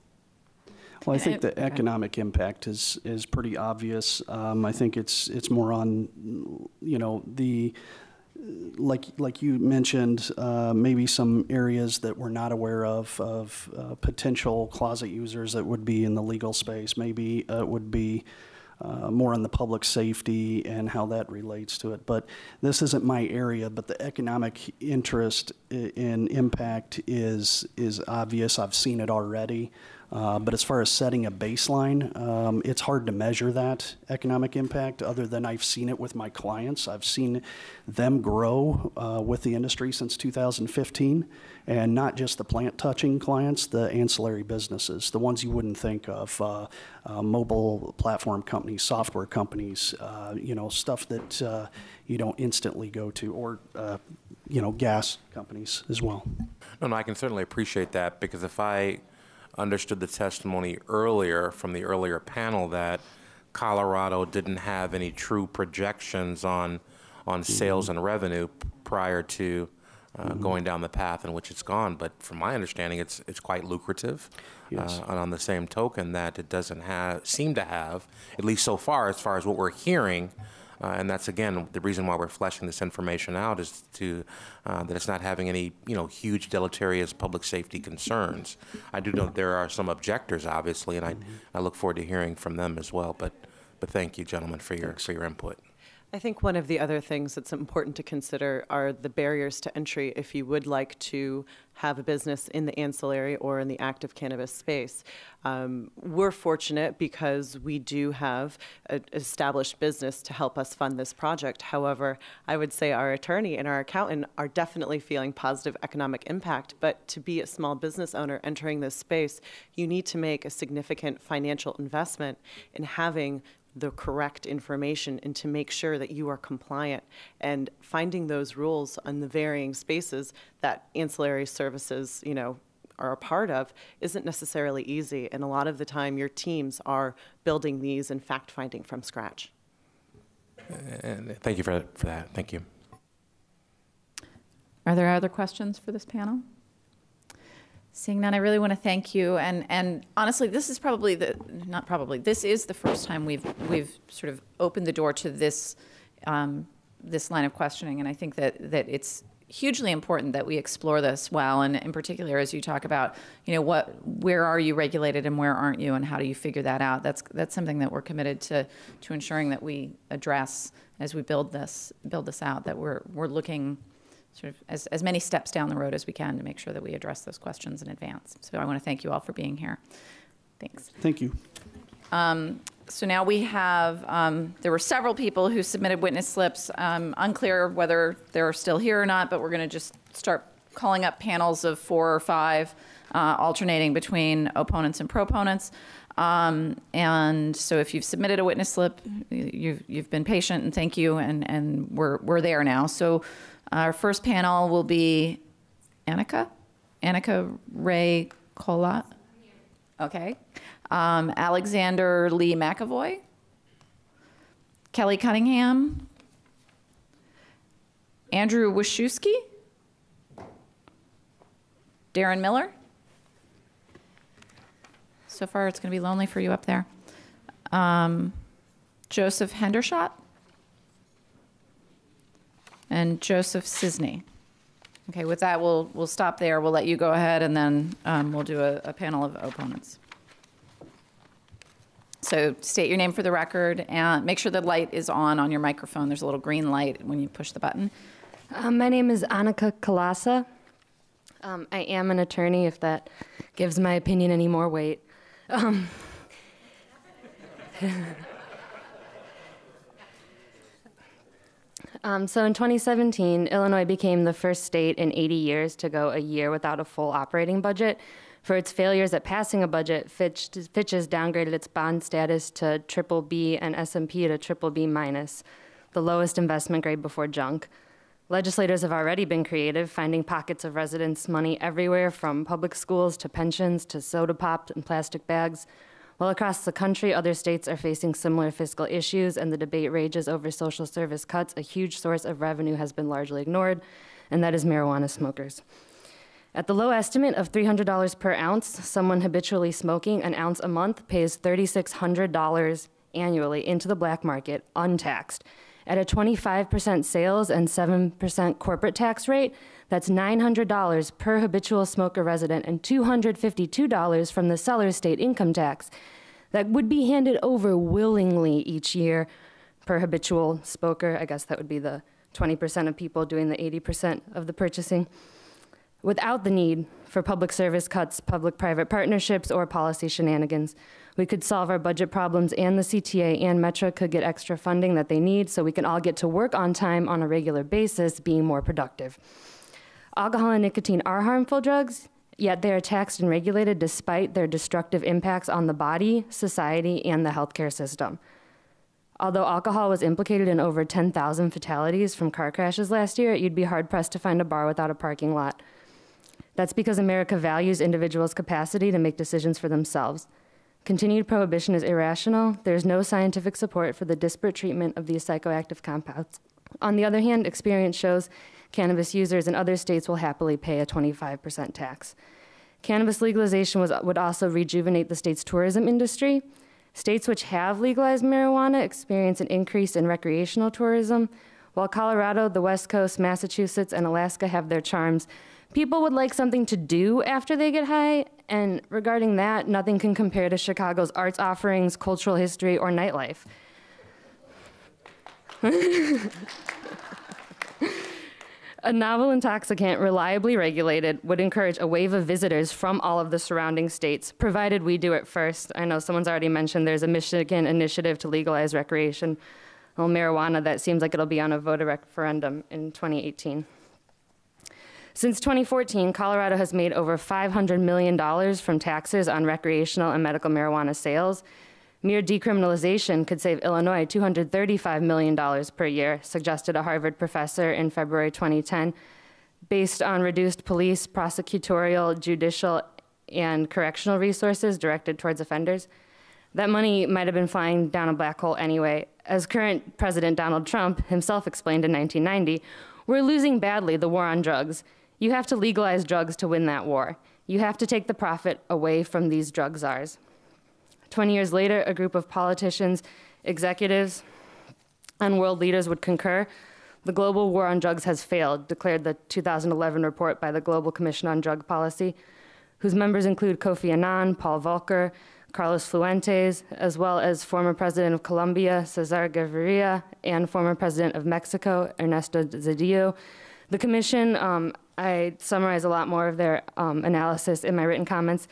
Well, I think the economic impact is pretty obvious. I think it's more on, the like you mentioned, maybe some areas that we're not aware of potential closet users that would be in the legal space. Maybe it would be more on the public safety and how that relates to it. But this isn't my area, but the economic interest in impact is obvious. I've seen it already. But as far as setting a baseline, it's hard to measure that economic impact other than I've seen it with my clients. I've seen them grow with the industry since 2015, and not just the plant-touching clients, the ancillary businesses, the ones you wouldn't think of, mobile platform companies, software companies, you know, stuff that you don't instantly go to, or you know, gas companies as well. No, I can certainly appreciate that, because if I understood the testimony earlier from the earlier panel that Colorado didn't have any true projections on sales and revenue prior to going down the path in which it's gone, but from my understanding, it's quite lucrative. Yes. And on the same token, that it doesn't seem to have, at least so far, as what we're hearing. And that's, again, the reason why we're fleshing this information out, is that it's not having any, you know, huge deleterious public safety concerns. I do know there are some objectors, obviously, and I look forward to hearing from them as well. But thank you, gentlemen, for your input. I think one of the other things that's important to consider are the barriers to entry if you would like to have a business in the ancillary or in the active cannabis space. We're fortunate because we do have an established business to help us fund this project. However, I would say our attorney and our accountant are definitely feeling positive economic impact, but to be a small business owner entering this space, you need to make a significant financial investment in having the correct information and to make sure that you are compliant, and finding those rules on the varying spaces that ancillary services, you know, are a part of isn't necessarily easy. And a lot of the time your teams are building these and fact-finding from scratch. And thank you for that. Thank you. Are there other questions for this panel? Seeing none, I really want to thank you. And honestly, this is probably this is the first time we've sort of opened the door to this this line of questioning. And I think that it's hugely important that we explore this well, and in particular, as you talk about, you know, where are you regulated and where aren't you, and how do you figure that out? That's something that we're committed to ensuring that we address as we build this out. That we're looking sort of as many steps down the road as we can to make sure that we address those questions in advance. So I want to thank you all for being here. Thanks. Thank you. So now we have, there were several people who submitted witness slips. Unclear whether they're still here or not, but we're going to just start calling up panels of 4 or 5, alternating between opponents and proponents. And so if you've submitted a witness slip, you've been patient, and thank you, and we're there now. So our first panel will be Annika Ray Colat. Okay. Alexander Lee McAvoy, Kelly Cunningham, Andrew Wachowski, Darren Miller. So far, it's going to be lonely for you up there. Joseph Hendershot and Joseph Cisney. Okay, with that, we'll stop there. We'll let you go ahead, and then we'll do a panel of opponents. So state your name for the record, and make sure the light is on your microphone. There's a little green light when you push the button. My name is Annika Kalasa. I am an attorney, if that gives my opinion any more weight. So in 2017, Illinois became the first state in 80 years to go a year without a full operating budget. For its failures at passing a budget, Fitch has downgraded its bond status to BBB and S&P to BBB-, the lowest investment grade before junk. Legislators have already been creative, finding pockets of residents' money everywhere, from public schools to pensions to soda pop and plastic bags. While across the country, other states are facing similar fiscal issues and the debate rages over social service cuts, a huge source of revenue has been largely ignored, and that is marijuana smokers. At the low estimate of $300 per ounce, someone habitually smoking an ounce a month pays $3,600 annually into the black market, untaxed. At a 25% sales and 7% corporate tax rate, that's $900 per habitual smoker resident and $252 from the seller's state income tax that would be handed over willingly each year per habitual smoker. I guess that would be the 20% of people doing the 80% of the purchasing. without the need for public service cuts, public-private partnerships, or policy shenanigans. We could solve our budget problems, and the CTA and Metra could get extra funding that they need so we can all get to work on time on a regular basis, being more productive. Alcohol and nicotine are harmful drugs, yet they are taxed and regulated despite their destructive impacts on the body, society, and the healthcare system. Although alcohol was implicated in over 10,000 fatalities from car crashes last year, you'd be hard-pressed to find a bar without a parking lot. That's because America values individuals' capacity to make decisions for themselves. Continued prohibition is irrational. There's no scientific support for the disparate treatment of these psychoactive compounds. On the other hand, experience shows cannabis users in other states will happily pay a 25% tax. Cannabis legalization would also rejuvenate the state's tourism industry. States which have legalized marijuana experience an increase in recreational tourism. While Colorado, the West Coast, Massachusetts, and Alaska have their charms, people would like something to do after they get high, and regarding that, nothing can compare to Chicago's arts offerings, cultural history, or nightlife. A novel intoxicant reliably regulated would encourage a wave of visitors from all of the surrounding states, provided we do it first. I know someone's already mentioned there's a Michigan initiative to legalize recreational marijuana that seems like it'll be on a voter referendum in 2018. Since 2014, Colorado has made over $500 million from taxes on recreational and medical marijuana sales. Mere decriminalization could save Illinois $235 million per year, suggested a Harvard professor in February 2010, based on reduced police, prosecutorial, judicial, and correctional resources directed towards offenders. That money might have been flying down a black hole anyway. As current President Donald Trump himself explained in 1990, we're losing badly the war on drugs. You have to legalize drugs to win that war. You have to take the profit away from these drug czars. 20 years later, a group of politicians, executives, and world leaders would concur. The global war on drugs has failed, declared the 2011 report by the Global Commission on Drug Policy, whose members include Kofi Annan, Paul Volcker, Carlos Fuentes, as well as former President of Colombia, Cesar Gaviria, and former President of Mexico, Ernesto Zedillo. The commission, I summarize a lot more of their analysis in my written comments,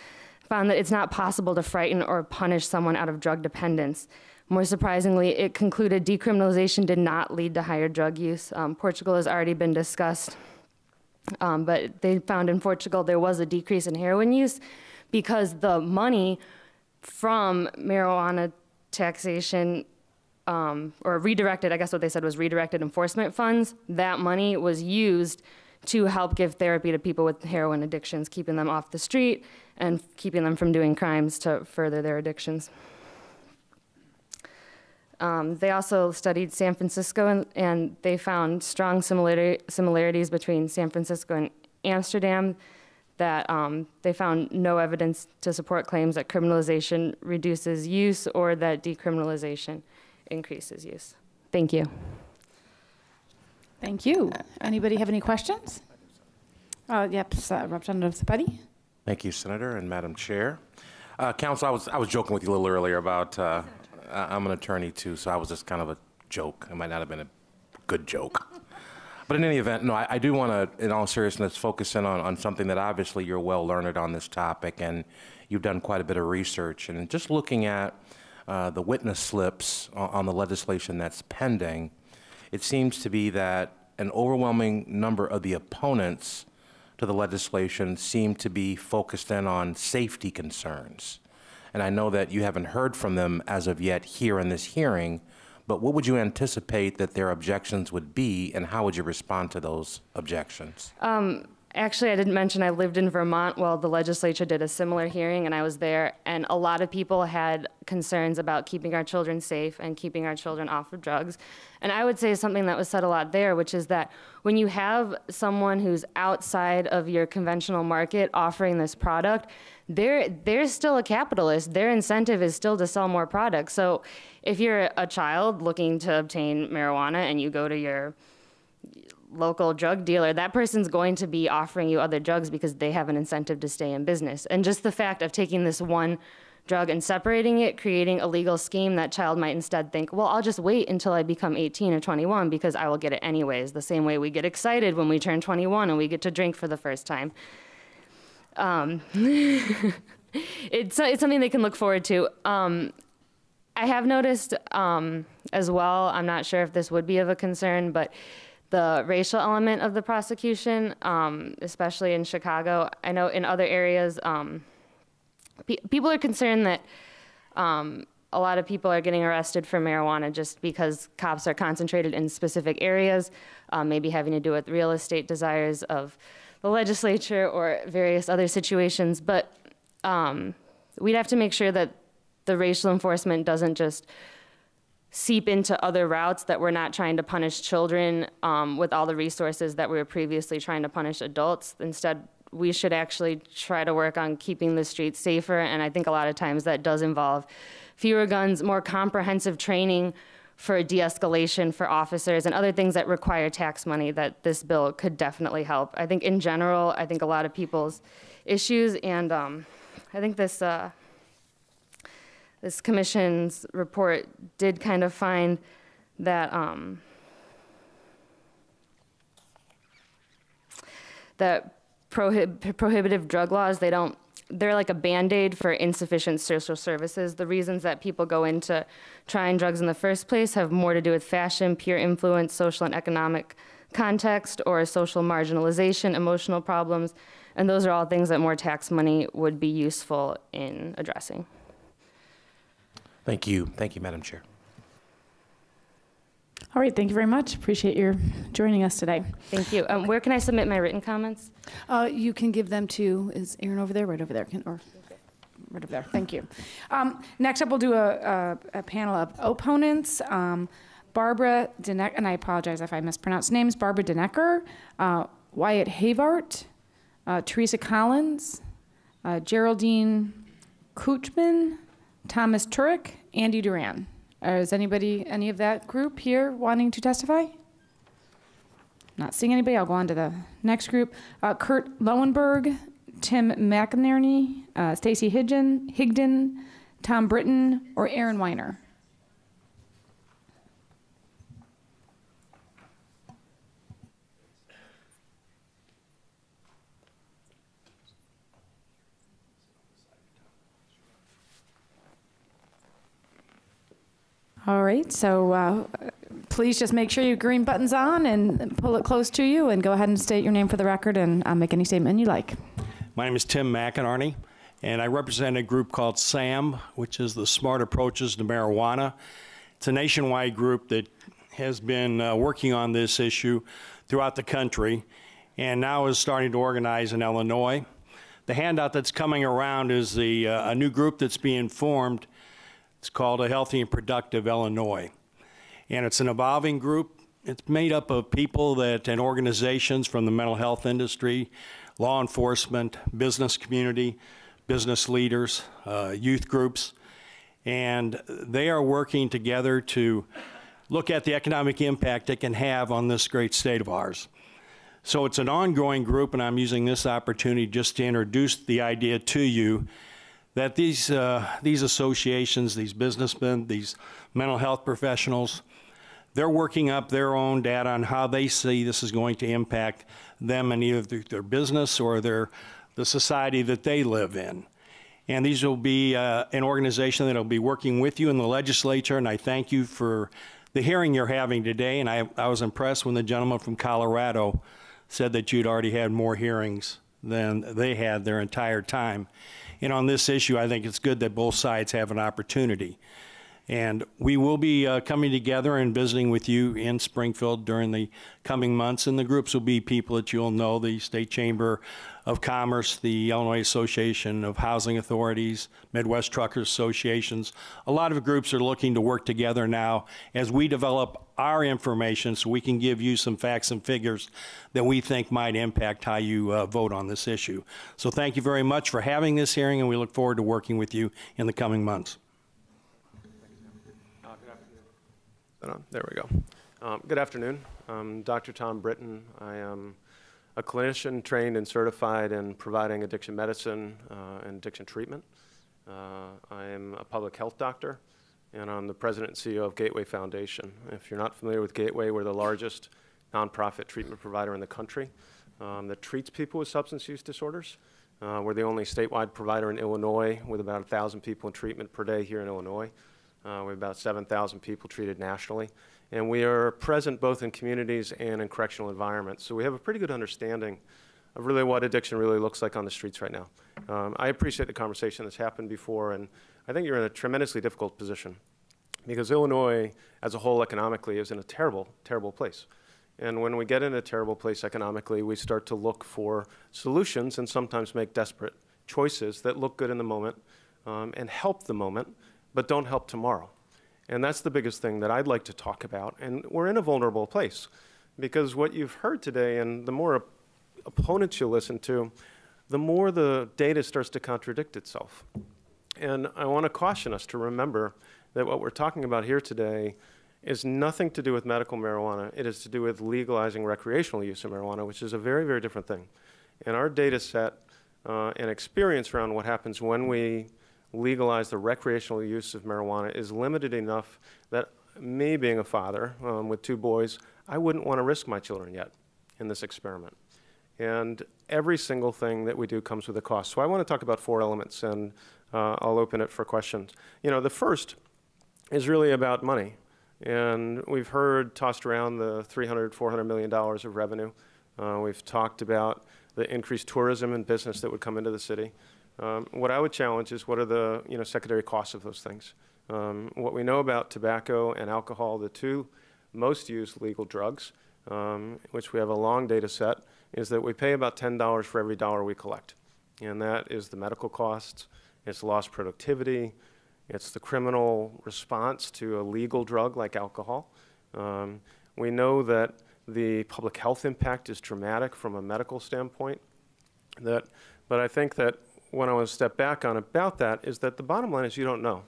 found that it's not possible to frighten or punish someone out of drug dependence. More surprisingly, it concluded decriminalization did not lead to higher drug use. Portugal has already been discussed, but they found in Portugal there was a decrease in heroin use because the money from marijuana taxation or redirected, I guess what they said was redirected enforcement funds, that money was used to help give therapy to people with heroin addictions, keeping them off the street and keeping them from doing crimes to further their addictions. They also studied San Francisco, and they found strong similarities between San Francisco and Amsterdam, that they found no evidence to support claims that criminalization reduces use or that decriminalization increases use. Thank you. Thank you. Anybody have any questions? Yep, Representative Zapetti. Thank you, Senator and Madam Chair. Council, I was joking with you a little earlier about I'm an attorney too, so I was just kind of a joke. It might not have been a good joke. But in any event, no, I do want to, in all seriousness, focus in on something that obviously you're well learned on this topic, and you've done quite a bit of research. And just looking at the witness slips on the legislation that's pending, it seems to be that an overwhelming number of the opponents to the legislation seem to be focused in on safety concerns. And I know that you haven't heard from them as of yet here in this hearing, but what would you anticipate that their objections would be, and how would you respond to those objections? Actually, I didn't mention I lived in Vermont while the legislature did a similar hearing, and I was there, and a lot of people had concerns about keeping our children safe and keeping our children off of drugs. And I would say something that was said a lot there, which is that when you have someone who's outside of your conventional market offering this product, they're still a capitalist. Their incentive is still to sell more products. So if you're a child looking to obtain marijuana and you go to your local drug dealer, that person's going to be offering you other drugs because they have an incentive to stay in business. And just the fact of taking this one drug and separating it, creating a legal scheme, that child might instead think, well, I'll just wait until I become 18 or 21 because I will get it anyways, the same way we get excited when we turn 21 and we get to drink for the first time. It's something they can look forward to. I have noticed as well, I'm not sure if this would be of a concern, but the racial element of the prosecution, especially in Chicago. I know in other areas, people are concerned that a lot of people are getting arrested for marijuana just because cops are concentrated in specific areas, maybe having to do with real estate desires of the legislature or various other situations. But we'd have to make sure that the racial enforcement doesn't just seep into other routes, that we're not trying to punish children with all the resources that we were previously trying to punish adults. Instead, we should actually try to work on keeping the streets safer, and I think a lot of times that does involve fewer guns, more comprehensive training for de-escalation for officers, and other things that require tax money that this bill could definitely help. I think in general, I think a lot of people's issues, and I think this this commission's report did kind of find that that prohibitive drug laws, they're like a Band-Aid for insufficient social services. The reasons that people go into trying drugs in the first place have more to do with fashion, peer influence, social and economic context, or social marginalization, emotional problems, and those are all things that more tax money would be useful in addressing. Thank you. Thank you, Madam Chair. All right, thank you very much. Appreciate your joining us today. Thank you. Where can I submit my written comments? You can give them to, is Aaron over there? Right over there. Or right over there. Thank you. Next up, we'll do a panel of opponents. Barbara Denecker, and I apologize if I mispronounce names, Barbara Denecker, Wyatt Havart, Teresa Collins, Geraldine Kuchman, Thomas Turek, Andy Duran. Is anybody, any of that group here wanting to testify? Not seeing anybody. I'll go on to the next group. Kurt Lowenberg, Tim McInerney, Stacy Higdon, Tom Britton, or Aaron Weiner. All right, so please just make sure your green button's on and pull it close to you, and go ahead and state your name for the record and make any statement you like. My name is Tim McInerney, and I represent a group called SAM, which is the Smart Approaches to Marijuana. It's a nationwide group that has been working on this issue throughout the country and now is starting to organize in Illinois. The handout that's coming around is a new group that's being formed. It's called A Healthy and Productive Illinois. And it's an evolving group. It's made up of people and organizations from the mental health industry, law enforcement, business community, business leaders, youth groups. And they are working together to look at the economic impact it can have on this great state of ours. So it's an ongoing group, and I'm using this opportunity just to introduce the idea to you that these associations, these businessmen, these mental health professionals, they're working up their own data on how they see this is going to impact them in either their business or the society that they live in. And these will be an organization that will be working with you in the legislature, and I thank you for the hearing you're having today. And I was impressed when the gentleman from Colorado said that you'd already had more hearings than they had their entire time. And on this issue, I think it's good that both sides have an opportunity. And we will be coming together and visiting with you in Springfield during the coming months. And the groups will be people that you'll know, the State Chamber of Commerce, the Illinois Association of Housing Authorities, Midwest Truckers Associations. A lot of groups are looking to work together now as we develop our information so we can give you some facts and figures that we think might impact how you vote on this issue. So thank you very much for having this hearing, and we look forward to working with you in the coming months. There we go. Good afternoon. I'm Dr. Tom Britton. I am a clinician trained and certified in providing addiction medicine and addiction treatment. I am a public health doctor, and I'm the president and CEO of Gateway Foundation. If you're not familiar with Gateway, we're the largest nonprofit treatment provider in the country that treats people with substance use disorders. We're the only statewide provider in Illinois with about 1,000 people in treatment per day here in Illinois. We have about 7,000 people treated nationally. And we are present both in communities and in correctional environments. So we have a pretty good understanding of really what addiction really looks like on the streets right now. I appreciate the conversation that's happened before, and I think you're in a tremendously difficult position because Illinois as a whole economically is in a terrible, terrible place. And when we get in a terrible place economically, we start to look for solutions and sometimes make desperate choices that look good in the moment and help the moment, but don't help tomorrow. And that's the biggest thing that I'd like to talk about. And we're in a vulnerable place because what you've heard today, and the more opponents you listen to, the more the data starts to contradict itself. And I want to caution us to remember that what we're talking about here today is nothing to do with medical marijuana. It is to do with legalizing recreational use of marijuana, which is a very, very different thing. And our data set and experience around what happens when we legalize the recreational use of marijuana is limited enough that me being a father with 2 boys, I wouldn't want to risk my children yet in this experiment. And every single thing that we do comes with a cost. So I want to talk about 4 elements, and I'll open it for questions. You know, the first is really about money. And we've heard tossed around the $300, $400 million of revenue. We've talked about the increased tourism and business that would come into the city. What I would challenge is what are the secondary costs of those things. What we know about tobacco and alcohol, the 2 most used legal drugs, which we have a long data set, is that we pay about $10 for every dollar we collect. And that is the medical costs, it's lost productivity, it's the criminal response to a legal drug like alcohol. We know that the public health impact is dramatic from a medical standpoint. But I think that what I want to step back on about that is that the bottom line is you don't know.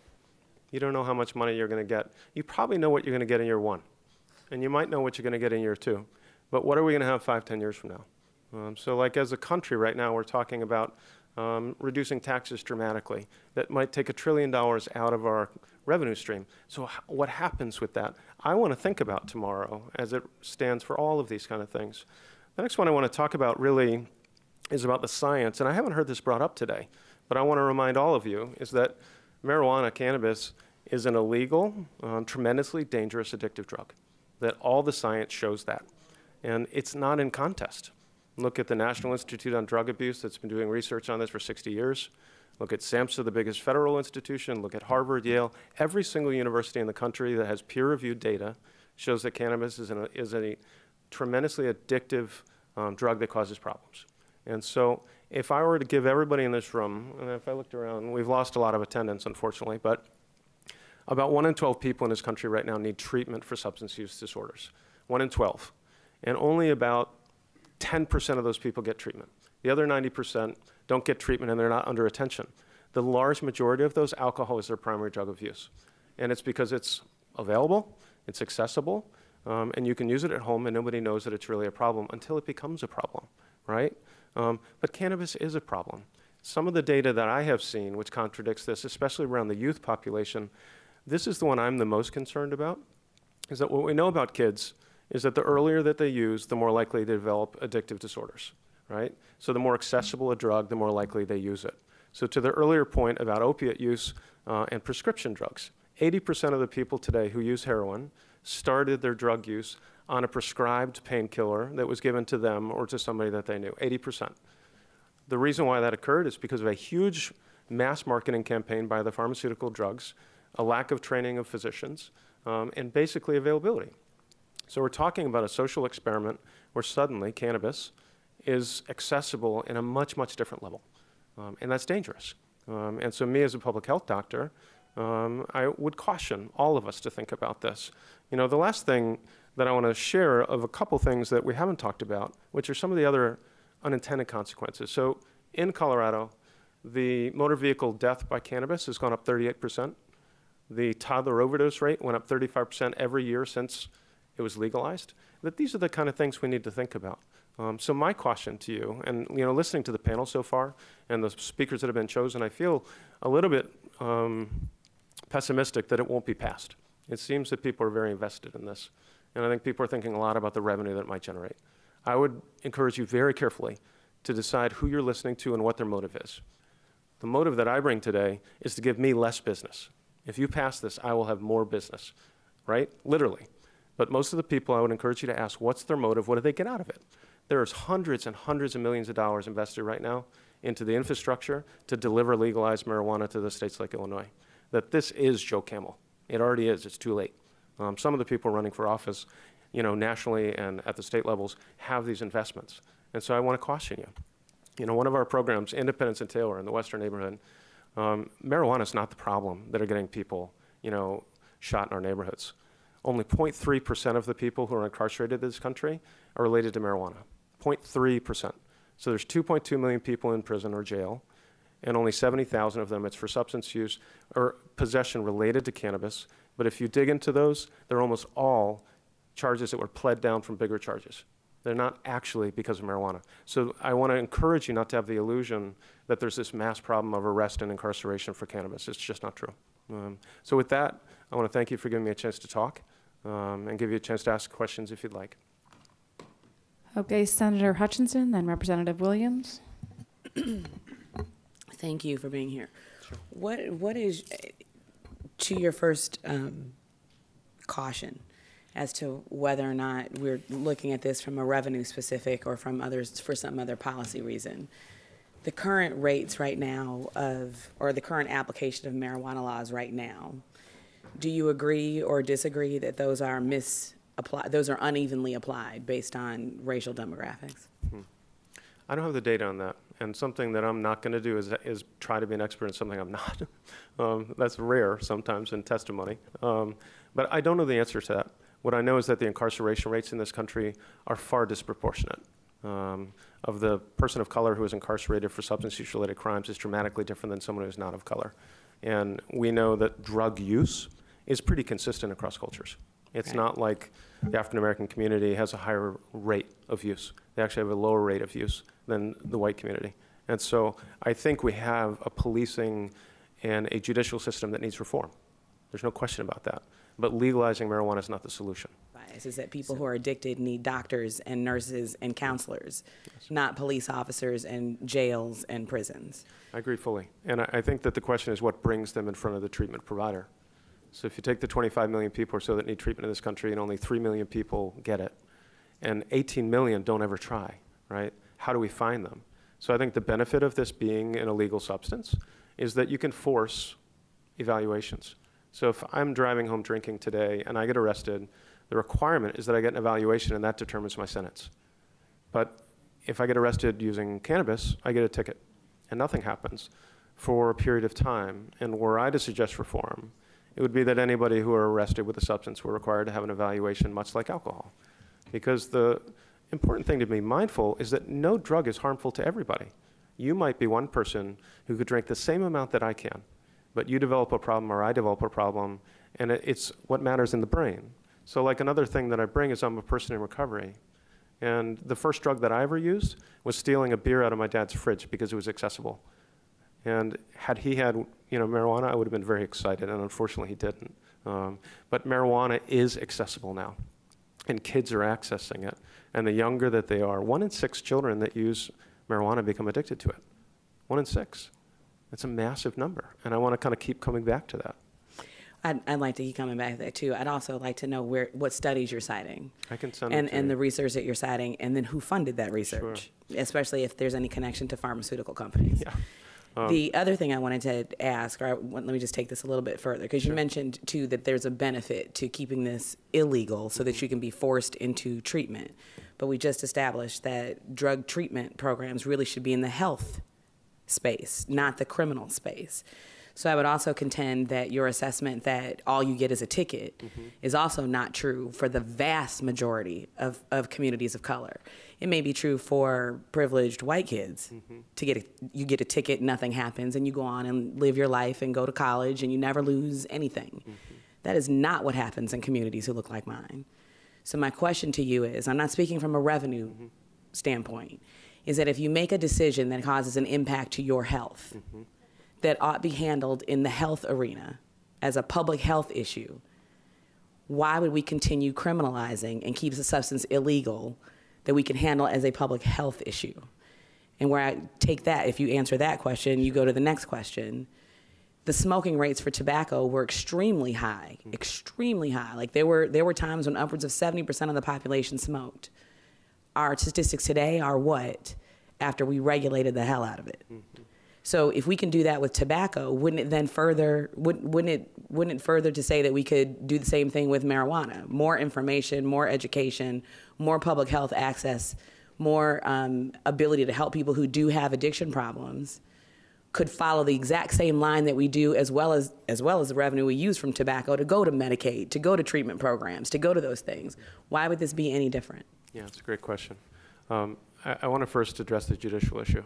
You don't know how much money you're going to get. You probably know what you're going to get in year 1. And you might know what you're going to get in year 2. But what are we going to have 5, 10 years from now? So like as a country right now, we're talking about reducing taxes dramatically. That might take $1 trillion out of our revenue stream. So what happens with that? I want to think about tomorrow as it stands for all of these kind of things. The next one I want to talk about really is about the science. And I haven't heard this brought up today, but I want to remind all of you is that marijuana, cannabis, is an illegal, tremendously dangerous addictive drug. That all the science shows that. And it's not in contest. Look at the National Institute on Drug Abuse that's been doing research on this for 60 years. Look at SAMHSA, the biggest federal institution. Look at Harvard, Yale. Every single university in the country that has peer-reviewed data shows that cannabis is a tremendously addictive drug that causes problems. And so if I were to give everybody in this room, and if I looked around, we've lost a lot of attendance, unfortunately, but about 1 in 12 people in this country right now need treatment for substance use disorders. 1 in 12. And only about 10% of those people get treatment. The other 90% don't get treatment and they're not under attention. The large majority of those, alcohol is their primary drug of use. And it's because it's available, it's accessible, and you can use it at home and nobody knows that it's really a problem until it becomes a problem, right? But cannabis is a problem. Some of the data that I have seen which contradicts this, especially around the youth population, this is the one I'm the most concerned about, is that what we know about kids is that the earlier that they use, the more likely they develop addictive disorders, right? So the more accessible a drug, the more likely they use it. So to the earlier point about opiate use and prescription drugs, 80% of the people today who use heroin started their drug use on a prescribed painkiller that was given to them or to somebody that they knew, 80%. The reason why that occurred is because of a huge mass marketing campaign by the pharmaceutical drugs, a lack of training of physicians, and basically availability. So we're talking about a social experiment where suddenly cannabis is accessible in a much, much different level. And that's dangerous. And so me as a public health doctor, I would caution all of us to think about this. You know, the last thing that I want to share of a couple things that we haven't talked about, which are some of the other unintended consequences. So in Colorado, the motor vehicle death by cannabis has gone up 38%. The toddler overdose rate went up 35% every year since it was legalized. That these are the kind of things we need to think about. So my caution to you, and listening to the panel so far and the speakers that have been chosen, I feel a little bit pessimistic that it won't be passed. It seems that people are very invested in this, and I think people are thinking a lot about the revenue that it might generate. I would encourage you very carefully to decide who you're listening to and what their motive is. The motive that I bring today is to give me less business. If you pass this, I will have more business, right? Literally. But most of the people, I would encourage you to ask, what's their motive? What do they get out of it? There's hundreds and hundreds of millions of dollars invested right now into the infrastructure to deliver legalized marijuana to the states like Illinois. That this is Joe Camel. It already is. It's too late. Some of the people running for office, nationally and at the state levels, have these investments. And so I want to caution you. One of our programs, Independence and Taylor in the Western neighborhood, marijuana is not the problem that are getting people, shot in our neighborhoods. Only 0.3% of the people who are incarcerated in this country are related to marijuana. 0.3%. So there's 2.2 million people in prison or jail, and only 70,000 of them, it's for substance use or possession related to cannabis. But if you dig into those, they're almost all charges that were pled down from bigger charges. They're not actually because of marijuana. So I want to encourage you not to have the illusion that there's this mass problem of arrest and incarceration for cannabis. It's just not true. So with that, I want to thank you for giving me a chance to talk and give you a chance to ask questions if you'd like. Okay, Senator Hutchinson, then Representative Williams. Thank you for being here. Sure. What is, to your first caution as to whether or not we're looking at this from a revenue specific or from others for some other policy reason, the current rates right now or the current application of marijuana laws right now, do you agree or disagree that those are unevenly applied based on racial demographics? I don't have the data on that. And something that I'm not going to do is try to be an expert in something I'm not. That's rare sometimes in testimony. But I don't know the answer to that. What I know is that the incarceration rates in this country are far disproportionate. Of the person of color who is incarcerated for substance use-related crimes is dramatically different than someone who is not of color. And we know that drug use is pretty consistent across cultures. It's not like the African-American community has a higher rate of use. They actually have a lower rate of use than the white community. And so I think we have a policing and a judicial system that needs reform. There's no question about that. But legalizing marijuana is not the solution. Bias is that people who are addicted need doctors and nurses and counselors, not police officers and jails and prisons. I agree fully. And I think that the question is what brings them in front of the treatment provider. So if you take the 25 million people or so that need treatment in this country and only 3 million people get it, and 18 million don't ever try, right? How do we find them? So I think the benefit of this being an illegal substance is that you can force evaluations. So if I'm driving home drinking today and I get arrested, the requirement is that I get an evaluation and that determines my sentence. But if I get arrested using cannabis, I get a ticket and nothing happens for a period of time. And were I to suggest reform, it would be that anybody who are arrested with a substance were required to have an evaluation, much like alcohol. Because the important thing to be mindful is that no drug is harmful to everybody. You might be one person who could drink the same amount that I can, but you develop a problem or I develop a problem, and it's what matters in the brain. So like another thing that I bring is I'm a person in recovery. And the first drug that I ever used was stealing a beer out of my dad's fridge because it was accessible. And had he had marijuana, I would have been very excited, and unfortunately he didn't. But marijuana is accessible now, and kids are accessing it. And the younger that they are, 1 in 6 children that use marijuana become addicted to it. 1 in 6. That's a massive number, and I want to kind of keep coming back to that. I'd like to keep coming back to that too. I'd also like to know what studies you're citing. I can send it to and you. the research that you're citing, and then who funded that research, especially if there's any connection to pharmaceutical companies. Yeah. The other thing I wanted to ask, let me just take this a little bit further, because you mentioned too that there's a benefit to keeping this illegal so that you can be forced into treatment. But we just established that drug treatment programs really should be in the health space, not the criminal space. So I would also contend that your assessment that all you get is a ticket is also not true for the vast majority of communities of color. It may be true for privileged white kids. You get a ticket, nothing happens, and you go on and live your life and go to college and you never lose anything. That is not what happens in communities who look like mine. So my question to you is, I'm not speaking from a revenue standpoint, is that if you make a decision that causes an impact to your health, that ought to be handled in the health arena as a public health issue, why would we continue criminalizing and keep the substance illegal that we can handle as a public health issue? And where I take that, if you answer that question, you go to the next question. The smoking rates for tobacco were extremely high, extremely high. Like there were times when upwards of 70% of the population smoked. Our statistics today are what? After we regulated the hell out of it. So if we can do that with tobacco, wouldn't it then further, wouldn't it further to say that we could do the same thing with marijuana? More information, more education, more public health access, more ability to help people who do have addiction problems could follow the exact same line that we do, as well as the revenue we use from tobacco to go to Medicaid, to go to treatment programs, to go to those things. Why would this be any different? Yeah, it's a great question. I want to first address the judicial issue,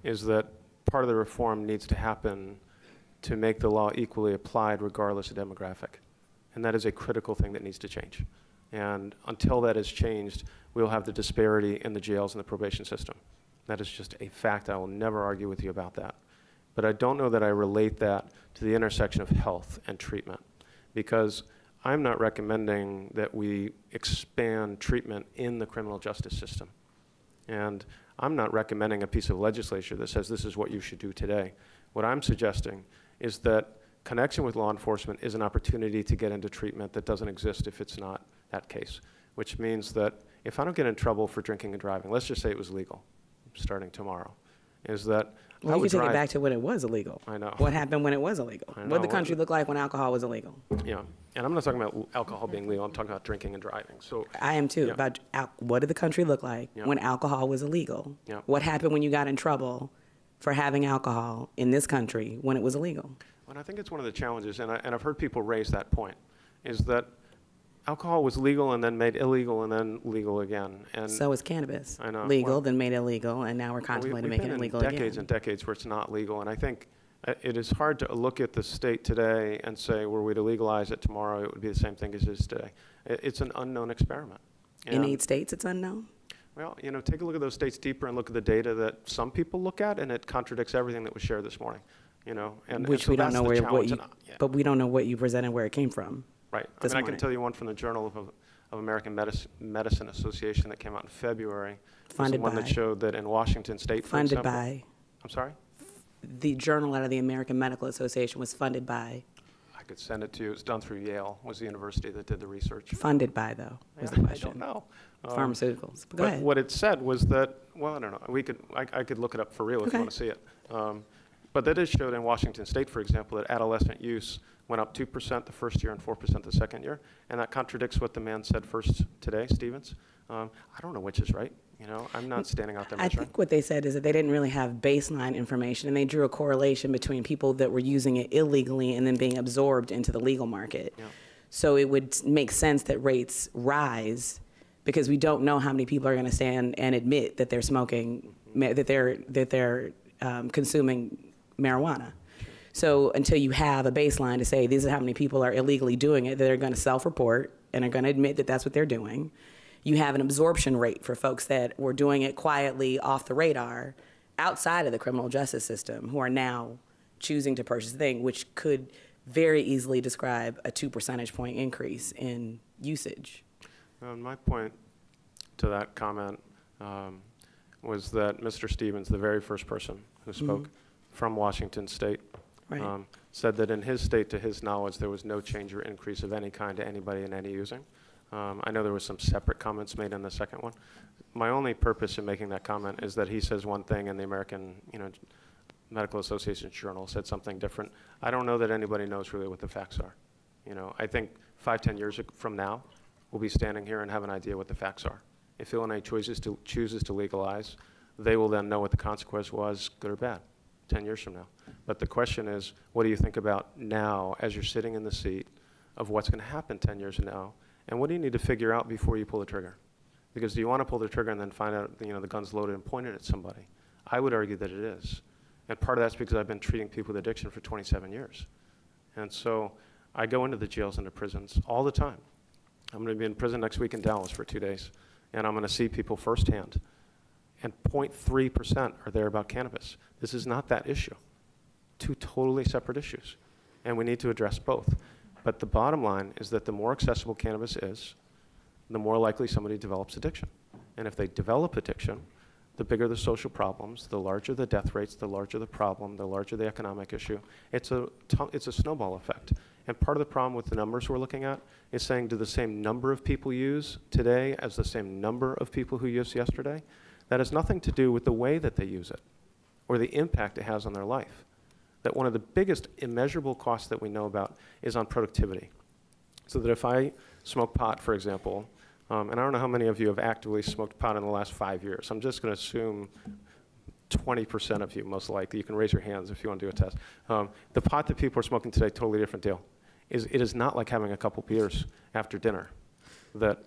is that part of the reform needs to happen to make the law equally applied regardless of demographic. And that is a critical thing that needs to change. And until that is changed, we'll have the disparity in the jails and the probation system. That is just a fact. I will never argue with you about that. But I don't know that I relate that to the intersection of health and treatment, because I'm not recommending that we expand treatment in the criminal justice system. And I'm not recommending a piece of legislation that says this is what you should do today. What I'm suggesting is that connection with law enforcement is an opportunity to get into treatment that doesn't exist if it's not that case, which means that if I don't get in trouble for drinking and driving, let's just say it was legal starting tomorrow, is that well, you can take it back to when it was illegal. I know. What happened when it was illegal? What did the country look like when alcohol was illegal? Yeah, and I'm not talking about alcohol being legal. I'm talking about drinking and driving. So I am too. Yeah. About what did the country look like when alcohol was illegal? What happened when you got in trouble for having alcohol in this country when it was illegal? Well, I think it's one of the challenges, and I've heard people raise that point, is that alcohol was legal and then made illegal and then legal again. And so is cannabis. I know. Legal, well, then made illegal, and now we're contemplating making it legal again. Decades and decades where it's not legal, and I think it is hard to look at the state today and say, were we to legalize it tomorrow, it would be the same thing as it is today. It's an unknown experiment. In 8 states, it's unknown? Well, you know, take a look at those states deeper and look at the data that some people look at, and it contradicts everything that was shared this morning. You know, which we don't know but we don't know what you presented, where it came from. Right. I mean, I can tell you one from the Journal of American Medicine Association that came out in February. Funded one by. that showed that in Washington State, for funded example, by. I'm sorry? The journal out of the American Medical Association was funded by. I could send it to you. It's done through Yale, was the university that did the research. Funded by, though, was the question. I don't know. Pharmaceuticals. But go ahead. What it said was that, well, I don't know. I could look it up for real if you want to see it. But that is showed in Washington State, for example, that adolescent use went up 2% the first year and 4% the second year. And that contradicts what the man said first today, Stevens. I don't know which is right. You know, I'm not standing out there measuring. I think what they said is that they didn't really have baseline information, and they drew a correlation between people that were using it illegally and then being absorbed into the legal market. Yeah. So it would make sense that rates rise because we don't know how many people are going to stand and admit that they're smoking, that they're consuming marijuana. So until you have a baseline to say these are how many people are illegally doing it, they're going to self-report and are going to admit that that's what they're doing. You have an absorption rate for folks that were doing it quietly off the radar outside of the criminal justice system who are now choosing to purchase the thing, which could very easily describe a 2 percentage point increase in usage. My point to that comment was that Mr. Stevens, the very first person who spoke from Washington State, said that in his state, to his knowledge, there was no change or increase of any kind to anybody in any using. I know there was some separate comments made in the second one. My only purpose in making that comment is that he says one thing and the American, Medical Association Journal said something different. I don't know that anybody knows really what the facts are. You know, I think 5-10 years from now, we'll be standing here and have an idea what the facts are. If Illinois chooses to legalize, they will then know what the consequence was, good or bad, 10 years from now. But the question is, what do you think about now as you're sitting in the seat of what's going to happen 10 years from now? And what do you need to figure out before you pull the trigger? Because do you want to pull the trigger and then find out, the gun's loaded and pointed at somebody? I would argue that it is. And part of that's because I've been treating people with addiction for 27 years. And so I go into the jails and the prisons all the time. I'm going to be in prison next week in Dallas for 2 days. And I'm going to see people firsthand and 0.3% are there about cannabis. This is not that issue. Two totally separate issues, and we need to address both. But the bottom line is that the more accessible cannabis is, the more likely somebody develops addiction. And if they develop addiction, the bigger the social problems, the larger the death rates, the larger the problem, the larger the economic issue. It's a snowball effect. And part of the problem with the numbers we're looking at is saying, do the same number of people use today as the same number of people who used yesterday? That has nothing to do with the way that they use it or the impact it has on their life. That one of the biggest immeasurable costs that we know about is on productivity. So that if I smoke pot, for example, and I don't know how many of you have actively smoked pot in the last 5 years. I'm just going to assume 20% of you, most likely. You can raise your hands if you want to do a test. The pot that people are smoking today, totally different deal. It is not like having a couple beers after dinner. That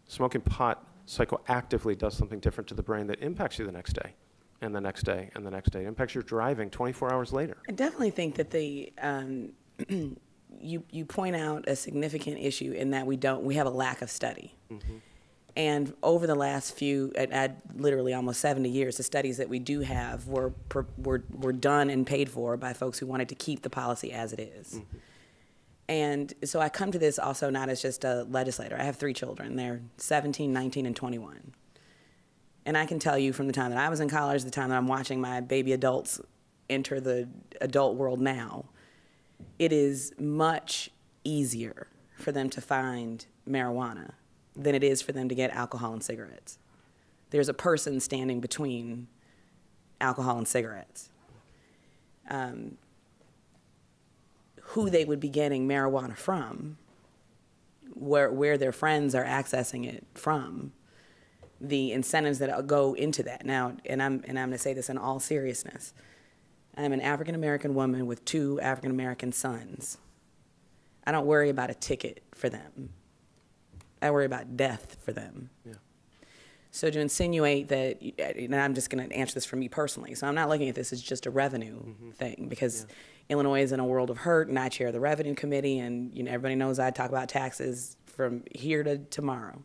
smoking pot psychoactively does something different to the brain that impacts you the next day, and the next day, and the next day. It impacts your driving 24 hours later. I definitely think that you point out a significant issue in that we have a lack of study. Mm-hmm. And over the last literally almost 70 years, the studies that we do have were done and paid for by folks who wanted to keep the policy as it is. Mm-hmm. And so I come to this also not as just a legislator. I have 3 children. They're 17, 19, and 21. And I can tell you from the time that I was in college, the time that I'm watching my baby adults enter the adult world now, it is much easier for them to find marijuana than it is for them to get alcohol and cigarettes. There's a person standing between alcohol and cigarettes. Who they would be getting marijuana from, where their friends are accessing it from, the incentives that go into that. Now, and I'm going to say this in all seriousness. I'm an African-American woman with 2 African-American sons. I don't worry about a ticket for them. I worry about death for them. Yeah. So to insinuate that, and I'm just going to answer this for me personally, so I'm not looking at this as just a revenue thing, because Illinois is in a world of hurt, and I chair the revenue committee, and everybody knows I talk about taxes from here to tomorrow.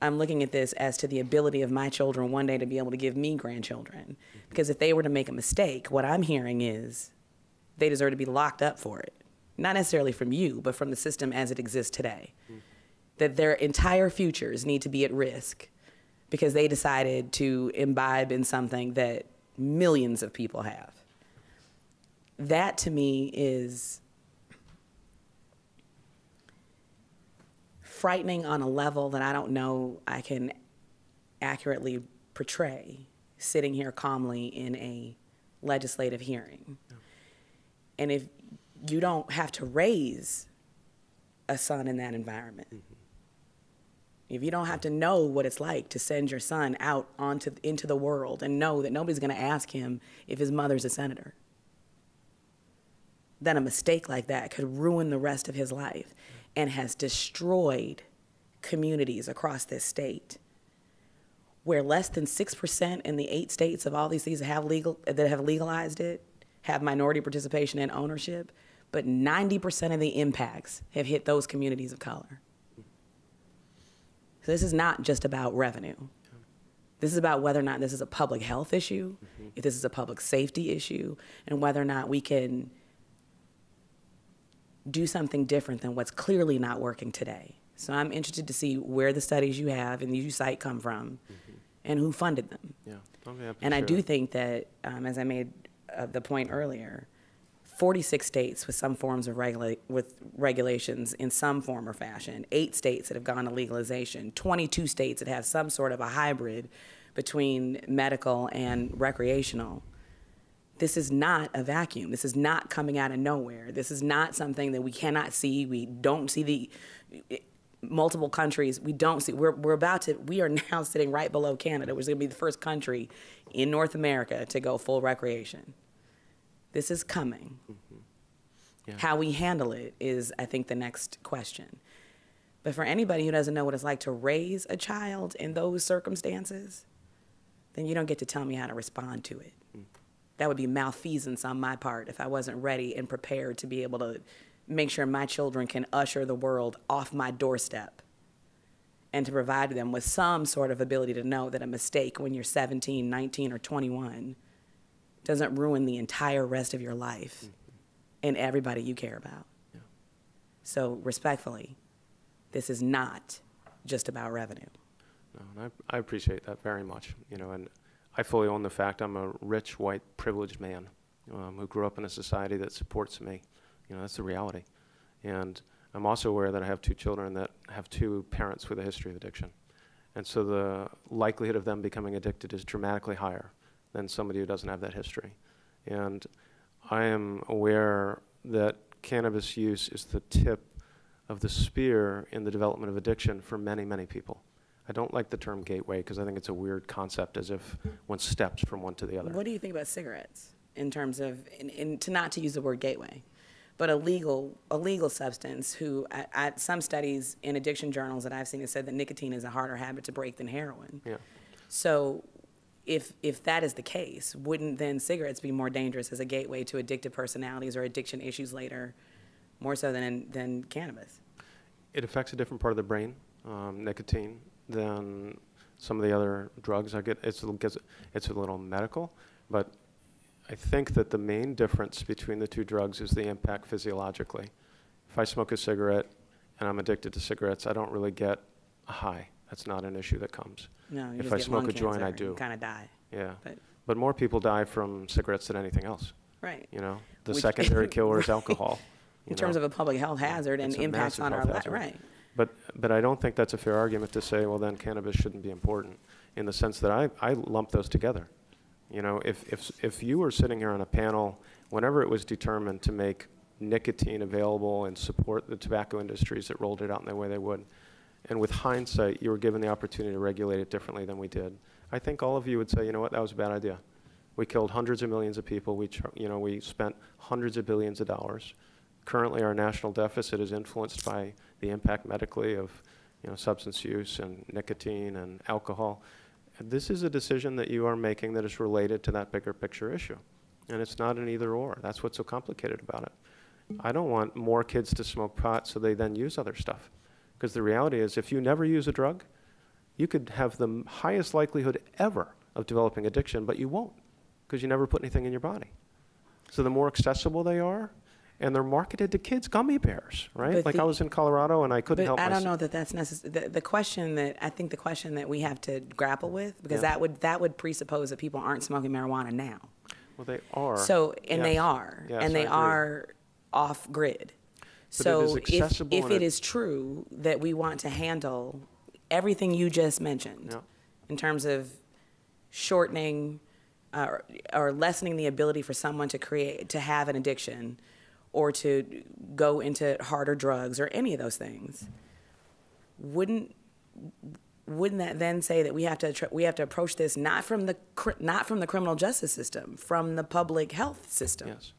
I'm looking at this as to the ability of my children one day to be able to give me grandchildren. Because if they were to make a mistake, what I'm hearing is they deserve to be locked up for it. Not necessarily from you, but from the system as it exists today. That their entire futures need to be at risk because they decided to imbibe in something that millions of people have. That to me is frightening on a level that I don't know I can accurately portray sitting here calmly in a legislative hearing. Yeah. And if you don't have to raise a son in that environment, if you don't have to know what it's like to send your son out into the world and know that nobody's going to ask him if his mother's a senator, then a mistake like that could ruin the rest of his life and has destroyed communities across this state where less than 6% in the 8 states of all these things that have legalized it have minority participation and ownership, but 90% of the impacts have hit those communities of color. So this is not just about revenue. This is about whether or not this is a public health issue, if this is a public safety issue, and whether or not we can do something different than what's clearly not working today. So I'm interested to see where the studies you have and you cite come from and who funded them. Yeah. And I do think that, as I made the point earlier, 46 states with some forms of regulations in some form or fashion, 8 states that have gone to legalization, 22 states that have some sort of a hybrid between medical and recreational. This is not a vacuum. This is not coming out of nowhere. This is not something that we cannot see. We don't see the multiple countries. We don't see. We are now sitting right below Canada, which is going to be the first country in North America to go full recreation. This is coming. Yeah. How we handle it is, I think, the next question. But for anybody who doesn't know what it's like to raise a child in those circumstances, then you don't get to tell me how to respond to it. That would be malfeasance on my part if I wasn't ready and prepared to be able to make sure my children can usher the world off my doorstep and to provide them with some sort of ability to know that a mistake when you're 17, 19, or 21 doesn't ruin the entire rest of your life and everybody you care about. Yeah. So respectfully, this is not just about revenue. No, and I appreciate that very much, you know, and I fully own the fact I'm a rich, white, privileged man who grew up in a society that supports me. You know, that's the reality. And I'm also aware that I have 2 children that have 2 parents with a history of addiction. And so the likelihood of them becoming addicted is dramatically higher than somebody who doesn't have that history. And I am aware that cannabis use is the tip of the spear in the development of addiction for many, many people. I don't like the term gateway because I think it's a weird concept, as if one steps from one to the other. What do you think about cigarettes in terms of, not to use the word gateway, but a legal substance who, at some studies in addiction journals that I've seen, have said that nicotine is a harder habit to break than heroin. Yeah. So if that is the case, wouldn't then cigarettes be more dangerous as a gateway to addictive personalities or addiction issues later, more so than cannabis? It affects a different part of the brain, nicotine, than some of the other drugs. It's a little medical, but I think that the main difference between the 2 drugs is the impact physiologically. If I smoke a cigarette and I'm addicted to cigarettes, I don't really get a high. That's not an issue that comes. No, you if just I get smoke lung a joint, cancer, I do. You kind of die. Yeah, But but more people die from cigarettes than anything else. Right. You know, the Which- secondary killer is alcohol. in terms of a public health hazard and It's a impacts massive on our health life, hazard. right? But I don't think that's a fair argument to say, well, then cannabis shouldn't be important, in the sense that I lump those together. You know, if you were sitting here on a panel, whenever it was determined to make nicotine available and support the tobacco industries that rolled it out in the way they would, and with hindsight, you were given the opportunity to regulate it differently than we did, I think all of you would say, you know what, that was a bad idea. We killed hundreds of millions of people. We spent hundreds of billions of dollars. Currently, our national deficit is influenced by the impact medically of, substance use and nicotine and alcohol. And this is a decision that you are making that is related to that bigger picture issue. And it's not an either or. That's what's so complicated about it. I don't want more kids to smoke pot so they then use other stuff. Because the reality is, if you never use a drug, you could have the highest likelihood ever of developing addiction, but you won't, because you never put anything in your body. So the more accessible they are, and they're marketed to kids, gummy bears, right? Like I was in Colorado and I couldn't help myself. I don't know that that's necessary. The question that we have to grapple with, because that would presuppose that people aren't smoking marijuana now. Well, they are. So, and yes. they are, yes, and they I agree. are off grid. But so it is accessible if it is true that we want to handle everything you just mentioned in terms of shortening or lessening the ability for someone to have an addiction or to go into harder drugs or any of those things, wouldn't that then say that we have to approach this not from the criminal justice system, from the public health system? Yes,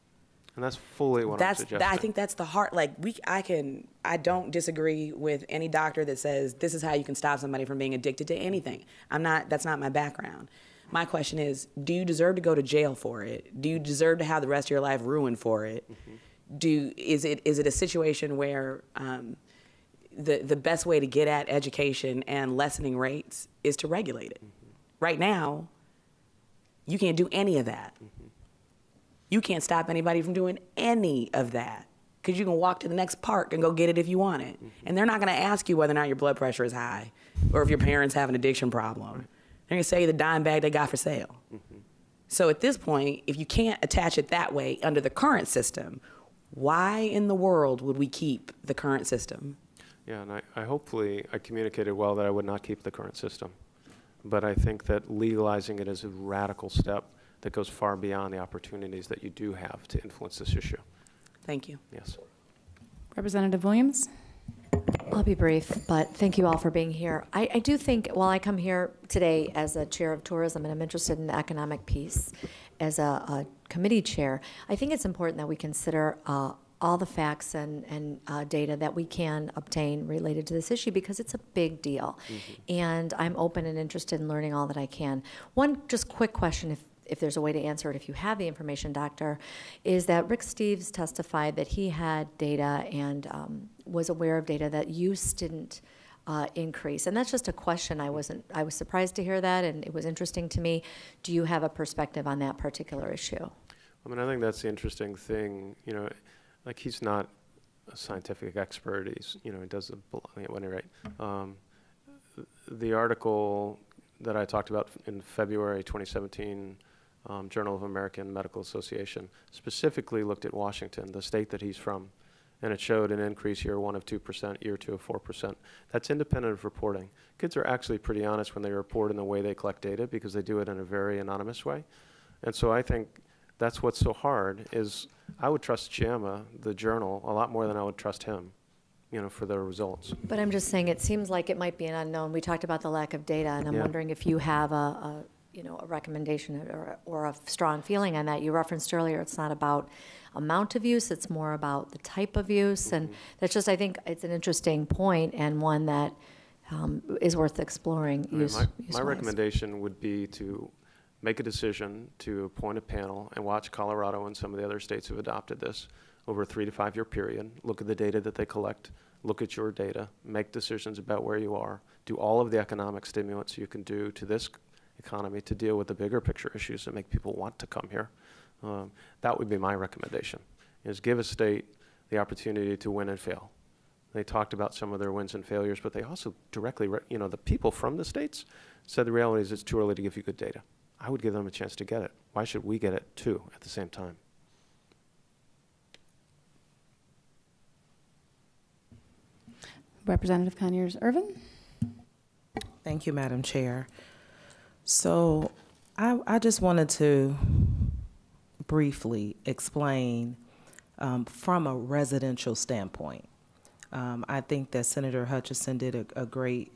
and that's fully what I'm suggesting. I think that's the heart. Like I don't disagree with any doctor that says this is how you can stop somebody from being addicted to anything. That's not my background. My question is, do you deserve to go to jail for it? Do you deserve to have the rest of your life ruined for it? Mm-hmm. Is it a situation where the best way to get at education and lessening rates is to regulate it? Mm-hmm. Right now, you can't do any of that. Mm-hmm. You can't stop anybody from doing any of that because you can walk to the next park and go get it if you want it. Mm-hmm. And they're not going to ask you whether or not your blood pressure is high or if your parents have an addiction problem. Right. They're going to sell you the dime bag they got for sale. Mm-hmm. So at this point, if you can't attach it that way under the current system, why in the world would we keep the current system? Yeah, and I hopefully communicated well that I would not keep the current system. But I think that legalizing it is a radical step that goes far beyond the opportunities that you do have to influence this issue. Thank you. Yes. Representative Williams? I'll be brief, but thank you all for being here. I do think, while I come here today as a chair of tourism and I'm interested in the economic piece as a committee chair, I think it's important that we consider all the facts and data that we can obtain related to this issue because it's a big deal. Mm-hmm. And I'm open and interested in learning all that I can. One just quick question, if there's a way to answer it, if you have the information, Doctor, is that Rick Steves testified that he had data and was aware of data that use didn't increase. And that's just a question. I was surprised to hear that, and it was interesting to me. Do you have a perspective on that particular issue? I mean, I think that's the interesting thing. You know, like he's not a scientific expert. He's, you know, he does at any rate. The article that I talked about in February 2017, Journal of American Medical Association, specifically looked at Washington, the state that he's from, and it showed an increase year 1 of 2%, year 2 of 4%. That's independent of reporting. Kids are actually pretty honest when they report in the way they collect data because they do it in a very anonymous way. And so I think that's what's so hard is I would trust JAMA, the journal, a lot more than I would trust him, you know, for their results. But I'm just saying it seems like it might be an unknown. We talked about the lack of data, and I'm wondering if you have a recommendation or a strong feeling on that. You referenced earlier it's not about amount of use, it's more about the type of use, and that's just, I think it's an interesting point and one that is worth exploring. My recommendation would be to make a decision to appoint a panel and watch Colorado and some of the other states who have adopted this over a 3 to 5 year period, look at the data that they collect, look at your data, make decisions about where you are, do all of the economic stimulants you can do to this economy to deal with the bigger picture issues that make people want to come here. That would be my recommendation, is give a state the opportunity to win and fail. They talked about some of their wins and failures, but they also directly, the people from the states said the reality is it's too early to give you good data. I would give them a chance to get it. Why should we get it too at the same time? Representative Conyers-Irvin. Thank you, Madam Chair. So I just wanted to briefly explain from a residential standpoint. I think that Senator Hutchison did a great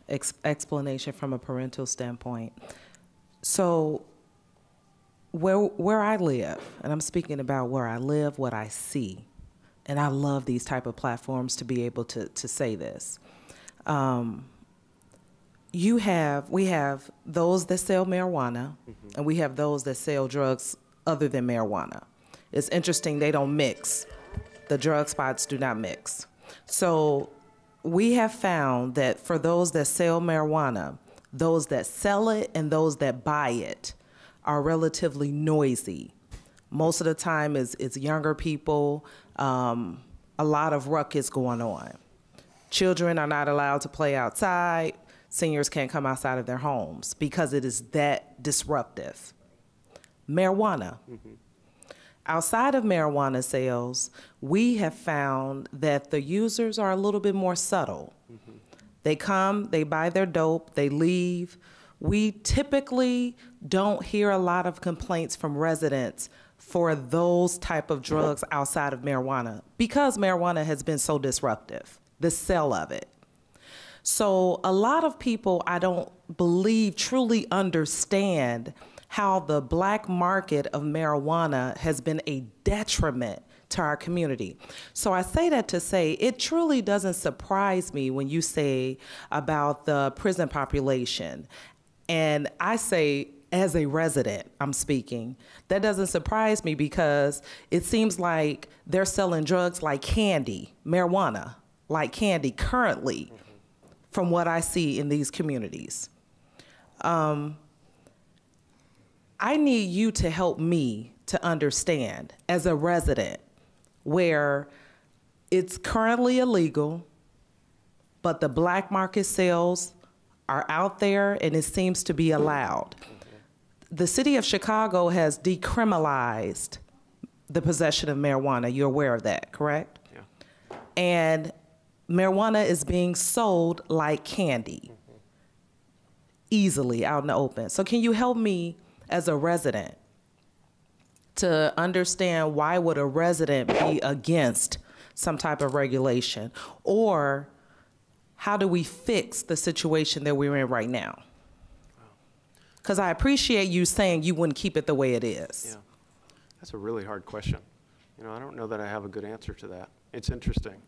explanation from a parental standpoint. So where I live, and I'm speaking about where I live, what I see, and I love these type of platforms to be able to say this. We have those that sell marijuana, and we have those that sell drugs other than marijuana. It's interesting, they don't mix. The drug spots do not mix. So we have found that for those that sell marijuana, those that sell it and those that buy it are relatively noisy. Most of the time it's younger people, a lot of ruckus going on. Children are not allowed to play outside. Seniors can't come outside of their homes because it is that disruptive. Marijuana. Outside of marijuana sales, we have found that the users are a little bit more subtle. They come, they buy their dope, they leave. We typically don't hear a lot of complaints from residents for those type of drugs outside of marijuana because marijuana has been so disruptive, the sale of it. So a lot of people, I don't believe, truly understand how the black market of marijuana has been a detriment to our community. So I say that to say it truly doesn't surprise me when you say about the prison population. And I say, as a resident, I'm speaking, that doesn't surprise me because it seems like they're selling drugs like candy, marijuana, like candy currently, from what I see in these communities. I need you to help me to understand, as a resident, where it's currently illegal, but the black market sales are out there and it seems to be allowed. The city of Chicago has decriminalized the possession of marijuana. You're aware of that, correct? Yeah. And marijuana is being sold like candy, easily out in the open. So can you help me as a resident to understand why would a resident be against some type of regulation? Or how do we fix the situation that we're in right now? Because I appreciate you saying you wouldn't keep it the way it is. Yeah, that's a really hard question. You know, I don't know that I have a good answer to that. It's interesting.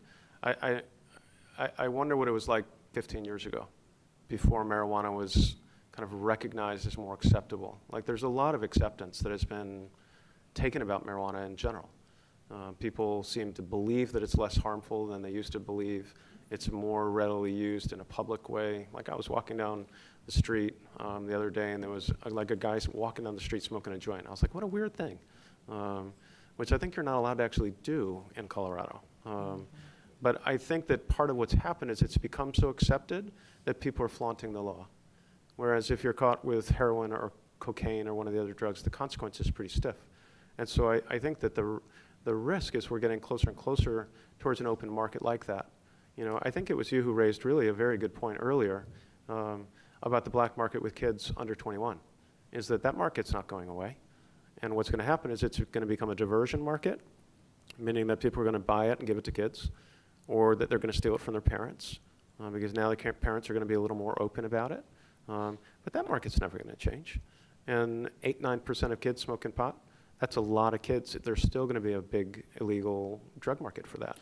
I wonder what it was like 15 years ago, before marijuana was kind of recognized as more acceptable. Like, there's a lot of acceptance that has been taken about marijuana in general. People seem to believe that it's less harmful than they used to believe. It's more readily used in a public way. Like I was walking down the street the other day, and there was like a guy walking down the street smoking a joint. I was like, what a weird thing, which I think you're not allowed to actually do in Colorado. But I think that part of what's happened is it's become so accepted that people are flaunting the law. Whereas if you're caught with heroin or cocaine or one of the other drugs, the consequence is pretty stiff. And so I think that the risk is we're getting closer and closer towards an open market like that. You know, I think it was you who raised really a very good point earlier about the black market with kids under 21, is that market's not going away. And what's going to happen is it's going to become a diversion market, meaning that people are going to buy it and give it to kids, or that they're going to steal it from their parents, because now the parents are going to be a little more open about it. But that market's never going to change. And 8-9% of kids smoking pot, that's a lot of kids. There's still going to be a big illegal drug market for that.